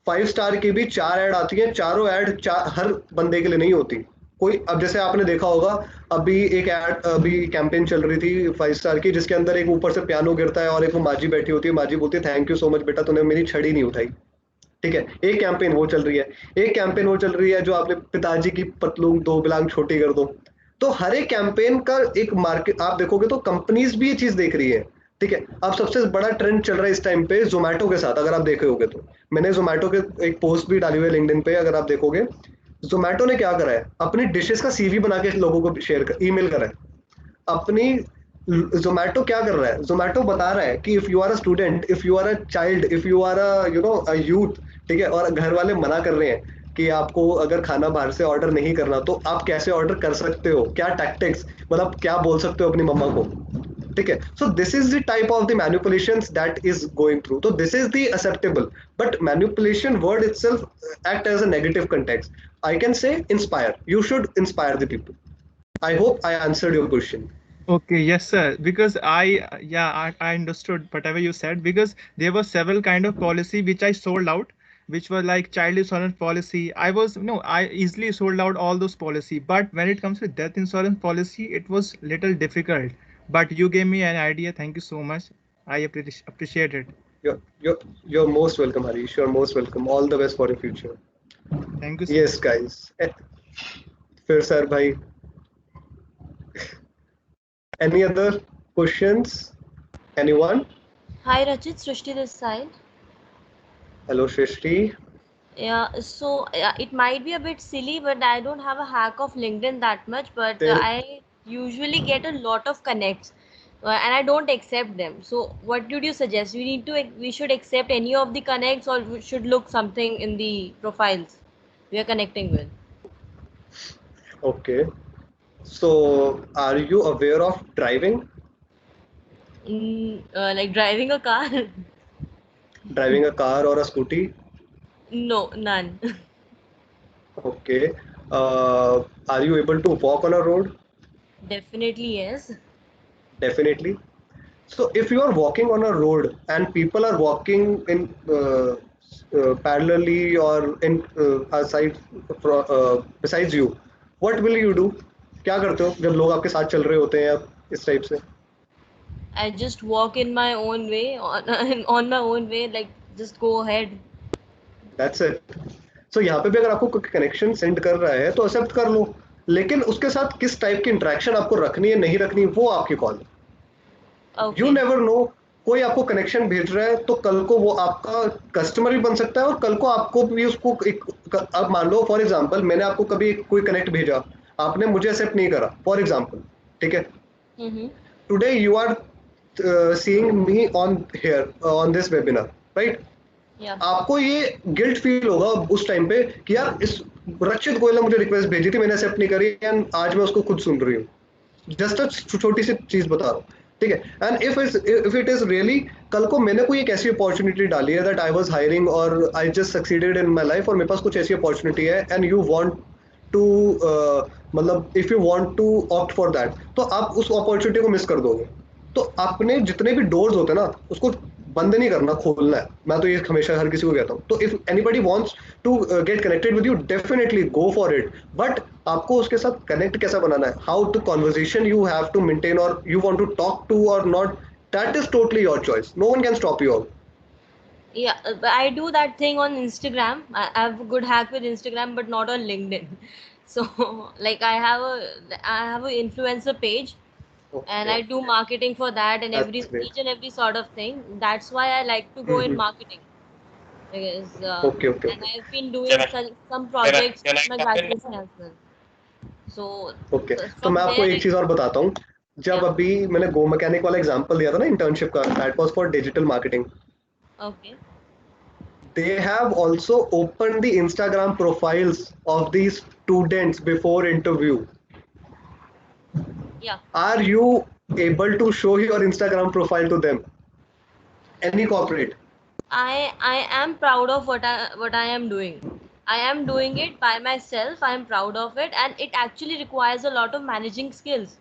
[SPEAKER 3] 5 star की भी 4 add आती हैं चारों add हर बंदे के लिए नहीं होती कोई अब जैसे आपने देखा होगा अभी एक ऐड अभी कैंपेन चल रही थी 5 स्टार की जिसके अंदर एक ऊपर से पियानो गिरता है और एक वो माजी बैठी होती है माजी बोलती है थैंक यू सो मच बेटा तूने मेरी छड़ी नहीं उठाई ठीक है एक कैंपेन वो चल रही है एक कैंपेन वो चल रही है जो आपने पिताजी की पतलून 2 बिलांग छोटी कर दो तो हर एक कैंपेन का एक मार्केट आप देखोगे तो कंपनीज भी ये चीज देख रही है ठीक है अब सबसे बड़ा ट्रेंड चल रहा है इस टाइम पे जोमेटो के साथ अगर आप देखे होगे तो मैंने जोमेटो के एक पोस्ट भी डाली हुई है लिंक्डइन पे अगर आप देखोगे जोमेटो ने क्या करा है अपनी डिशेस का सीवी बना के लोगों को शेयर कर ईमेल करा है अपनी जोमेटो क्या कर रहा है जोमेटो बता रहा है कि if you are a student if you are a child if you are a youth ठीक है और घर वाले मना कर रहे हैं कि आपको अगर खाना बाहर से ऑर्डर नहीं करना तो आप कैसे ऑर्डर कर सकते हो क्या टैक्टिक्स मतलब क्या बोल सकते हो अपनी मम्मा को ठीक है so this is the type of the manipulations that is going through तो this is the acceptable but manipulation word itself act as a negative context I can say inspire you should inspire the people I hope I answered your question
[SPEAKER 9] Okay, yes, sir. Because I understood whatever you said because there were several kind of policy which I sold out, which were like child insurance policy. I easily sold out all those policy. But when it comes to death insurance policy, it was little difficult. But you gave me an idea. Thank you so much. I appreciate it.
[SPEAKER 3] You're most welcome, Harish. You're most welcome. All the best for your future.
[SPEAKER 9] Thank you.
[SPEAKER 3] Yes, guys. फिर sir भाई Any other questions? Anyone?
[SPEAKER 4] Hi Rachit, Srishti this side.
[SPEAKER 3] Hello, Shrishti.
[SPEAKER 4] Yeah, so it might be a bit silly, but I don't have a hack of LinkedIn that much, but
[SPEAKER 3] Then-
[SPEAKER 4] I usually get a lot of connects. And I don't accept them. So what would you suggest? We should accept any of the connects, or we should look something in the profiles we are connecting with.
[SPEAKER 3] Okay. So, are you aware of driving?
[SPEAKER 4] Like driving a car?
[SPEAKER 3] Driving a car or a scooty?
[SPEAKER 4] No, none.
[SPEAKER 3] Okay. Are you able to walk on a road?
[SPEAKER 4] Definitely yes.
[SPEAKER 3] Definitely. So, if you are walking on a road and people are walking in parallelly or in besides you, what will you do? क्या करते हो जब लोग आपके साथ चल रहे होते हैं इस टाइप से
[SPEAKER 4] I just walk in my own way, on my own way, like just go ahead.
[SPEAKER 3] That's it. So यहाँ पे भी अगर आपको कोई कनेक्शन सेंड कर रहा है तो एक्सेप्ट कर लो लेकिन उसके साथ किस टाइप की इंटरेक्शन आपको रखनी है नहीं रखनी वो आपकी कॉल है।
[SPEAKER 4] Okay.
[SPEAKER 3] यू नेवर नो, कोई आपको कनेक्शन भेज रहा है तो कल को वो आपका कस्टमर भी बन सकता है और कल को आपको भी उसको अब मान लो फॉर एग्जांपल मैंने आपको कभी कोई कनेक्ट भेजा, आपने मुझे एक्सेप्ट नहीं करा फॉर एग्जांपल, ठीक है,
[SPEAKER 4] Mm-hmm.
[SPEAKER 3] Today you are seeing me on here on this webinar, right?
[SPEAKER 4] Yeah.
[SPEAKER 3] आपको ये गिल्ट फील होगा उस टाइम पे कि यार इस रक्षित गोयल ने मुझे रिक्वेस्ट भेजी थी, मैंने एक्सेप्ट नहीं करी एंड आज मैं उसको खुद सुन रही हूँ। जस्ट अ छोटी सी चीज बता रहा हूँ, ठीक है। And if it is really कल को मैंने कोई एक ऐसी अपॉर्चुनिटी डाली है दैट आई वाज हायरिंग और I just succeeded in my life और मेरे पास कुछ ऐसी अपॉर्चुनिटी है एंड यू वांट टू मतलब if you want to opt for that, तो आप उस अपॉर्चुनिटी को मिस कर दोगे। तो आपने जितने भी डोर्स होते हैं ना उसको बंद नहीं करना, खोलना है। मैं तो ये हमेशा हर किसी को कहता हूँ। तो if anybody wants to get connected with you definitely go for it, but आपको उसके साथ कनेक्ट कैसा बनाना है, how to conversation you have to maintain और you want to talk to और not, that is totally your choice, no one can stop you out.
[SPEAKER 4] Yeah, I do that thing on Instagram. I have a good hack with Instagram, but not on LinkedIn. So, like, I have a influencer page, and I do marketing for that and
[SPEAKER 3] That's great.
[SPEAKER 4] each and every sort of thing. That's why I like to go in marketing because
[SPEAKER 3] Okay.
[SPEAKER 4] and I've been doing some projects
[SPEAKER 1] can I
[SPEAKER 4] in my
[SPEAKER 1] come in?
[SPEAKER 4] graduation as well. So
[SPEAKER 3] okay तो
[SPEAKER 4] from
[SPEAKER 3] मैं आपको
[SPEAKER 4] there,
[SPEAKER 3] एक चीज और बताता हूँ। जब
[SPEAKER 4] Yeah.
[SPEAKER 3] अभी मैंने गो मैकेनिक वाला एग्जांपल दिया था ना इंटर्नशिप का, that was for digital marketing.
[SPEAKER 4] okay,
[SPEAKER 3] They have also opened the Instagram profiles of these students before interview.
[SPEAKER 4] yeah,
[SPEAKER 3] Are you able to show your Instagram profile to them? Any corporate?
[SPEAKER 4] I am proud of what I am doing. I am doing it by myself. I am proud of it, and it actually requires a lot of managing skills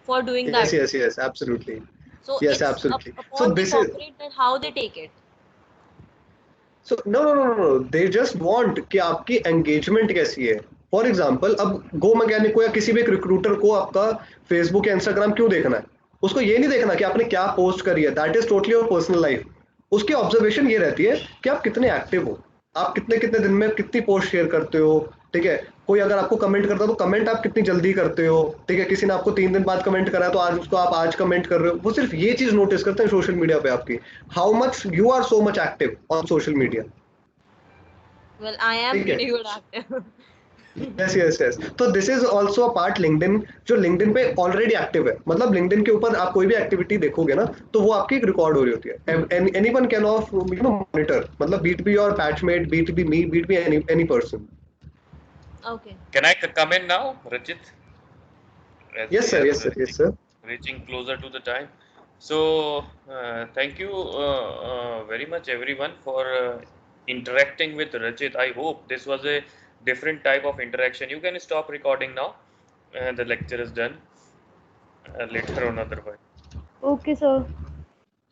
[SPEAKER 4] for doing that.
[SPEAKER 3] Yes, absolutely.
[SPEAKER 4] So
[SPEAKER 3] Yes,
[SPEAKER 4] it's
[SPEAKER 3] absolutely. So
[SPEAKER 4] upon the
[SPEAKER 3] this is
[SPEAKER 4] corporate that how they take it.
[SPEAKER 3] so no. They just want कि आपकी engagement कैसी है। For example अब गो mechanic को या किसी भी एक रिक्रूटर को आपका फेसबुक या इंस्टाग्राम क्यों देखना है? उसको ये नहीं देखना कि आपने क्या पोस्ट करी है, that is totally your personal life. उसकी ऑब्जर्वेशन ये रहती है कि आप कितने एक्टिव हो, आप कितने कितने दिन में कितनी पोस्ट शेयर करते हो, ठीक है। कोई अगर आपको कमेंट करता है तो कमेंट आप कितनी जल्दी करते हो, ठीक है। किसी ने आपको 3 दिन बाद कमेंट करा है तो आज उसको आप आज कमेंट कर रहे हो। वो सिर्फ ये चीज नोटिस करते हैं सोशल मीडिया पे आपकी, how much you are so much active on social media,
[SPEAKER 4] Well, I am
[SPEAKER 3] ठीक है।
[SPEAKER 4] pretty good active.
[SPEAKER 3] यस तो this is also a part LinkedIn, जो लिंक्डइन पे ऑलरेडी एक्टिव है। मतलब लिंक्डइन के ऊपर आप कोई भी एक्टिविटी देखोगे ना तो वो आपकी एक रिकॉर्ड हो रही होती है। एनीवन कैन ऑफ मॉनिटर, मतलब be it be your batchmate, be it be me, be it be any person.
[SPEAKER 4] Okay.
[SPEAKER 1] Can I come in now, Rajit? As
[SPEAKER 3] Yes
[SPEAKER 1] we
[SPEAKER 3] sir,
[SPEAKER 1] are
[SPEAKER 3] yes sir.
[SPEAKER 1] reaching closer to the time. So, thank you very much, everyone, for interacting with Rajit. I hope this was a different type of interaction. You can stop recording now. The lecture is done. Later on, otherwise.
[SPEAKER 4] Okay, sir.